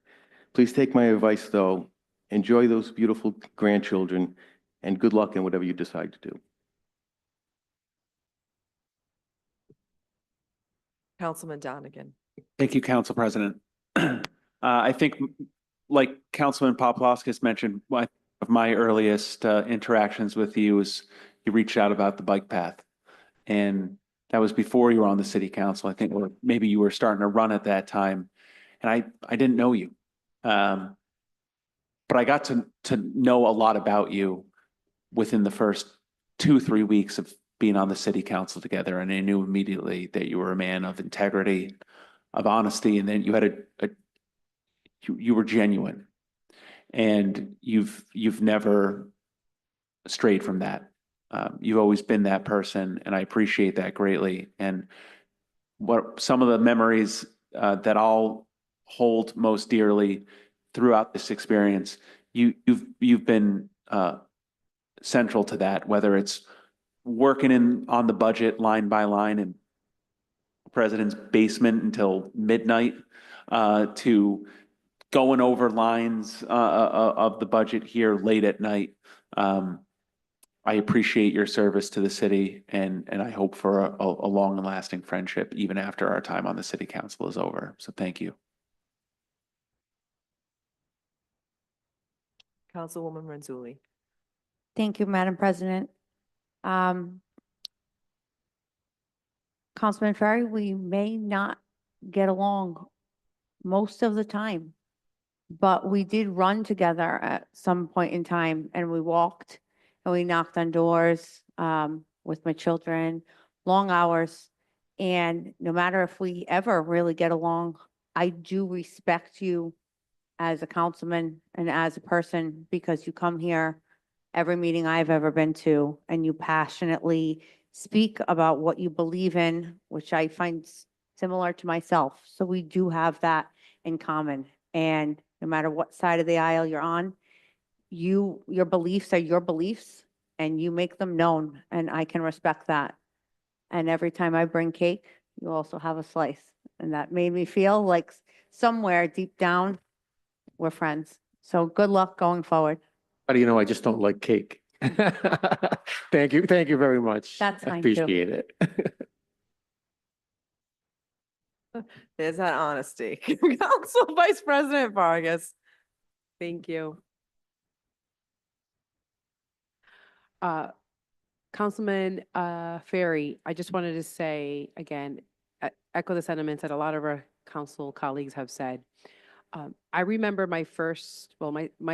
Please take my advice, though. Enjoy those beautiful grandchildren, and good luck in whatever you decide to do.
Councilman Donegan.
Thank you, Council President. I think, like Councilman Paplaskas mentioned, one of my earliest interactions with you was you reached out about the bike path. And that was before you were on the city council, I think, or maybe you were starting to run at that time. And I didn't know you. But I got to know a lot about you within the first 2-3 weeks of being on the city council together. And I knew immediately that you were a man of integrity, of honesty, and then you had you were genuine. And you've never strayed from that. You've always been that person, and I appreciate that greatly. And what some of the memories that I'll hold most dearly throughout this experience, you've been central to that, whether it's working on the budget line by line in the president's basement until midnight, to going over lines of the budget here late at night. I appreciate your service to the city, and I hope for a long and lasting friendship even after our time on the city council is over. So thank you.
Councilwoman Renzulli.
Thank you, Madam President. Councilman Ferry, we may not get along most of the time, but we did run together at some point in time, and we walked and we knocked on doors with my children, long hours. And no matter if we ever really get along, I do respect you as a councilman and as a person, because you come here every meeting I've ever been to, and you passionately speak about what you believe in, which I find similar to myself. So we do have that in common. And no matter what side of the aisle you're on, your beliefs are your beliefs, and you make them known, and I can respect that. And every time I bring cake, you also have a slice. And that made me feel like somewhere deep down, we're friends. So good luck going forward.
How do you know I just don't like cake? Thank you very much.
That's
I
fine, too.
appreciate it.
There's that honesty. Council Vice President Vargas.
Thank you. Councilman Ferry, I just wanted to say again, echo the sentiments that a lot of our council colleagues have said. I remember my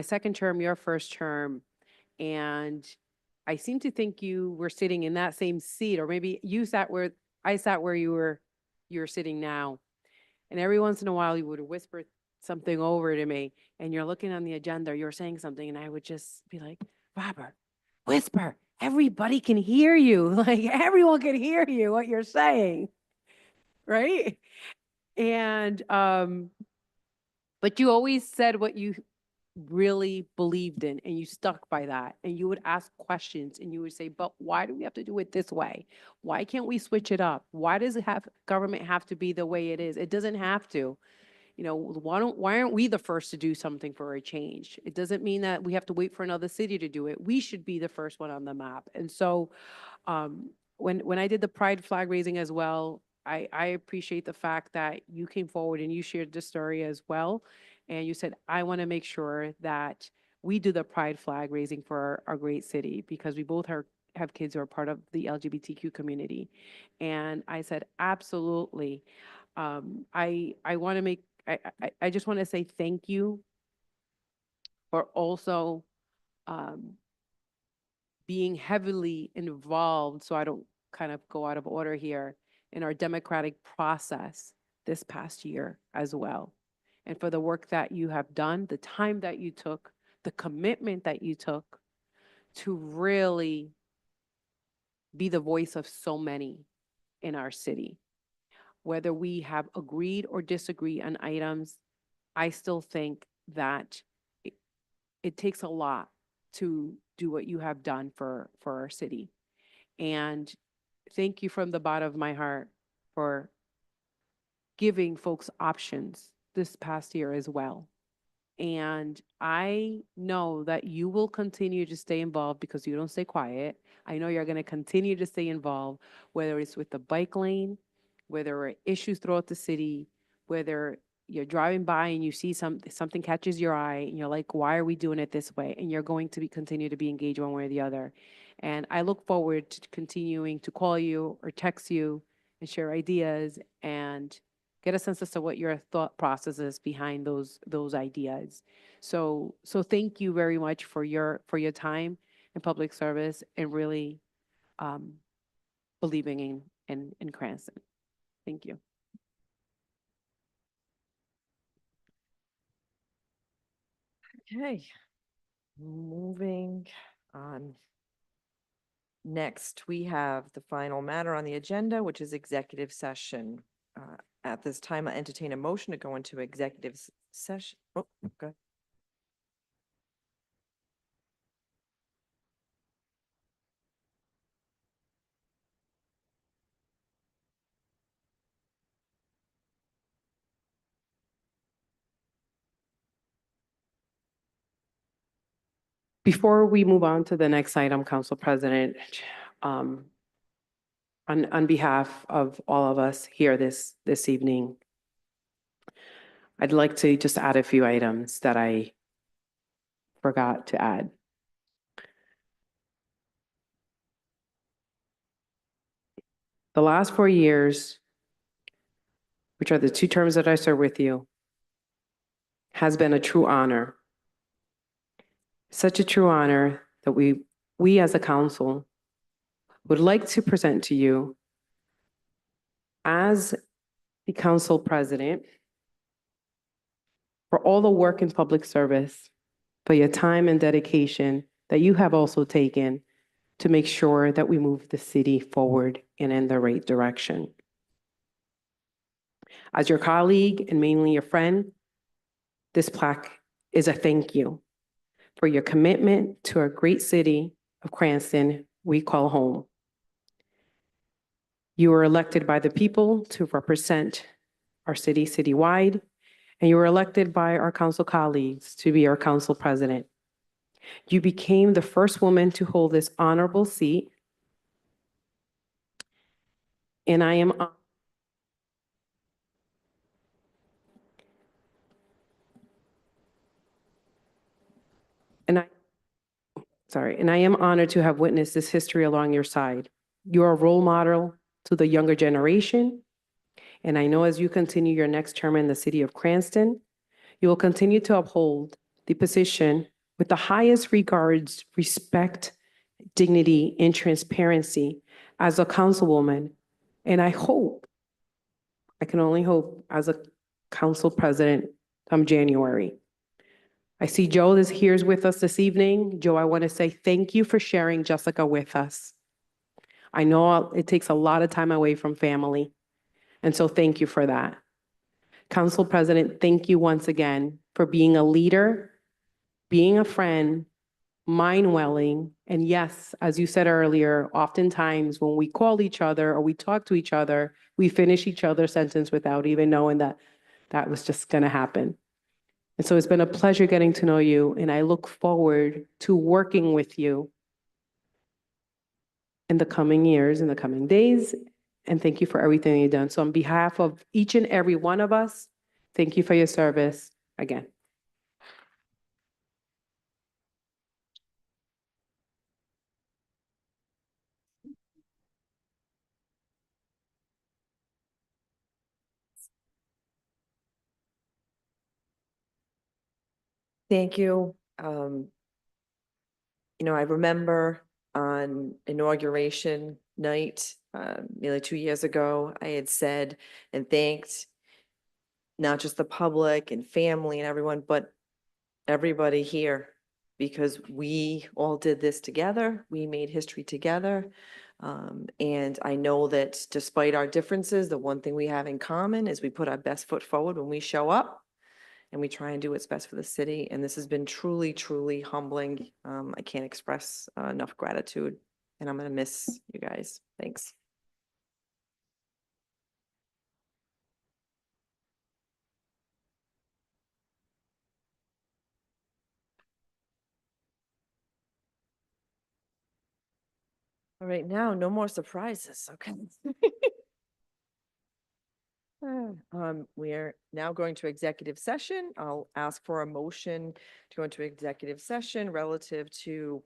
second term, your first term, and I seem to think you were sitting in that same seat, or maybe you sat where I sat where you're sitting now. And every once in a while you would whisper something over to me, and you're looking on the agenda, you're saying something, and I would just be like, Robert, whisper, everybody can hear you. Like everyone can hear you, what you're saying. Right? And, but you always said what you really believed in, and you stuck by that. And you would ask questions, and you would say, but why do we have to do it this way? Why can't we switch it up? Why does government have to be the way it is? It doesn't have to. You know, why aren't we the first to do something for a change? It doesn't mean that we have to wait for another city to do it. We should be the first one on the map. And so when I did the pride flag raising as well, I appreciate the fact that you came forward and you shared the story as well. And you said, I want to make sure that we do the pride flag raising for our great city because we both have kids who are part of the LGBTQ community. And I said, absolutely. I want to make, I just want to say thank you for also being heavily involved, so I don't kind of go out of order here, in our democratic process this past year as well. And for the work that you have done, the time that you took, the commitment that you took to really be the voice of so many in our city. Whether we have agreed or disagreed on items, I still think that it takes a lot to do what you have done for our city. And thank you from the bottom of my heart for giving folks options this past year as well. And I know that you will continue to stay involved because you don't stay quiet. I know you're going to continue to stay involved, whether it's with the bike lane, whether there are issues throughout the city, whether you're driving by and you see something catches your eye and you're like, why are we doing it this way? And you're going to continue to be engaged one way or the other. And I look forward to continuing to call you or text you and share ideas and get a sense as to what your thought process is behind those ideas. So thank you very much for your time in public service and really believing in Cranston. Thank you.
Okay, moving on. Next, we have the final matter on the agenda, which is executive session. At this time, I entertain a motion to go into executive session. Oh, good.
Before we move on to the next item, Council President, on behalf of all of us here this evening, I'd like to just add a few items that I forgot to add. The last 4 years, which are the 2 terms that I served with you, has been a true honor. Such a true honor that we as a council would like to present to you as the council president for all the work in public service, for your time and dedication that you have also taken to make sure that we move the city forward and in the right direction. As your colleague and mainly your friend, this plaque is a thank you for your commitment to our great city of Cranston we call home. You were elected by the people to represent our city citywide, and you were elected by our council colleagues to be our council president. You became the first woman to hold this honorable seat, and I am honored to have witnessed this history along your side. You're a role model to the younger generation, and I know as you continue your next term in the city of Cranston, you will continue to uphold the position with the highest regards, respect, dignity, and transparency as a councilwoman. And I hope, I can only hope, as a council president come January. I see Joe is here with us this evening. Joe, I want to say thank you for sharing Jessica with us. I know it takes a lot of time away from family, and so thank you for that. Council President, thank you once again for being a leader, being a friend, mind-welling, and yes, as you said earlier, oftentimes when we call each other or we talk to each other, we finish each other's sentence without even knowing that that was just going to happen. And so it's been a pleasure getting to know you, and I look forward to working with you in the coming years, in the coming days, And thank you for everything you've done. So on behalf of each and every one of us, thank you for your service again.
Thank you. I remember on inauguration night, nearly 2 years ago, I had said and thanked not just the public and family and everyone, but everybody here, because we all did this together. We made history together. And I know that despite our differences, the one thing we have in common is we put our best foot forward when we show up and we try and do what's best for the city. And this has been truly, truly humbling. I can't express enough gratitude, and I'm going to miss you guys. Thanks. All right, now, no more surprises, okay? We are now going to executive session. I'll ask for a motion to go into executive session relative to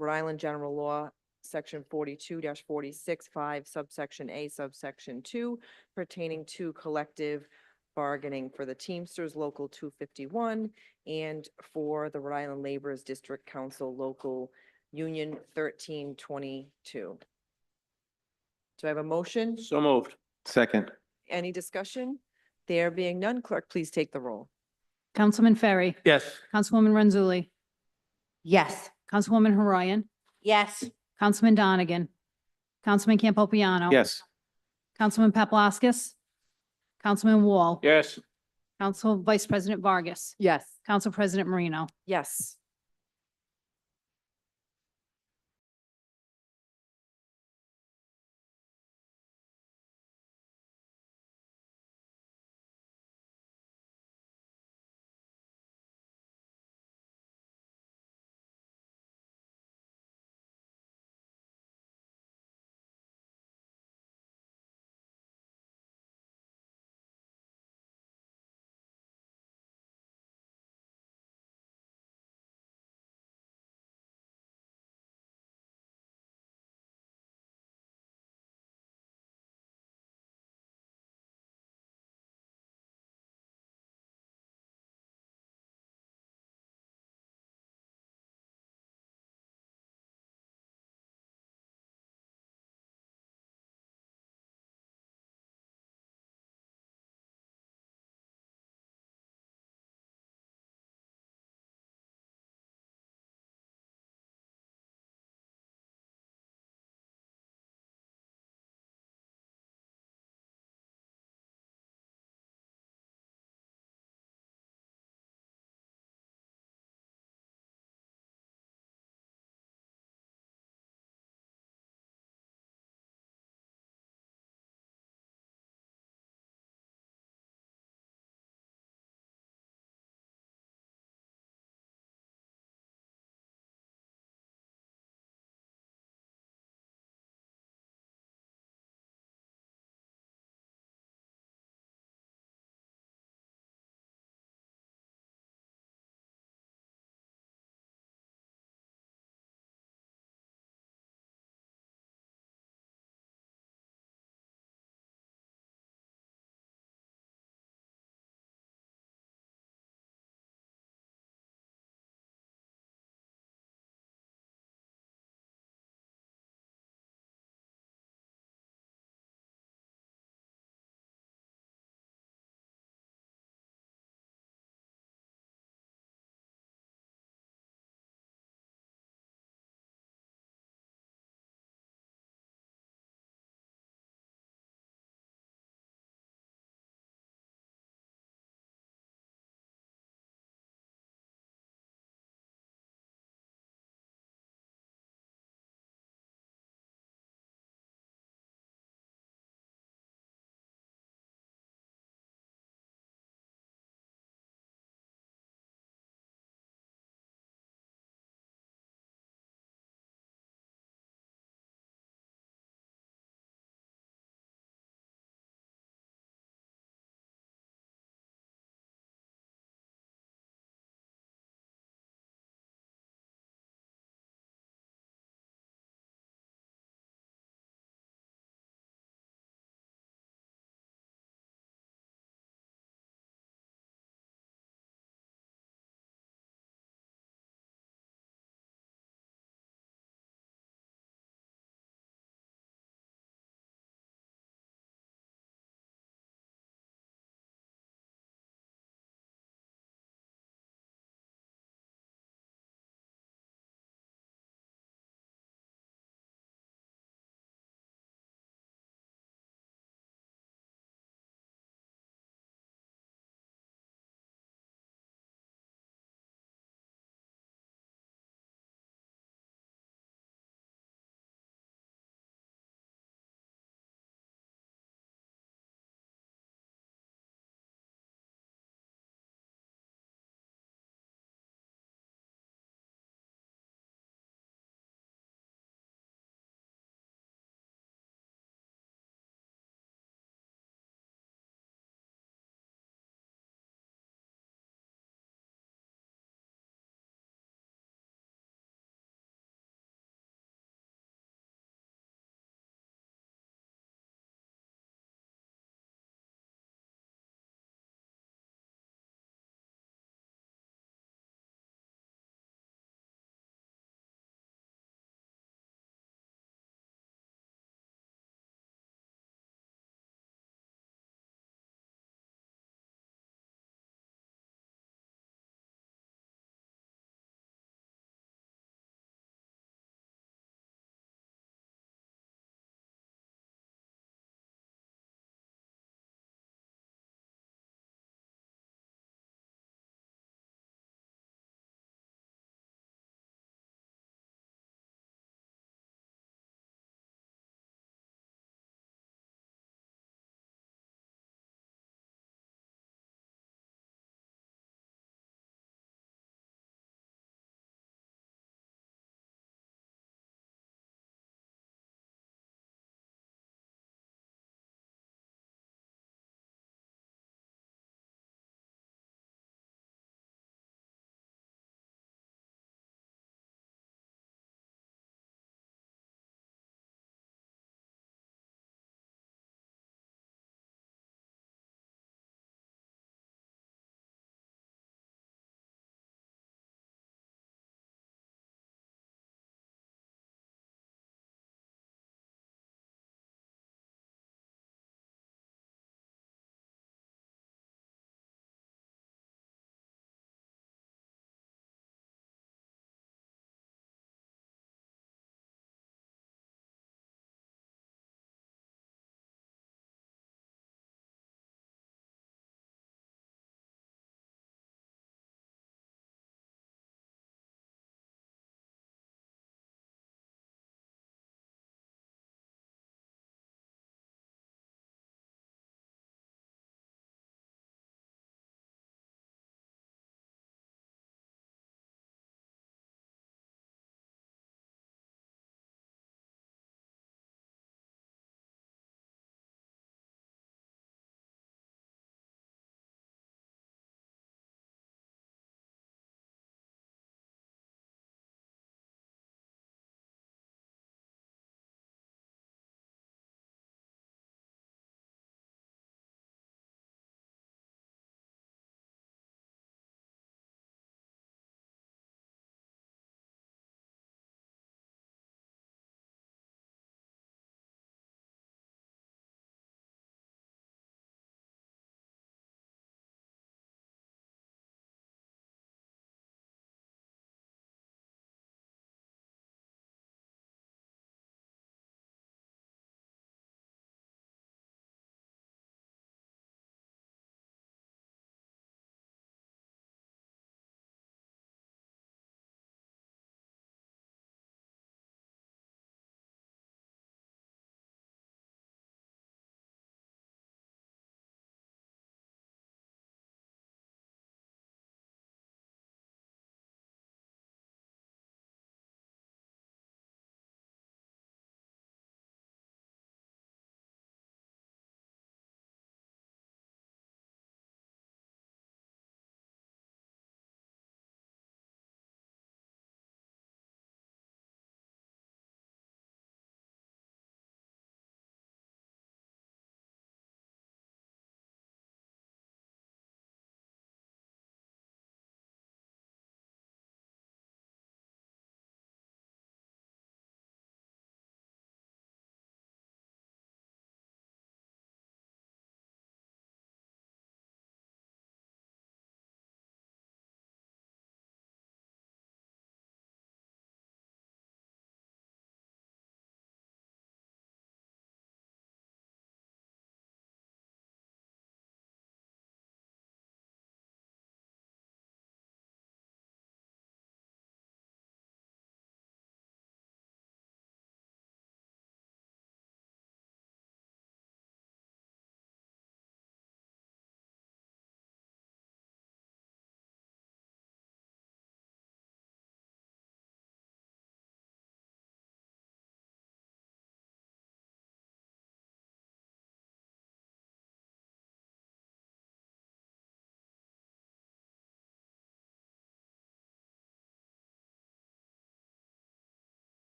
Rhode Island General Law, Section 42-46, subsection A, subsection 2, pertaining to collective bargaining for the Teamsters Local 251 and for the Rhode Island Laborers District Council Local Union 1322. Do I have a motion?
So moved.
Second.
Any discussion? There being none, clerk, please take the roll.
Councilman Ferry,
Yes.
Councilwoman Renzulli,
Yes.
Councilwoman Harayan,
Yes.
Councilman Donegan, Councilman Campopiano.
Yes.
Councilman Paplaskas, Councilman Wall.
Yes.
Council Vice President Vargas,
Yes.
Council President Marino.
Yes.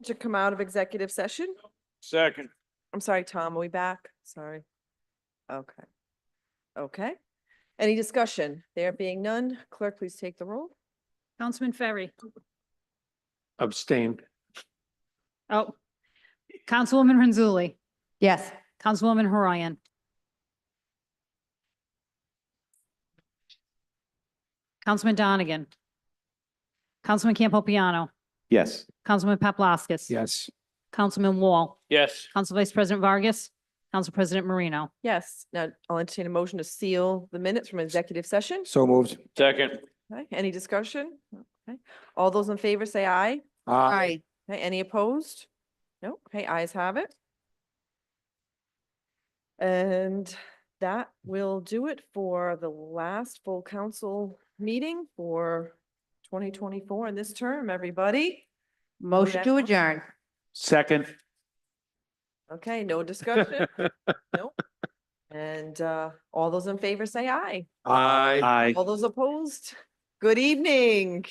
To come out of executive session.
Second.
I'm sorry, Tom, are we back? Sorry. Okay. Okay. Any discussion? There being none, clerk, please take the roll.
Councilman Ferry.
Abstain.
Oh, Councilwoman Renzulli.
Yes.
Councilwoman Horian. Councilman Donegan. Councilman Campopiano.
Yes.
Councilman Paplaskas.
Yes.
Councilman Wall.
Yes.
Council Vice President Vargas. Council President Marino.
Yes. Now I'll entertain a motion to seal the minutes from executive session.
So moved.
Second.
Okay. Any discussion? Okay. All those in favor say aye.
Aye.
Okay. Any opposed? No. Okay. Ayes have it. And that will do it for the last full council meeting for 2024 in this term, everybody.
Motion to adjourn.
Second.
Okay, no discussion? Nope. And all those in favor say aye.
Aye.
Aye.
All those opposed? Good evening.